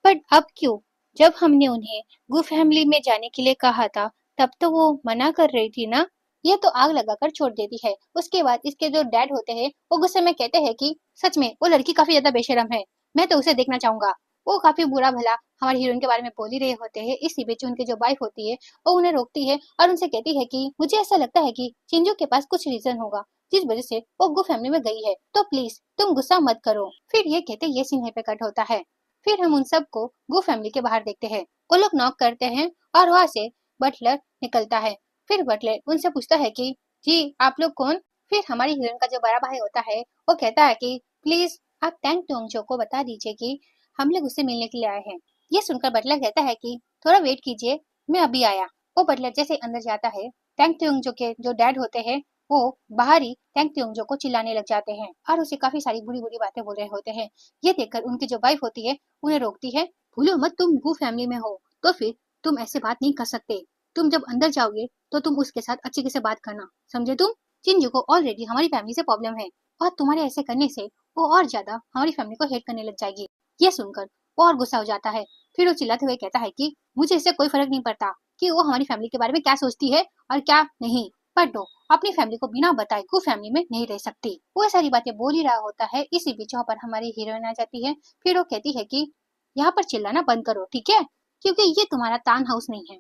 बट अब क्यों, जब हमने उन्हें गू फैमिली में जाने के लिए कहा था तब तो वो मना कर रही थी ना। ये तो आग लगाकर छोड़ देती है। उसके बाद इसके जो डैड होते हैं वो गुस्से में कहते हैं कि सच में वो लड़की काफी ज्यादा बेशरम है, मैं तो उसे देखना चाहूंगा। वो काफी बुरा भला हमारे हीरोइन के बारे में बोल ही रहे होते हैं, इसी बीच उनकी जो वाइफ होती है वो उन्हें रोकती है और उनसे कहती है कि मुझे ऐसा लगता है कि चिंजू के पास कुछ रीजन होगा जिस वजह से वो गु फैमिली में गई है, तो प्लीज तुम गुस्सा मत करो। फिर ये कहते ये सीन पे कट होता है। फिर हम उन सबको गु फैमिली के बाहर देखते हैं। वो लोग नॉक करते हैं और वहाँ से बटलर निकलता है। फिर बटलर उनसे पूछता है कि जी आप लोग कौन। फिर हमारी हीरोइन का जो बड़ा भाई होता है वो कहता है कि प्लीज आप टैंग टोंगचो को बता दीजिए कि हम लोग उससे मिलने के लिए आए हैं। ये सुनकर बटलर कहता है कि थोड़ा वेट कीजिए, मैं अभी आया। वो बटलर जैसे अंदर जाता है, टैंग टोंगचो के जो डैड होते हैं वो बाहर ही टैंग त्योंगजो को चिल्लाने लग जाते हैं और उसे काफी सारी बुरी बुरी बातें बोल रहे होते हैं। ये देखकर उनकी जो वाइफ होती है उन्हें रोकती है, भूलो मत तुम गू फैमिली में हो, तो फिर तुम ऐसे बात नहीं कर सकते। तुम जब अंदर जाओगे तो तुम उसके साथ अच्छे से बात करना, समझे तुम। चिंजू को ऑलरेडी हमारी फैमिली से प्रॉब्लम है और तुम्हारे ऐसे करने से वो और ज्यादा हमारी फैमिली को हेट करने लग जाएगी। ये सुनकर वो और गुस्सा हो जाता है। फिर वो चिल्लाते हुए कहता है कि मुझे इससे कोई फर्क नहीं पड़ता कि वो हमारी फैमिली के बारे में क्या सोचती है और क्या नहीं, पर दो अपनी फैमिली को बिना बताए को फैमिली में नहीं रह सकती। वो सारी बातें बोल ही रहा होता है, इसी बीच वहाँ पर हमारी हीरोइन आ जाती है। फिर वो कहती है कि यहाँ पर चिल्लाना बंद करो ठीक है, क्योंकि ये तुम्हारा तान हाउस नहीं है।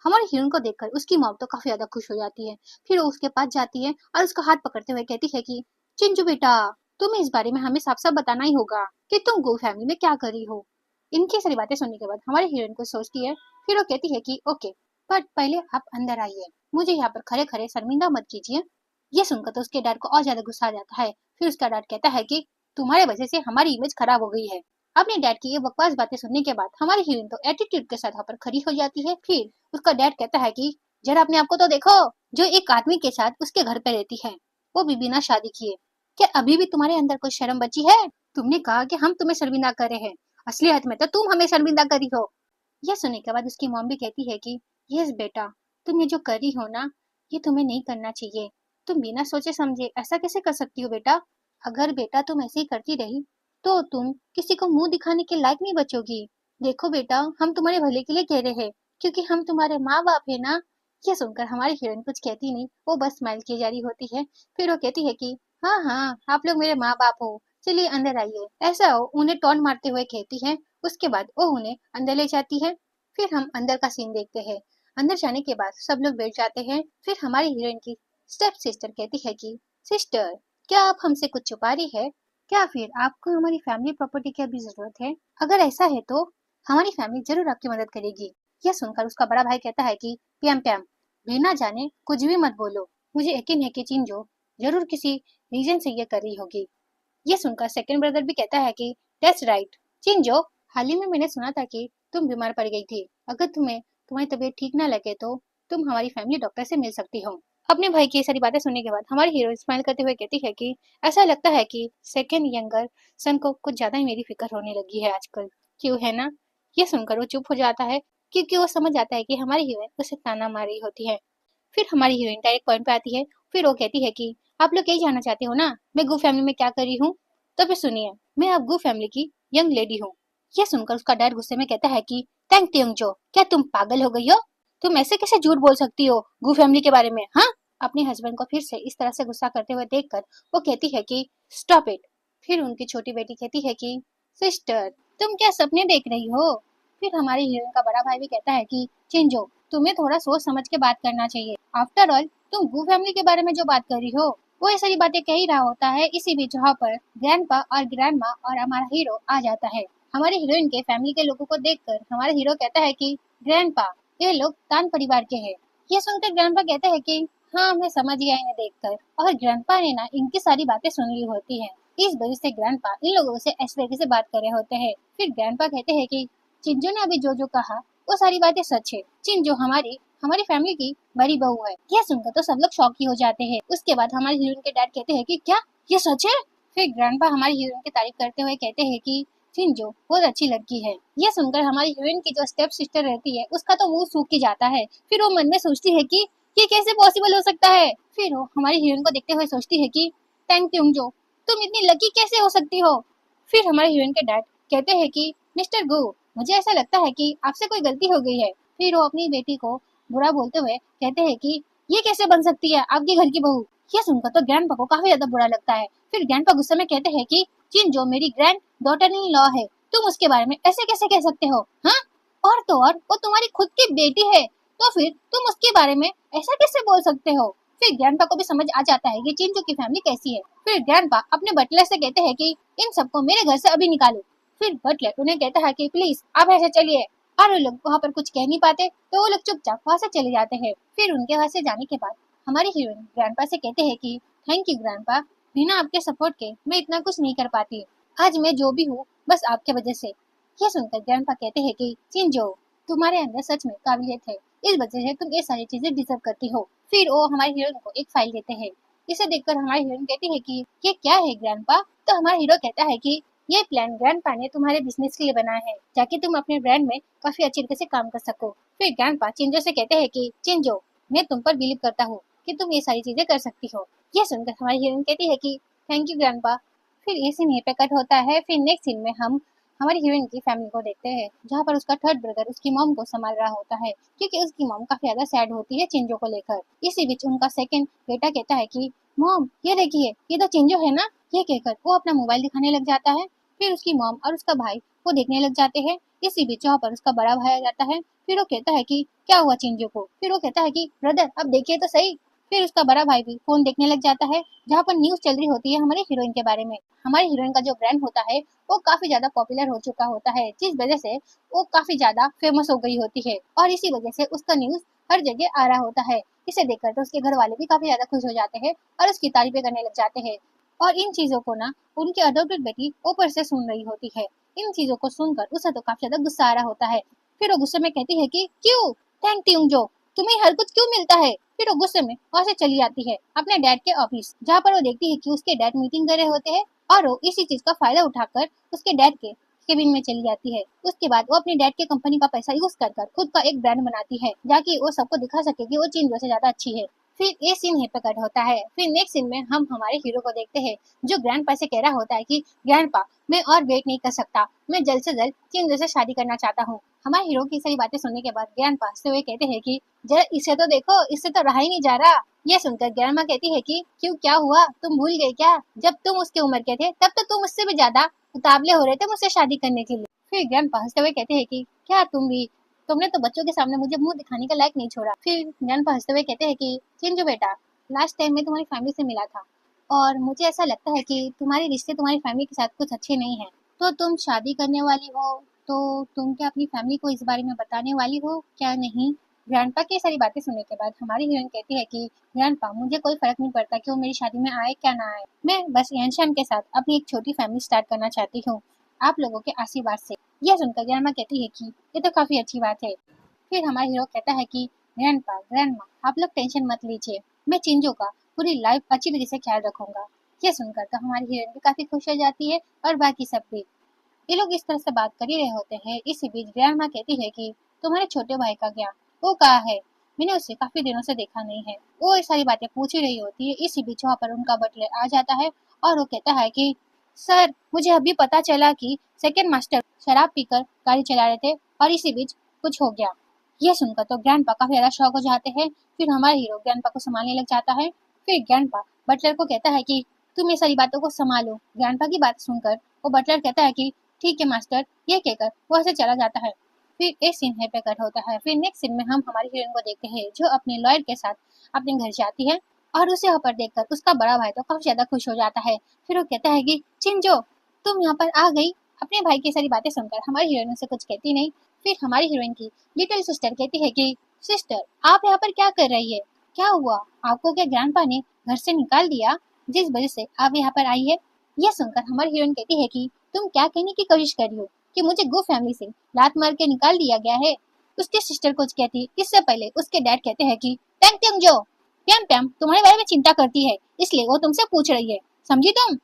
हमारी हीरोइन को देखकर उसकी मॉम तो काफी ज्यादा खुश हो जाती है। फिर वो उसके पास जाती है और उसका हाथ पकड़ते हुए कहती है कि चिंजू बेटा, तुम्हें इस बारे में हमें साफ साफ बताना ही होगा कि तुम गो फैमिली में क्या कर रही हो। इनकी सारी बातें सुनने के बाद हमारी हीरोइन को सोचती है। फिर वो कहती है कि ओके, बट पहले आप अंदर आइए, मुझे यहाँ पर खड़े खड़े शर्मिंदा मत कीजिए। ये सुनकर तो उसके डैड को और ज्यादा गुस्सा आ जाता है। फिर उसका डैड कहता है कि तुम्हारे वजह से हमारी इमेज खराब हो गई है। अपने डैड की ये बकवास बातें सुनने के बाद हमारी हीरोइन तो एटीट्यूड के साथ वहाँ पर खड़ी हो जाती है। फिर उसका डैड कहता है कि जरा अपने आप को तो देखो, जो एक आदमी के साथ उसके घर पे रहती है, वो भी बिना शादी किए। क्या अभी भी तुम्हारे अंदर कोई शर्म बची है? तुमने कहा कि हम तुम्हें शर्मिंदा कर रहे हैं, असलियत में तो तुम हमें शर्मिंदा करी हो। यह सुनने के बाद उसकी मॉम भी कहती है कि यस बेटा, तुम ये जो कर रही हो ना, ये तुम्हें नहीं करना चाहिए। तुम बिना सोचे समझे ऐसा कैसे कर सकती हो बेटा? अगर बेटा तुम ऐसे ही करती रही तो तुम किसी को मुंह दिखाने के लायक नहीं बचोगी। देखो बेटा, हम तुम्हारे भले के लिए कह रहे हैं, क्योंकि हम तुम्हारे माँ बाप है ना। यह सुनकर हमारी हीरोइन कुछ कहती नहीं, वो बस स्माइल की जा रही होती है। फिर वो कहती है कि हाँ हाँ, आप लोग मेरे माँ बाप हो, चलिए अंदर आइए। ऐसा हो उन्हें टॉन्ट मारते हुए कहती है। उसके बाद वो उन्हें अंदर ले जाती है। फिर हम अंदर का सीन देखते हैं। अंदर जाने के बाद सब लोग बैठ जाते हैं। फिर हमारी हीरोइन की स्टेप सिस्टर कहती है कि सिस्टर, क्या आप हमसे कुछ छुपा रही है? क्या फिर आपको हमारी फैमिली प्रॉपर्टी की अभी जरूरत है? अगर ऐसा है तो हमारी फैमिली जरूर आपकी मदद करेगी। यह सुनकर उसका बड़ा भाई कहता है कि प्याम प्याम, बिना जाने कुछ भी मत बोलो। मुझे यकीन है कि चिंजो जरूर किसी रीजन से ये कर रही होगी। ये सुनकर सेकंड ब्रदर भी कहता है कि दैट्स राइट चिंजो, हाल ही में मैंने सुना था कि तुम बीमार पड़ गई थी। अगर तुम्हें तुम्हारी तबीयत ठीक ना लगे तो तुम हमारी फैमिली डॉक्टर से मिल सकती हो। अपने भाई की ये सारी बातें सुनने के बाद हमारी हीरो स्माइल करते हुए कहती है कि ऐसा लगता है कि सेकंड यंगर सन को कुछ ज्यादा ही मेरी फिक्र होने लगी है आजकल। क्यों है ना? ये सुनकर वो चुप हो जाता है, क्योंकि वो समझ जाता है कि हमारी हीरोइन उसे ताना मार रही होती है। फिर हमारी हीरोइन डायरेक्ट पॉइंट पे आती है। फिर वो कहती है कि आप लोग यही जानना चाहते हो ना, मैं गू फैमिली में क्या कर रही हूँ? तो फिर सुनिए, मैं अब गू फैमिली की यंग लेडी हूँ। यह सुनकर उसका डैड गुस्से में कहता है कि थैंक यू जो, क्या तुम पागल हो गई हो? तुम ऐसे कैसे झूठ बोल सकती हो गू फैमिली के बारे में? हाँ, अपने हस्बैंड को फिर से इस तरह से गुस्सा करते हुए देखकर वो कहती है कि स्टॉप इट। फिर उनकी छोटी बेटी कहती है कि सिस्टर, तुम क्या सपने देख रही हो? फिर हमारी हीरोइन का बड़ा भाई भी कहता है कि चिंजो, तुम्हें थोड़ा सोच समझ के बात करना चाहिए। आफ्टर ऑल तुम गू फैमिली के बारे में जो बात कर रही हो, वो ये सारी बातें कह ही रहा होता है। इसी बीच वहाँ पर ग्रैंडपा और ग्रैंडमा और हमारा हीरो आ जाता है। हमारी हीरोइन के फैमिली के लोगों को देखकर हमारा हीरो कहता है कि ग्रैंडपा, ये लोग तान परिवार के हैं। ये सुनकर ग्रैंडपा कहते हैं कि हाँ, मैं समझ गया इन्हें देखकर। और ग्रैंडपा ने ना इनकी सारी बातें सुन ली होती है, इस वजह से ग्रैंडपा इन लोगों से इस तरीके से बात कर रहे होते हैं। फिर ग्रैंडपा कहते हैं कि चिंजो ने अभी जो जो कहा वो सारी बातें सच है। चिंजो हमारी हमारी फैमिली की बड़ी बहू है। यह सुनकर तो सब लोग शॉक ही हो जाते हैं। उसके बाद हमारे हीरोइन के डैड कहते हैं कि क्या ये सच है? फिर ग्रैंडपा हमारी हीरोइन की तारीफ करते हुए कहते हैं कि चिंजो बहुत अच्छी लड़की है। यह सुनकर हमारी हीरोइन की जो स्टेप सिस्टर रहती है उसका तो मुंह सूख ही जाता है। फिर वो मन में सोचती है कि ये कैसे पॉसिबल हो सकता है। फिर वो हमारी हीरोइन को देखते हुए सोचती है कि थैंक यू जो, तुम इतनी लकी कैसे हो सकती हो? फिर हमारे हीरोइन के डैड कहते हैं कि मिस्टर गो, मुझे ऐसा लगता है कि आपसे कोई गलती हो गई है। फिर वो अपनी बेटी को बुरा बोलते हुए कहते हैं कि ये कैसे बन सकती है आपके घर की बहू? यह सुनकर तो ग्रैंडपा को काफी ज्यादा बुरा लगता है। फिर ग्रैंडपा गुस्से में कहते हैं कि जिन जो मेरी ग्रैंड डॉटर इन लॉ है, तुम उसके बारे में ऐसे कैसे कह सकते हो? हाँ, और तो और वो तुम्हारी खुद की बेटी है, तो फिर तुम उसके बारे में ऐसा कैसे बोल सकते हो? फिर ग्रैंडपा को भी समझ आ जाता है कि चिंटू की फैमिली कैसी है। फिर ग्रैंडपा अपने बटलर से कहते हैं कि इन सबको मेरे घर से अभी निकालो। फिर बटलर उन्हें कहता है कि प्लीज आप ऐसे चलिए। और वो लोग वहाँ पर कुछ कह नहीं पाते तो वो लोग चुपचाप वहाँ से चले जाते हैं। फिर उनके वहाँ से जाने के बाद हमारी हीरोइन ग्रैंडपा से कहते हैं कि थैंक यू ग्रैंडपा, बिना आपके सपोर्ट के मैं इतना कुछ नहीं कर पाती। आज मैं जो भी हूँ बस आपके वजह से। यह सुनकर ग्रैंडपा कहते हैं कि चिंजो, तुम्हारे अंदर सच में काबिलियत है, इस वजह से तुम ये सारी चीजें डिजर्व करती हो। फिर वो हमारी हीरोइन को एक फाइल देते हैं। इसे देखकर हमारी हीरोइन कहती है कि ये क्या है ग्रैंडपा? तो हमारा हीरो कहता है कि ये प्लान ग्रैंडपा ने तुम्हारे बिजनेस के लिए बनाया है, ताकि तुम अपने ब्रांड में काफी अच्छी तरीके से काम कर सको। फिर ग्रैंडपा चिंजो से कहते हैं कि चिंजो, मैं तुम पर बिलीव करता हूँ कि तुम ये सारी चीजें कर सकती हो। ये सुनकर हमारी हीरोइन कहती है कि थैंक यू ग्रैंडपा। फिर ये सीन यहीं पे कट होता है। फिर नेक्स्ट सीन में हम हमारी हीरोइन की फैमिली को देखते हैं, जहाँ पर उसका थर्ड ब्रदर उसकी मॉम को संभाल रहा होता है, क्योंकि उसकी मॉम काफी ज्यादा सैड होती है चिंजो को लेकर। इसी बीच उनका सेकंड बेटा कहता है कि मॉम ये देखिए, ये तो चिंजो है ना। ये कहकर वो अपना मोबाइल दिखाने लग जाता है। फिर उसकी मॉम और उसका भाई वो देखने लग जाते हैं। इसी बीच वहाँ पर उसका बड़ा भाई आ जाता है। फिर वो कहता है कि क्या हुआ चिंजू को। फिर वो कहता है कि ब्रदर अब देखिए तो सही। फिर उसका बड़ा भाई भी फोन देखने लग जाता है, जहाँ पर न्यूज चल रही होती है हमारी हीरोइन के बारे में। हमारी हीरोइन का जो ब्रांड होता है वो काफी ज्यादा पॉपुलर हो चुका होता है, जिस वजह से वो काफी ज्यादा फेमस हो गई होती है और इसी वजह से उसका न्यूज हर जगह आ रहा होता है। इसे देखकर तो उसके घर वाले भी काफी ज्यादा खुश हो जाते हैं और उसकी तारीफें करने लग जाते हैं। और इन चीजों को ना उनकी अडॉप्टेड बेटी ऊपर से सुन रही होती है। इन चीजों को सुनकर उसे तो काफी ज्यादा गुस्सा आ रहा होता है। फिर वो गुस्से में कहती है कि क्यों, थैंक यू जो, तुम्हें हर कुछ क्यों मिलता है। फिर वो गुस्से में वहां से चली जाती है अपने डैड के ऑफिस, जहाँ पर वो देखती है कि उसके डैड मीटिंग कर रहे होते हैं और वो इसी चीज का फायदा उठाकर उसके डैड के केबिन में चली जाती है। उसके बाद वो अपने डैड के कंपनी का पैसा यूज कर खुद का एक ब्रांड बनाती है, ताकि वो सबको दिखा सके कि वो चीन से ज्यादा अच्छी है। फिर ये सीन यहीं पे कट होता है। फिर नेक्स्ट सीन में हम हमारे हीरो को देखते हैं, जो ग्रैंडपा से कह रहा होता है कि ग्रैंडपा मैं और वेट नहीं कर सकता, मैं जल्द से जल्द चिंजू से शादी करना चाहता हूँ। हमारे हीरो की सारी बातें सुनने के बाद ग्रैंडपा से वे कहते हैं कि जरा इसे तो देखो, इससे तो रहा ही नहीं जा रहा। ये सुनकर ग्रैंडमा कहती है कि क्यों, क्या हुआ, तुम भूल गए क्या, जब तुम उसके उम्र के थे तब तो तुम उससे भी ज्यादा उतावले हो रहे थे मुझसे शादी करने के लिए। फिर ग्रैंडपा हंसते हुए कहते हैं कि क्या तुम भी, तुमने तो बच्चों के सामने मुझे मुंह दिखाने का लायक नहीं छोड़ा। फिर ग्रैंडपा हंसते हुए कहते हैं कि चिंजू बेटा, लास्ट टाइम मैं तुम्हारी फैमिली से मिला था और मुझे ऐसा लगता है कि तुम्हारे रिश्ते तुम्हारी फैमिली के साथ कुछ अच्छे नहीं हैं। तो तुम शादी करने वाली हो, तो तुम क्या अपनी फैमिली को इस बारे में बताने वाली हो क्या नहीं। ग्रैंडपा की सारी बातें सुनने के बाद हमारी हीरोइन कहती है कि ग्रैंडपा मुझे कोई फर्क नहीं पड़ता कि वो मेरी शादी में आए क्या ना आए, मैं बस यानशान के साथ अपनी एक छोटी फैमिली स्टार्ट करना चाहती हूँ आप लोगों के आशीर्वाद से। यह सुनकर ग्रैंडमा कहती है कि ये तो काफी अच्छी बात है। फिर हमारा हीरो कहता है कि ग्रैंडपा ग्रैंडमा आप लोग टेंशन मत लीजिए, मैं चिंजू का पूरी लाइफ अच्छी तरीके से ख्याल रखूंगा। ये सुनकर तो हमारी हीरोइन भी काफी खुश हो जाती है और बाकी सब भी। ये लोग इस तरह से बात कर ही रहे होते हैं, इसी बीच ग्रैंडमा कहती है कि तुम्हारे छोटे भाई का क्या, वो कहाँ है, मैंने उसे काफी दिनों से देखा नहीं है। वो ये सारी बातें पूछ ही रही होती है, इसी बीच वहाँ पर उनका बटलर आ जाता है और वो कहता है कि सर मुझे अभी पता चला कि सेकंड मास्टर शराब पीकर गाड़ी चला रहे थे और इसी बीच कुछ हो गया। ये सुनकर तो ग्रैंडपा काफी ज्यादा शॉक हो जाते हैं। फिर हमारा हीरो ग्रैंडपा को संभालने लग जाता है। फिर ग्रैंडपा बटलर को कहता है कि तुम ये सारी बातों को संभालो। ग्रैंडपा की बात सुनकर वो बटलर कहता है कि ठीक है मास्टर, ये कहकर वो ऐसे चला जाता है। फिर एक सीन है पे कट होता है। फिर नेक्स्ट सीन में हम हमारी हीरोइन को देखते हैं, जो अपने लॉयर के साथ अपने घर जाती है और उसे यहाँ पर देखकर उसका बड़ा भाई तो काफी ज्यादा खुश हो जाता है। फिर वो कहता है कि चिंजो तुम यहाँ पर आ गई। अपने भाई की सारी बातें सुनकर हमारी हीरोइन से कुछ कहती नहीं। फिर हमारी हीरोइन की लिटिल सिस्टर कहती है कि सिस्टर आप यहाँ पर क्या कर रही है, क्या हुआ, आपको क्या ग्रैंडपा ने घर से निकाल दिया जिस वजह से आप यहाँ पर आई है। यह सुनकर हमारी हीरोइन कहती है कि तुम क्या कहने की कोशिश कर रही हो कि मुझे गो फैमिली से लात मार के निकाल दिया गया है। उसके सिस्टर कुछ कहती, इससे पहले उसके डैड कहते हैं कि टैंग टैंग जो प्याम प्याम तुम्हारे बारे में चिंता करती है, इसलिए वो तुमसे पूछ रही है, समझी तुम।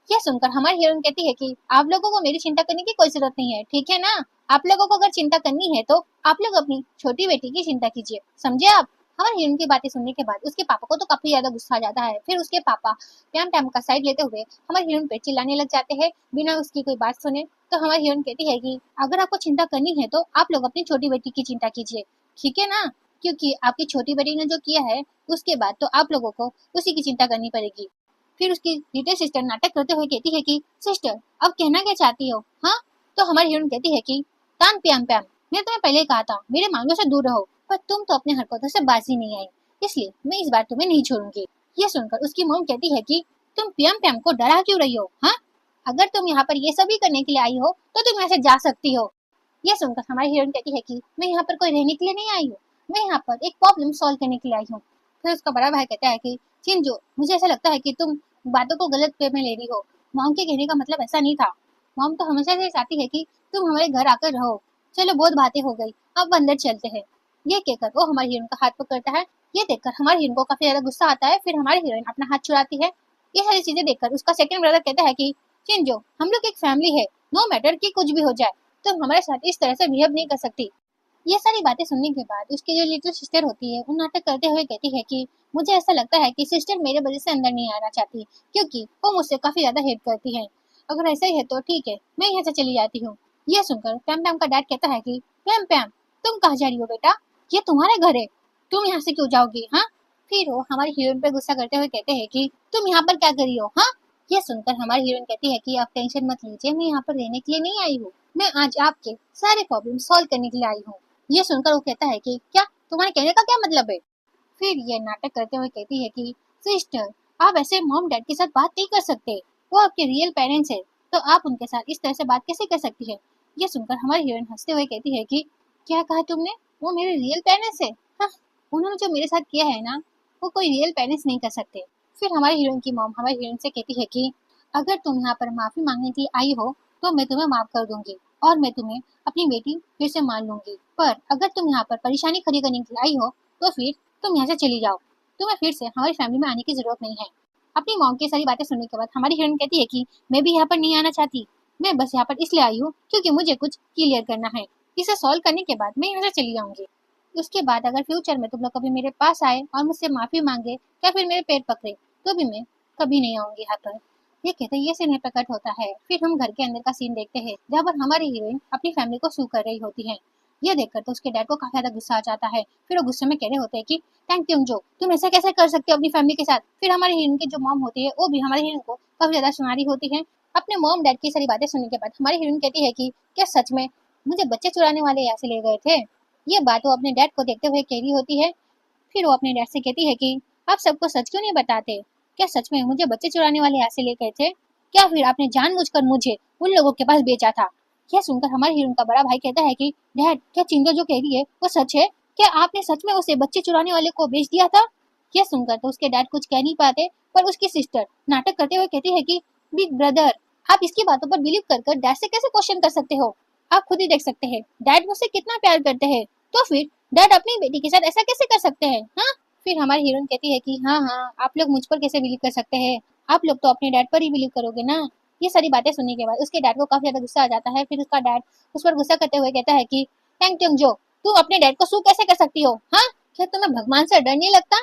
यह सुनकर हमारी हीरोइन कहती है कि आप लोगों को मेरी चिंता करने की कोई जरूरत नहीं है, ठीक है ना। आप लोगों को अगर चिंता करनी है तो आप लोग अपनी छोटी बेटी की चिंता कीजिए, समझे आप। हमारी हीरोइन की बातें सुनने के बाद उसके पापा को तो काफी ज्यादा गुस्सा आ जाता है। फिर उसके पापा प्याम प्याम का साइड लेते हुए हमारी हीरोइन पे चिल्लाने लग जाते हैं बिना उसकी कोई बात सुने। तो हमारी हीरोइन कहती है कि अगर आपको चिंता करनी है तो आप लोग अपनी छोटी बेटी की चिंता कीजिए, ठीक है ना, क्योंकि आपकी छोटी बेटी ने जो किया है उसके बाद तो आप लोगों को उसी की चिंता करनी पड़ेगी। फिर उसकी लिटिल सिस्टर नाटक करते हुए कहती है कि सिस्टर अब कहना क्या चाहती हो, हाँ। तो हमारी हीरोइन कहती है कि तान प्याम प्याम मैं तुम्हें पहले ही कहा था मेरे मांगों से दूर रहो, पर तुम तो अपने हरकतों से बाजी नहीं आई, इसलिए मैं इस बार तुम्हें नहीं छोड़ूंगी। ये सुनकर उसकी मॉम कहती है कि तुम प्याम प्याम को डरा क्यों रही हो, हाँ, अगर तुम यहाँ पर ये सभी करने के लिए आई हो तो तुम यहाँ से जा सकती हो। ये सुनकर हमारी हीरोइन कहती है कि मैं यहाँ पर कोई रहने के लिए नहीं आई हूँ, मैं यहाँ पर एक प्रॉब्लम सॉल्व करने के लिए आई हूँ। फिर उसका बड़ा भाई कहता है कि चिंजो मुझे ऐसा लगता है कि तुम बातों को गलत वे में ले रही हो, मॉम के कहने का मतलब ऐसा नहीं था। मॉम तो हमेशा से चाहती है कि तुम हमारे घर आकर रहो। चलो बहुत बातें हो गई, अब अंदर चलते हैं। ये कहकर वो हमारी हीरोइन का हाथ पकड़ता है। ये देखकर हमारी हीरोइन को काफी ज्यादा गुस्सा आता है। फिर हमारी हीरोइन अपना हाथ छुड़ाती है। ये सारी चीजें देखकर उसका सेकंड ब्रदर कहता है कि चिंजो हम लोग एक फैमिली है, नो मैटर कि कुछ भी हो जाए, तुम हमारे साथ इस तरह से बिहेव नहीं कर सकती। ये सारी बातें सुनने के बाद उसकी जो लिटिल सिस्टर होती है वो नाटक करते हुए कहती है कि मुझे ऐसा लगता है कि सिस्टर मेरे वजह से अंदर नहीं आना चाहती, क्योंकि वो मुझसे काफी ज्यादा हेट करती है। अगर ऐसा ही है तो ठीक है, मैं यहाँ से चली जाती हूँ। ये सुनकर पैम पैम का डैड कहता है कि पैम पैम तुम कहाँ जा रही हो बेटा, ये तुम्हारा घर है, तुम यहाँ से क्यों जाओगी, हाँ। फिर वो हमारी हीरोइन पे गुस्सा करते हुए कहते हैं कि तुम यहाँ पर क्या कर रही हो, हाँ। ये सुनकर हमारी हीरोइन कहती है कि आप टेंशन मत लीजिए, मैं यहाँ पर रहने के लिए नहीं आई हूँ, मैं आज आपके सारे प्रॉब्लम सॉल्व करने के लिए आई हूँ। ये सुनकर वो कहता है कि क्या तुम्हारे कहने का क्या मतलब है। फिर ये नाटक करते हुए कहती है कि सिस्टर, आप ऐसे मॉम डैड के साथ बात नहीं कर सकते, वो आपके रियल पेरेंट्स है, तो आप उनके साथ इस तरह से बात कैसे कर सकती है। ये सुनकर हमारी हीरोइन हंसते हुए कहती है कि क्या कहा तुमने, वो मेरे रियल पेरेंट्स है। हाँ, उन्होंने जो मेरे साथ किया है ना, वो कोई रियल पेरेंट्स नहीं कर सकते। फिर हमारी हीरोइन की मॉम हमारी हीरोइन से कहती है कि अगर तुम यहाँ पर माफी मांगने के लिए आई हो तो मैं तुम्हें माफ कर दूंगी और मैं तुम्हें अपनी बेटी फिर से मान लूंगी, पर अगर तुम यहाँ पर परेशानी खड़ी करने के लिए आई हो तो फिर तुम यहाँ से चली जाओ, तुम्हें फिर से हमारी फैमिली में आने की जरूरत नहीं है। अपनी मॉम की सारी बातें सुनने के बाद हमारी हीरोइन कहती है कि मैं भी यहाँ पर नहीं आना चाहती, मैं बस यहाँ पर इसलिए आई हूँ क्योंकि मुझे कुछ क्लियर करना है, इसे सॉल्व करने के बाद मैं यहाँ से चली जाऊंगी। उसके बाद अगर फ्यूचर में तुम लोग कभी मेरे पास आए और मुझसे माफी मांगे या फिर मेरे पैर पकड़े तो भी मैं कभी नहीं आऊंगी यहाँ पर। ये कहते ये सीन प्रकट होता है। फिर हम घर के अंदर का सीन देखते हैं जहाँ पर हमारी हीरोइन अपनी फैमिली को सू कर रही होती है। ये देखकर तो उसके डैड को काफी ज्यादा गुस्सा आ जाता है। फिर वो गुस्से में कह रहे होते हैं कि थैंक यू जो, तुम ऐसा कैसे कर सकते हो अपनी फैमिली के साथ। फिर हमारी हीरोइन की जो मॉम होती है वो भी हमारी हीरोइन को काफी ज्यादा सुना रही होती है। अपने मॉम डैड की सारी बातें सुनने के बाद हमारी हीरोइन कहती है कि क्या सच में मुझे बच्चे चुराने वाले यहाँ से ले गए थे। ये बात वो अपने डैड को देखते हुए कह रही होती है। फिर वो अपने डैड से कहती है कि आप सबको सच क्यों नहीं बताते, क्या सच में मुझे बच्चे चुराने वाले यहाँ से ले गए थे, क्या फिर आपने जानबूझकर मुझे उन लोगों के पास बेचा था। यह सुनकर हमारे हीरोइन का बड़ा भाई कहता है कि डैड, क्या चिंता जो कह रही है वो सच है, क्या आपने सच में उसे बच्चे चुराने वाले को बेच दिया था। यह सुनकर तो उसके डैड कुछ कह नहीं पाते, पर उसकी सिस्टर नाटक करते हुए कहती है कि बिग ब्रदर, आप इसकी बातों पर बिलीव कर डैड से कैसे क्वेश्चन कर सकते हो, आप खुद ही देख सकते हैं डैड मुझसे कितना प्यार करते हैं, तो फिर डैड अपनी बेटी के साथ ऐसा कैसे कर सकते हैं। हाँ, फिर हमारी हीरोइन कहती है कि हाँ हाँ, आप लोग मुझ पर कैसे बिलीव कर सकते हैं, आप लोग तो अपने डैड पर ही बिलीव करोगे ना। ये सारी बातें सुनने के बाद उसके डैड को काफी ज्यादा गुस्सा आ जाता है। फिर उसका डैड उस पर गुस्सा करते हुए कहता है कि थैंक यू जो, तुम अपने डैड को सू कैसे कर सकती हो। हाँ, क्या तुम्हें भगवान से डर नहीं लगता।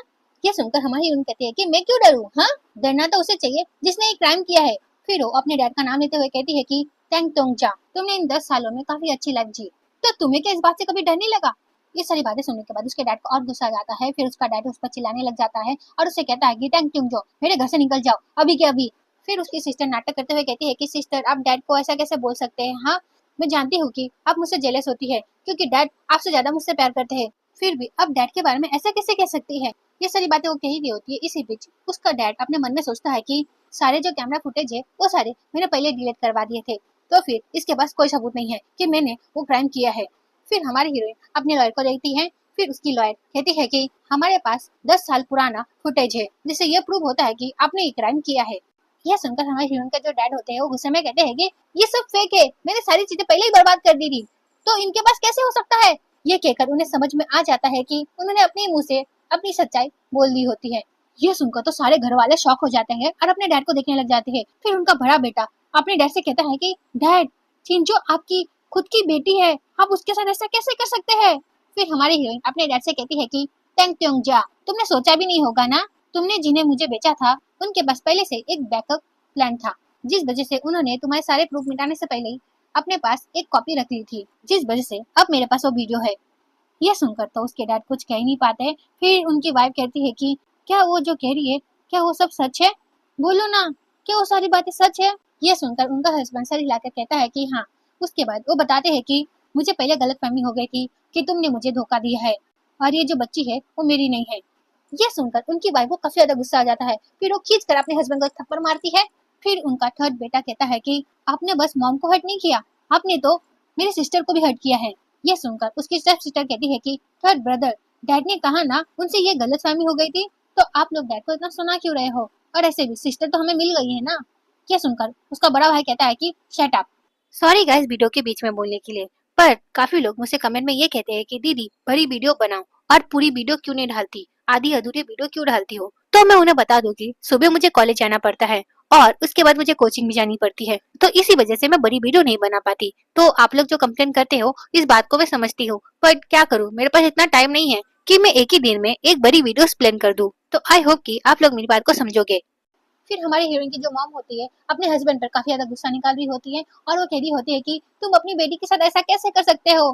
ये सुनकर हमारी हीरोइन कहती है कि मैं क्यों डरूं, हाँ, डरना तो उसे चाहिए जिसने ये क्राइम किया है। फिर वो अपने डैड का नाम लेते हुए कहती है कि थैंक टोंगजा, तुमने इन 10 सालों में काफी अच्छी लाइफ जी, तो तुम्हें क्या इस बात से कभी डर नहीं लगा। ये सारी बातें सुनने के बाद उसके डैड को और गुस्सा आ जाता है। फिर उसका डैड उस पर चिल्लाने लग जाता है और उसे कहता है कि थैंक यू जो, मेरे घर से निकल जाओ अभी के अभी। फिर उसकी सिस्टर नाटक करते हुए कहती है कि सिस्टर, आप डैड को ऐसा कैसे बोल सकते हैं। हाँ, मैं जानती हूँ कि आप मुझसे जेलस होती है क्योंकि डैड आपसे ज्यादा मुझसे प्यार करते हैं, फिर भी आप डैड के बारे में ऐसा कैसे कह सकती है। ये सारी बातें वो कह ही रही होती है। इसी बीच उसका डैड अपने मन में सोचता है कि सारे जो कैमरा फुटेज है वो सारे मैंने पहले डिलीट करवा दिए थे, तो फिर इसके पास कोई सबूत नहीं है कि मैंने वो क्राइम किया है। फिर हमारी हीरोइन अपने लॉयर को देखती है। फिर उसकी लॉयर कहती है कि हमारे पास 10 साल पुराना फुटेज है जिससे ये प्रूव होता है कि आपने ये क्राइम किया है। यह सुनकर हमारे हीरोइन का जो डैड होते हैं वो गुस्से में कहते हैं कि ये सब फेक है, मैंने सारी चीजें पहले ही बर्बाद कर दी थी, तो इनके पास कैसे हो सकता है। ये कहकर उन्हें समझ में आ जाता है कि उन्होंने अपने मुंह से अपनी सच्चाई बोल दी होती है। ये सुनकर तो सारे घर वाले शॉक हो जाते हैं और अपने डैड को देखने लग जाते हैं। फिर उनका बड़ा बेटा अपने डैड से कहता है कि डैड, चिंजो आपकी खुद की बेटी है, आप उसके साथ ऐसा कैसे कर सकते हैं। फिर हमारी हीरोइन अपने डैड से कहती है कि टेंग ट्योंग जा, तुमने सोचा भी नहीं होगा ना, तुमने जिन्हें मुझे बेचा था उनके पास पहले से एक बैकअप प्लान था, जिस वजह से उन्होंने तुम्हारे सारे प्रूफ मिटाने से पहले ही अपने पास एक कॉपी रख ली थी, जिस वजह से अब मेरे पास वो वीडियो है। ये सुनकर तो उसके डैड कुछ कह नहीं पाते। फिर उनकी वाइफ कहती है कि क्या वो जो कह रही है, क्या वो सब सच है, बोलो ना, क्या वो सारी बातें सच है। ये सुनकर उनका हस्बैंड सर हिलाकर कहता है कि हाँ। उसके बाद वो बताते हैं कि मुझे पहले गलतफहमी हो गई थी कि तुमने मुझे धोखा दिया है और ये जो बच्ची है वो मेरी नहीं है। ये सुनकर उनकी वाइफ को काफी ज्यादा गुस्सा आ जाता है। फिर वो खींच कर अपने हस्बैंड को एक थप्पड़ मारती है। फिर उनका थर्ड बेटा कहता है कि आपने बस मॉम को हर्ट नहीं किया, आपने तो मेरी सिस्टर को भी हर्ट किया है। ये सुनकर उसकी स्टेप सिस्टर कहती है कि थर्ड ब्रदर, डैड ने कहा ना उनसे ये गलतफहमी हो गई थी, तो आप लोग डैड को इतना सुना क्यों रहे हो, और ऐसे भी सिस्टर तो हमें मिल गई है ना। ये सुनकर उसका बड़ा भाई कहता है कि shut up. Sorry guys video के बीच में बोलने के लिए, पर काफी लोग मुझे कमेंट में ये कहते हैं कि दीदी बड़ी वीडियो बनाओ और पूरी वीडियो क्यों नहीं डालती, आधी अधूरी वीडियो क्यों डालती हो। तो मैं उन्हें बता दूं कि सुबह मुझे कॉलेज जाना पड़ता है और उसके बाद मुझे कोचिंग भी जानी पड़ती है, तो इसी वजह से मैं बड़ी वीडियो नहीं बना पाती। तो आप लोग जो कंप्लेन करते हो इस बात को मैं समझती हूँ, पर क्या करूँ, मेरे पास इतना टाइम नहीं है कि मैं एक ही दिन में एक बड़ी वीडियो प्लान कर दूं। तो आई होप कि आप लोग मेरी बात को समझोगे। फिर हमारी हीरोइन की जो मॉम होती है अपने हस्बैंड पर काफी ज्यादा गुस्सा निकाल रही होती है और वो कह रही होती है कि तुम अपनी बेटी के साथ ऐसा कैसे कर सकते हो।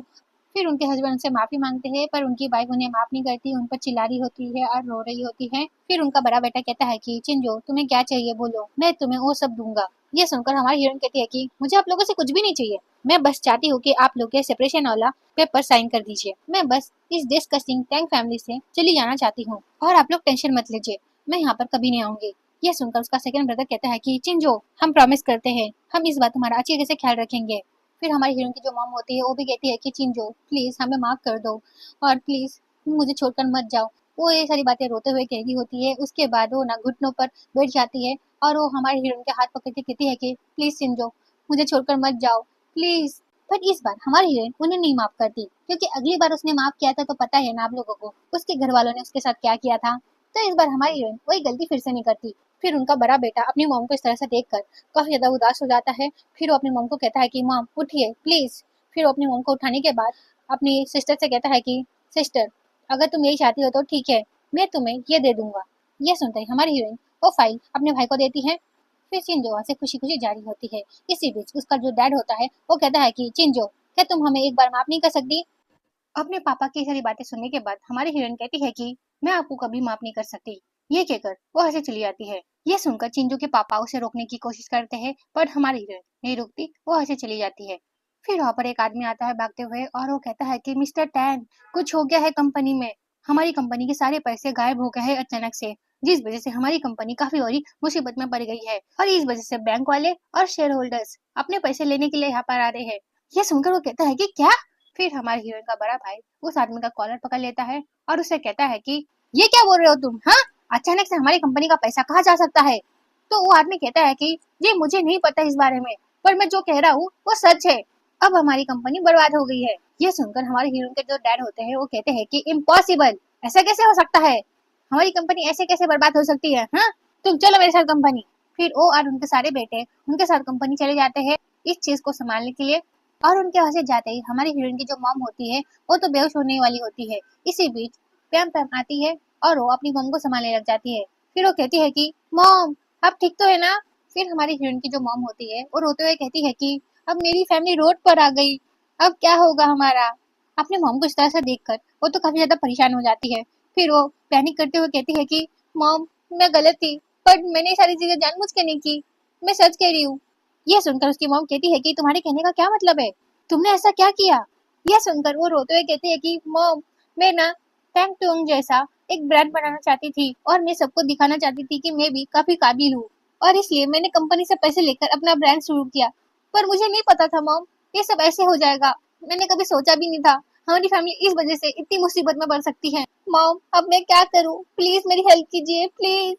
फिर उनके हस्बैंड उनसे माफी मांगते हैं, पर उनकी वाइफ उन्हें माफ नहीं करती, उन पर चिल्ला रही होती है और रो रही होती है। फिर उनका बड़ा बेटा कहता है कि चिंजो तुम्हें क्या चाहिए बोलो, मैं तुम्हें वो सब दूंगा। ये सुनकर हमारी हीरोइन कहती है कि मुझे आप लोगों से कुछ भी नहीं चाहिए, मैं बस चाहती हूँ कि आप लोग के सेपरेशन वाला पेपर साइन कर दीजिए। मैं बस इस डिस्कस्टिंग टैंक फैमिली से चली जाना चाहती हूँ और आप लोग टेंशन मत लीजिए, मैं यहाँ पर कभी नहीं आऊंगी। ये सुनकर उसका सेकंड ब्रदर कहता है कि चिंजो, हम प्रॉमिस करते हैं हम इस बार तुम्हारा अच्छी तरह से ख्याल रखेंगे। फिर हमारी हीरोइन की जो मॉम होती है वो भी कहती है कि चिंजो प्लीज हमें माफ कर दो और प्लीज मुझे छोड़कर मत जाओ। वो ये सारी बातें रोते हुए कह रही होती है। उसके बाद वो ना घुटनों पर बैठ जाती है और वो हमारे हीरोइन के हाथ पकड़ के कहती है कि प्लीज चिंजो मुझे छोड़कर मत जाओ प्लीज। पर इस बार हमारी हीरोइन उन्हें नहीं माफ करती, क्योंकि अगली बार उसने माफ किया था तो पता है ना आप लोगों को उसके घर वालों ने उसके साथ क्या किया था। तो इस बार हमारी हीरोइन वही गलती फिर से नहीं करती। फिर उनका बड़ा बेटा अपनी मॉम को इस तरह से देखकर काफी ज्यादा उदास हो जाता है। फिर वो अपनी मॉम को कहता है कि मॉम उठिए प्लीज। फिर वो अपनी मॉम को उठाने के बाद अपनी सिस्टर से कहता है कि सिस्टर अगर तुम यही चाहती हो तो ठीक है, मैं तुम्हें ये दे दूंगा। ये सुनते ही हमारी हीरोइन वो फाइल अपने भाई को देती है। फिर चिंजो वहाँ से खुशी खुशी जारी होती है। इसी बीच उसका जो डैड होता है वो कहता है कि चिंजो क्या तुम हमें एक बार माफ नहीं कर सकती। अपने पापा की सारी बातें सुनने के बाद हमारी हीरोइन कहती है कि मैं आपको कभी माफ नहीं कर सकती। ये कहकर वो हंसे चली जाती है। ये सुनकर चिंजू के पापा उसे रोकने की कोशिश करते हैं पर हमारी हीरोइन नहीं रुकती, वो हंसे चली जाती है। फिर वहाँ पर एक आदमी आता है भागते हुए और वो कहता है कि मिस्टर टैन कुछ हो गया है कंपनी में, हमारी कंपनी के सारे पैसे गायब हो गए हैं अचानक से, जिस वजह से हमारी कंपनी काफी बड़ी मुसीबत में पड़ गई है और इस वजह से बैंक वाले और शेयर होल्डर्स अपने पैसे लेने के लिए यहाँ पर आ रहे हैं। ये सुनकर वो कहता है कि क्या। फिर हमारे हीरोइन का बड़ा भाई उस आदमी का कॉलर पकड़ लेता है और उसे कहता है कि ये क्या बोल रहे हो तुम, हाँ अचानक से हमारी कंपनी का पैसा कहाँ जा सकता है। तो वो आदमी कहता है कि ये मुझे नहीं पता इस बारे में, पर मैं जो कह रहा हूँ वो सच है, अब हमारी कंपनी बर्बाद हो गई है। ये सुनकर हमारे हीरोइन के जो डैड होते हैं वो कहते हैं कि इम्पॉसिबल, ऐसा कैसे हो सकता है, हमारी कंपनी ऐसे कैसे बर्बाद हो सकती है, हाँ तुम चलो मेरे साथ कंपनी। फिर वो और उनके सारे बेटे उनके साथ कंपनी चले जाते हैं इस चीज को संभालने के लिए। और उनके वहां से जाते ही हमारी हीरोइन की जो मॉम होती है वो तो बेहोश होने वाली होती है। इसी बीच पैम पैम आती है और वो अपनी मॉम को संभालने लग जाती है। फिर वो कहती है कि मॉम आप ठीक तो है ना। फिर हमारी हीरोइन की जो मॉम होती है वो रोते हुए कहती है कि अब मेरी फैमिली रोड पर आ गई, अब क्या होगा हमारा। अपनी मॉम को इस तरह से देखकर वो तो काफी ज्यादा परेशान हो जाती है। फिर वो पैनिक करते हुए कहती है कि मॉम मैं गलत थी, पर मैंने ये सारी चीजें जानबूझ के नहीं की, मैं सच कह रही हूँ। ये सुनकर उसकी मॉम कहती है कि तुम्हारे कहने का क्या मतलब है, तुमने ऐसा क्या किया। यह सुनकर वो रोते हुए कहती है कि मॉम मैं ना टैंग टूंग जैसा एक ब्रांड बनाना चाहती थी और मैं सबको दिखाना चाहती थी कि मैं भी काफी काबिल हूँ, और इसलिए मैंने कंपनी से पैसे लेकर अपना ब्रांड शुरू किया। पर मुझे नहीं पता था मॉम ये सब ऐसे हो जाएगा, मैंने कभी सोचा भी नहीं था हमारी फैमिली इस वजह से इतनी मुसीबत में पड़ सकती है। मॉम अब मैं क्या करूँ, प्लीज मेरी हेल्प कीजिए प्लीज।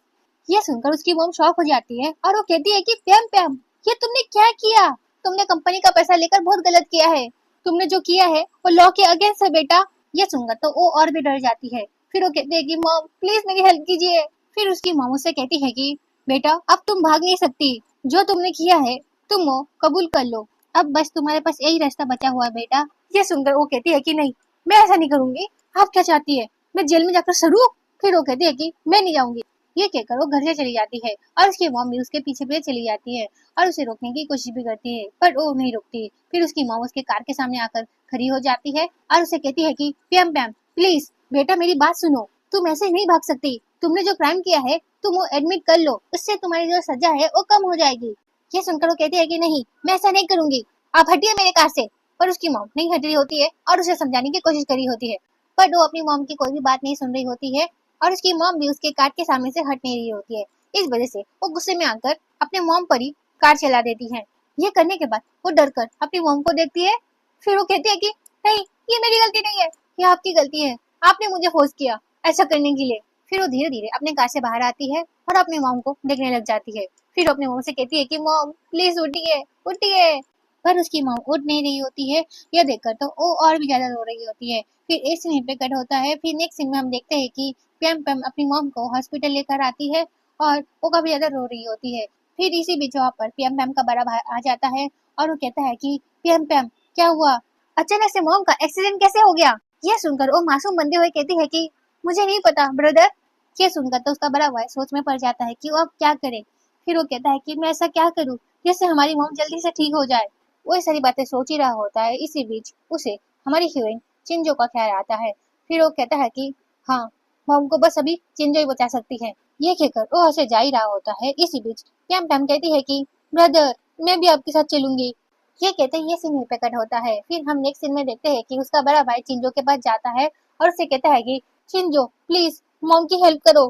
ये सुनकर उसकी मॉम शॉक हो जाती है और वो कहती है कि प्याम प्याम ये तुमने क्या किया, तुमने कंपनी का पैसा लेकर बहुत गलत किया है, तुमने जो किया है वो लॉ के अगेंस्ट है बेटा। ये सुनकर तो वो और भी डर जाती है। फिर वो कहती है कि मॉम प्लीज मेरी हेल्प कीजिए। फिर उसकी मॉम उससे कहती है कि बेटा अब तुम भाग नहीं सकती, जो तुमने किया है तुम वो कबूल कर लो, अब बस तुम्हारे पास यही रास्ता बचा हुआ है बेटा। ये सुनकर वो कहती है कि नहीं मैं ऐसा नहीं करूंगी, आप क्या चाहती है मैं जेल में जाकर सरूं। फिर वो कहती है कि मैं नहीं जाऊंगी। ये कहकर वो घर से चली जाती है और उसकी मॉम भी उसके पीछे पीछे चली जाती है और उसे रोकने की कोशिश भी करती है, पर वो नहीं रुकती। फिर उसकी मॉम उसके कार के सामने आकर खड़ी हो जाती है और उसे कहती है कि प्याम प्याम प्लीज बेटा मेरी बात सुनो, तुम ऐसे नहीं भाग सकती, तुमने जो क्राइम किया है तुम वो एडमिट कर लो, उससे तुम्हारी जो सजा है वो कम हो जाएगी। ये सुनकर वो कहती है कि नहीं मैं ऐसा नहीं करूंगी, आप हटिए मेरे कार से। पर उसकी मॉम नहीं हट रही होती है और उसे समझाने की कोशिश करी होती है, पर वो अपनी मॉम की कोई भी बात नहीं सुन रही होती है और उसकी मॉम भी उसके कार के सामने से हट नहीं रही होती है। इस वजह से वो गुस्से में आकर अपने मॉम पर ही कार चला देती है। ये करने के बाद वो डर कर अपनी मॉम को देखती है। फिर वो कहती है कि नहीं ये मेरी गलती नहीं है, ये आपकी गलती है, आपने मुझे फोर्स किया ऐसा करने के लिए। फिर वो धीरे धीरे अपने कार से बाहर आती है और अपनी मॉम को देखने लग जाती है। फिर अपनी मॉम से कहती है कि मॉम प्लीज उठिए उठिए। पर उसकी मॉम उठ नहीं रही होती है। यह देखकर तो वो और भी ज्यादा रो रही होती है। फिर एक सीन पे कट होता है। फिर नेक्स्ट सीन में हम देखते हैं कि प्याम प्याम अपनी मॉम को हॉस्पिटल लेकर आती है और वो काफी ज्यादा रो रही होती है। फिर इसी बीच वहाँ पर प्याम प्याम का बड़ा भाई आ जाता है और वो कहता है कि प्याम प्याम क्या हुआ, अचानक से मॉम का एक्सीडेंट कैसे हो गया। यह सुनकर वो मासूम बनते हुए कहती है कि मुझे नहीं पता ब्रदर। ये सुनकर तो उसका बड़ा भाई सोच में पड़ जाता है कि वो अब क्या करे। फिर वो कहता है कि मैं ऐसा क्या करूँ जिससे हमारी मॉम जल्दी से ठीक हो जाए। वो ये सारी बातें सोच ही रहा होता है। इसी बीच उसे हमारी हीरोइन चिंजो का ख्याल आता है। फिर वो कहता है कि हाँ मॉम को बस अभी चिंजो ही बचा सकती है। ये कहकर वो ऐसे जा ही रहा होता है। इसी बीच प्याम प्याम कहती है कि ब्रदर मैं भी आपके साथ चलूंगी। ये कहते हैं ये सीन यहीं पे कट होता है। फिर हम नेक्स्ट सीन में देखते हैं कि उसका बड़ा भाई चिंजो के पास जाता है और उसे कहता है कि चिंजो प्लीज मॉम की हेल्प करो।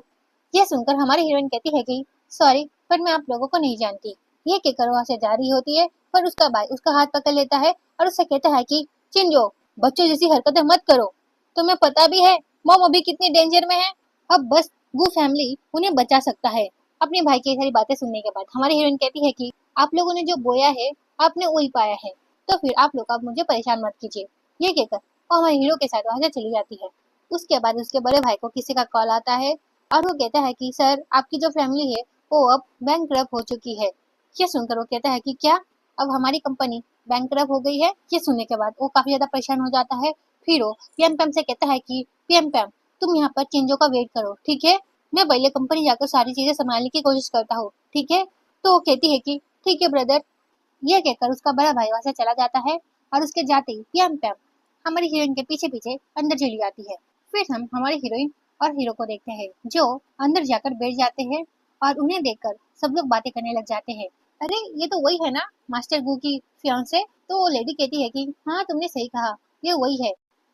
ये सुनकर हमारी हीरोइन कहती है कि सॉरी पर मैं आप लोगों को नहीं जानती। ये कहकर वहां से जा रही होती है पर उसका भाई उसका हाथ पकड़ लेता है और उससे कहता है कि चिंजो बच्चों जैसी हरकतें मत करो। तुम्हें पता भी है मॉम अभी कितने डेंजर में है। अब बस वो फैमिली उन्हें बचा सकता है। अपने भाई की सारी बातें सुनने के बाद हमारी हीरोइन कहती है कि आप लोगों ने जो बोया है आपने वही पाया है, तो फिर आप लोग अब मुझे परेशान मत कीजिए। ये कहकर वो हमारे हीरो के साथ वहां से चली जाती है। उसके बाद उसके बड़े भाई को किसी का कॉल आता है और वो कहता है कि सर आपकी जो फैमिली है वो अब बैंकरप्ट हो चुकी है। ये सुनकर वो कहता है कि क्या अब हमारी कंपनी बैंकरप्ट हो गई है। ये सुनने के बाद वो काफी ज्यादा परेशान हो जाता है। फिर वो पीएम पैम से कहता है कि पीएम पैम तुम यहाँ पर चेंजो का वेट करो, ठीक है? मैं पहले कंपनी जाकर सारी चीजें संभालने की कोशिश करता हूँ, ठीक है? तो वो कहती है कि ठीक है ब्रदर। ये कहकर उसका बड़ा भाई वहां से चला जाता है और उसके जाते ही पैम पैम हमारी हीरोइन के पीछे पीछे अंदर चली जाती है। फिर हम हमारी हीरोइन और हीरो को देखते हैं जो अंदर जाकर बैठ जाते हैं और उन्हें देखकर सब लोग बातें करने लग जाते हैं। अरे ये तो वही है ना, मास्टर गू की फियांसे। तो वो लेडी कहती है कि हाँ तुमने सही कहा, ये वही है।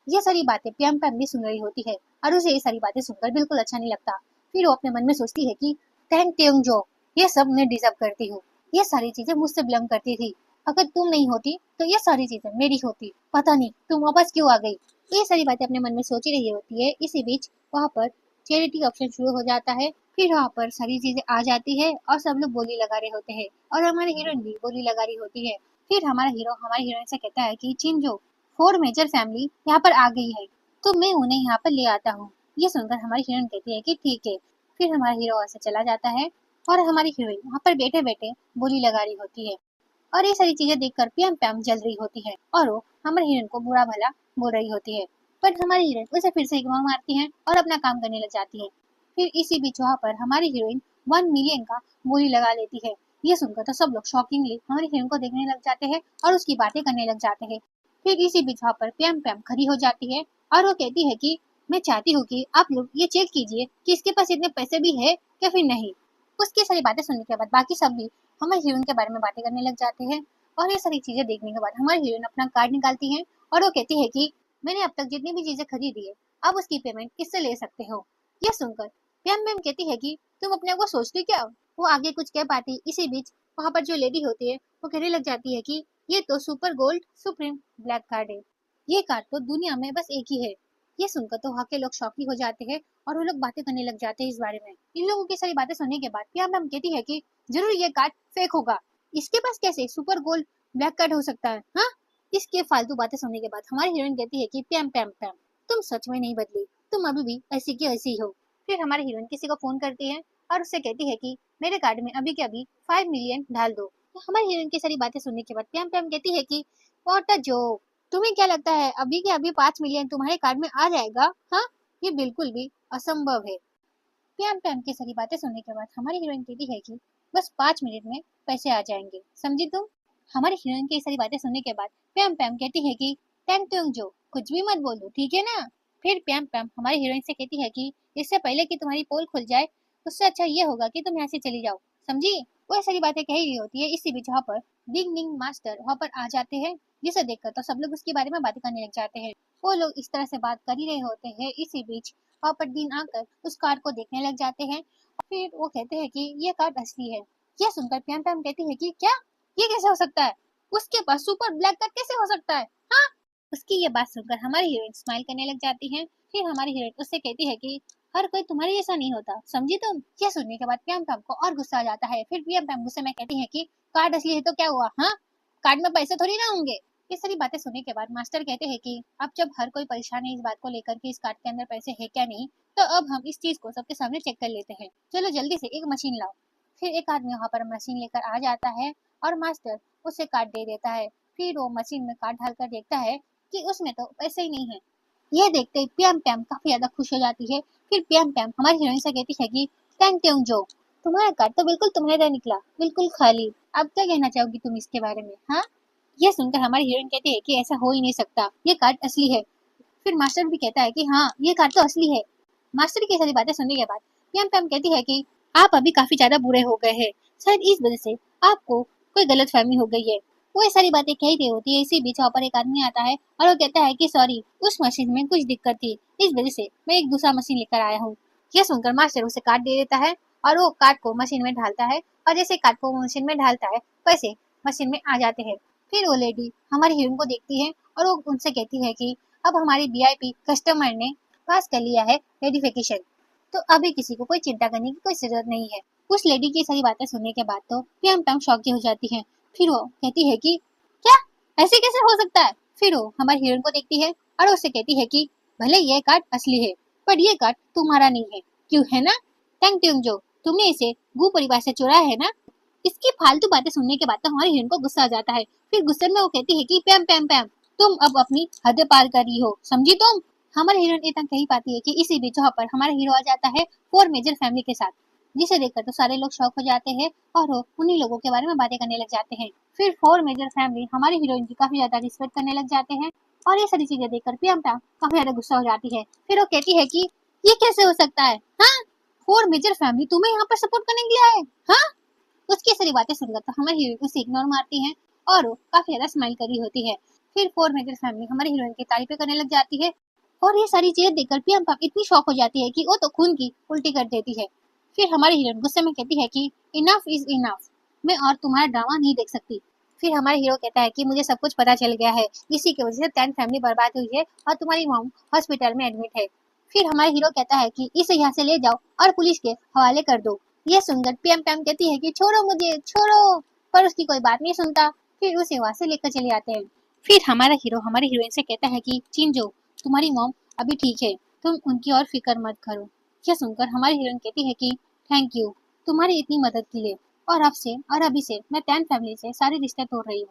ये सारी बातें पैम पैम भी सुन रही होती है और उसे ये सारी बातें सुनकर बिल्कुल अच्छा नहीं लगता। फिर वो अपने मन में सोचती है कि थैंक टेम जो, ये सब मैं डिजर्व करती हूँ। ये सारी चीजें मुझसे बिलोंग करती थी। अगर तुम नहीं होती तो ये सारी चीजें मेरी होती। पता नहीं तुम वापस क्यों आ गई। ये सारी बातें अपने मन में सोच ही रही होती है। इसी बीच वहाँ पर चैरिटी ऑप्शन शुरू हो जाता है। फिर वहाँ पर सारी चीजें आ जाती है और सब लोग बोली लगा रहे होते हैं और हमारे हीरोइन भी बोली लगा रही होती है। फिर हमारा हीरो हमारी हीरोइन से कहता है कि चिंजो 4 मेजर फैमिली यहाँ पर आ गई है तो मैं उन्हें यहाँ पर ले आता हूँ। ये सुनकर हमारी हीरोइन कहती है कि ठीक है। फिर हमारा हीरो वहाँ से चला जाता है और हमारी हीरोइन वहाँ पर बैठे बैठे बोली लगा रही होती है और ये सारी चीजें देखकर पैम पैम जल रही होती है और वो हमारे हीरोइन को बुरा भला बोल रही होती है। पर हमारी हीरोइन उसे फिर से इग्नोर मारती है और अपना काम करने लग जाती है। फिर इसी बीच वहाँ पर हमारी हीरोइन 1 मिलियन का बोली लगा लेती है। ये सुनकर तो सब लोग शॉकिंगली हमारी हीरोइन को देखने लग जाते हैं और उसकी बातें करने लग जाते हैं। फिर इसी बीच वहाँ पर पैम पैम खड़ी हो जाती है और वो कहती है कि मैं चाहती हूँ कि आप लोग ये चेक कीजिए कि इसके पास इतने पैसे भी है या फिर नहीं। उसकी सारी बातें सुनने के बाद बाकी सब भी हमारी हीरोइन के बारे में बातें करने लग जाते हैं और ये सारी चीजें देखने के बाद हमारी हीरोइन अपना कार्ड निकालती है और वो कहती है कि मैंने अब तक जितनी भी चीजें खरीदी है अब उसकी पेमेंट किससे ले सकते हो। ये सुनकर पैम मैम कहती है कि तुम अपने आप को सोचती क्या हो। वो आगे कुछ कह पाती इसी बीच वहां पर जो लेडी होती है वो कहने लग जाती है कि ये तो super gold supreme black card है। ये कार्ड तो दुनिया में बस एक ही है। ये सुनकर तो वहाँ के लोग शॉकी हो जाते हैं और वो लोग बातें करने लग जाते हैं इस बारे में। इन लोगों की सारी बातें सुनने के बाद पैम मैम कहती है कि जरूर ये कार्ड फेक होगा। इसके पास कैसे सुपर गोल्ड ब्लैक कार्ड हो सकता है? हाँ, इसके फालतू बातें सुनने के बाद हमारी हीरोइन कहती है कि पैम पैम पैम तुम सच में नहीं बदली, तुम अभी भी ऐसी की ऐसी हो। फिर हमारी हीरोइन किसी को फोन करती है और उससे कहती है कि मेरे कार्ड में अभी के अभी 5 मिलियन डाल दो। तो हमारी हीरोइन की सारी बातें सुनने के बाद पैम पैम कहती है कि व्हाट अ जोक, तुम्हें क्या लगता है अभी के अभी 5 मिलियन तुम्हारे कार्ड में आ जाएगा? हाँ, ये बिल्कुल भी असंभव है। पैम पैम की सारी बातें सुनने के बाद हमारी हीरोइन कहती है कि बस 5 मिनट में पैसे आ जाएंगे, समझी तुम? हमारी हीरोइन की सारी बातें सुनने के बाद पैम पैम कहती है कि टैंग टूंग जो कुछ भी मत बोलो, ठीक है ना? फिर पैम पैम हमारी हीरोइन से कहती है कि इससे पहले कि तुम्हारी पोल खुल जाए उससे अच्छा ये होगा कि तुम यहाँ से चली जाओ, समझी? वो सारी बातें कही रही होती है। इसी बीच वहाँ पर डिंग डिंग मास्टर वहाँ पर आ जाते हैं जिसे देखकर तो सब लोग उसके बारे में बातें करने लग जाते हैं। वो लोग इस तरह से बात कर ही रहे होते हैं। इसी बीच वहाँ पर डीन आकर उस कार्ड को देखने लग जाते हैं। फिर वो कहते हैं कि ये कार्ड असली है। यह सुनकर पैम पैम कहती है कि क्या, ये कैसे हो सकता है? उसके पास सुपर ब्लैक कार्ड कैसे हो सकता है? हाँ, उसकी ये बात सुनकर हमारी हीरोइन स्माइल करने लग जाती है। फिर हमारी हीरोइन उससे कहती है कि हर कोई तुम्हारे जैसा नहीं होता, समझी तुम? यह सुनने के बाद प्याम पैम को और गुस्सा आ जाता है। फिर प्याम पैम गुस्से में कहती है कि कार्ड असली है तो क्या हुआ? हाँ, कार्ड में पैसे थोड़ी ना होंगे। ये सारी बातें सुनने के बाद मास्टर कहते हैं कि अब जब हर कोई परेशान है इस बात को लेकर कि इस कार्ड के अंदर पैसे है क्या नहीं, तो अब हम इस चीज को सबके सामने चेक कर लेते हैं। चलो जल्दी से एक मशीन लाओ। फिर एक आदमी वहाँ पर मशीन लेकर आ जाता है और मास्टर उसे कार्ड दे देता है। फिर वो मशीन में कार्ड डालकर देखता है कि उसमें तो पैसे ही नहीं है। यह देखते ही प्याम प्याम काफी ज्यादा खुश हो जाती है। फिर प्याम प्याम हमारी हीरोइन से कहती है कि थैंक यू जो, तुम्हारा कार्ड तो बिल्कुल तुम्हारा निकला, बिल्कुल खाली। अब क्या कहना चाहोगी तुम इसके बारे में? हाँ, यह सुनकर हमारी हीरोइन कहती है कि ऐसा हो ही नहीं सकता, ये कार्ड असली है। फिर मास्टर भी कहता है कि हाँ ये कार्ड तो असली है। मास्टर की सारी बातें सुनने के बाद प्याम प्याम कहती है कि आप अभी काफी ज्यादा बुरे हो गए हैं, शायद इस वजह से आपको कोई गलतफहमी हो गई है। वो ये सारी बातें कह रही होती है, इसी बीच वहाँ पर एक आदमी आता है और वो कहता है कि सॉरी, उस मशीन में कुछ दिक्कत थी, इस वजह से मैं एक दूसरा मशीन लेकर आया हूँ। यह सुनकर मास्टर उसे कार्ड दे देता है और वो कार्ड को मशीन में ढालता है और जैसे कार्ड को मशीन में ढालता है वैसे मशीन में आ जाते हैं। फिर वो लेडी हमारी हीरोइन को देखती है और वो उनसे कहती है कि अब हमारी वीआईपी कस्टमर ने पास कर लिया है वेरिफिकेशन, तो अभी किसी को कोई चिंता करने की कोई जरूरत नहीं है। उस लेडी की सारी बातें सुनने के बाद तो प्रियम टंग शॉक की हो जाती है। फिर वो कहती है कि क्या, ऐसे कैसे हो सकता है। फिर वो हमारी हीरोइन को देखती है और उससे कहती है कि भले ये कार्ड असली है पर ये कार्ड तुम्हारा नहीं है, क्यों है ना टंग ट्यूंग जो, तुमने इसे गु परिवार से चुराया है ना। इसकी फालतू बातें सुनने के बाद तो हमारी हीरोइन को गुस्सा आ जाता है। फिर गुस्से में वो कहती है कि पैम पैम पैम, तुम अब अपनी हद पार कर रही हो, समझी तुम। हमारी हीरोइन इतना कही पाती है कि इसी बीच वहाँ पर हमारा हीरो आ जाता है फोर मेजर फैमिली के साथ, जिसे देखकर तो सारे लोग शौक हो जाते हैं और वो उन्हीं लोगों के बारे में बातें करने लग जाते हैं। फिर फोर मेजर फैमिली हमारी हीरोइन की काफी ज्यादा रिस्पेक्ट करने लग जाते हैं और ये सारी चीजें देखकर प्रियंका काफी ज्यादा गुस्सा हो जाती है। फिर वो कहती है कि ये कैसे हो सकता है, हाँ, फोर मेजर फैमिली तुम्हें यहाँ पर सपोर्ट करने के लिए आए, हाँ। उसकी सारी बातें सुनकर तो हमारी हीरोइन उसे इग्नोर मारती है और वो काफी ज्यादा स्माइल कर रही होती है। फिर फोर मेजर फैमिली हमारी हीरोइन की तारीफें करने लग जाती है और ये सारी चीजें देखकर प्रियंका इतनी शॉक हो जाती है कि वो तो खून की उल्टी कर देती है। फिर हमारी हीरोइन गुस्से में कहती है कि इनफ इज इनफ, मैं और तुम्हारा ड्रामा नहीं देख सकती। फिर हमारा हीरो कहता है कि मुझे सब कुछ पता चल गया है, इसी की वजह से 10 फैमिली बर्बाद हुई है और तुम्हारी मॉम हॉस्पिटल में एडमिट है। फिर हमारा हीरो कहता है कि इसे यहाँ से ले जाओ और पुलिस के हवाले कर दो। ये सुनकर पीएम पीएम कहती है कि छोड़ो मुझे छोड़ो, पर उसकी कोई बात नहीं सुनता। फिर उसे वहां से लेकर चले आते हैं। फिर हमारा हीरो हमारी हीरोइन से कहता है कि चिंजो, तुम्हारी मॉम अभी ठीक है, तुम उनकी और फिक्र मत करो। यह सुनकर हमारी हीरोइन कहती है कि थैंक यू तुम्हारी इतनी मदद के लिए, और अब से और अभी से मैं 10 फैमिली से सारे रिश्ते तोड़ रही हूँ।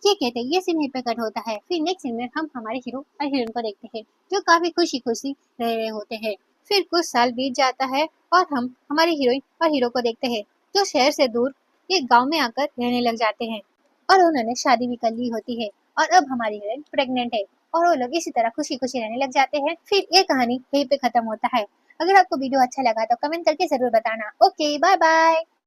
ये कहते ये सीन यहीं पे कट होता है। फिर नेक्स्ट सीन में हम हमारे हीरो और हीरोइन को देखते हैं जो काफी खुशी खुशी रह रहे होते हैं। फिर कुछ साल बीत जाता है और हम हमारी हीरोइन और हीरो को देखते हैं जो शहर से दूर एक गांव में आकर रहने लग जाते हैं और उन्होंने शादी भी कर ली होती है और अब हमारी हीरोइन प्रेग्नेंट है और वो लोग इसी तरह खुशी खुशी रहने लग जाते हैं। फिर ये कहानी यहीं पे खत्म होता है। अगर आपको वीडियो अच्छा लगा तो कमेंट करके जरूर बताना। Okay, bye bye.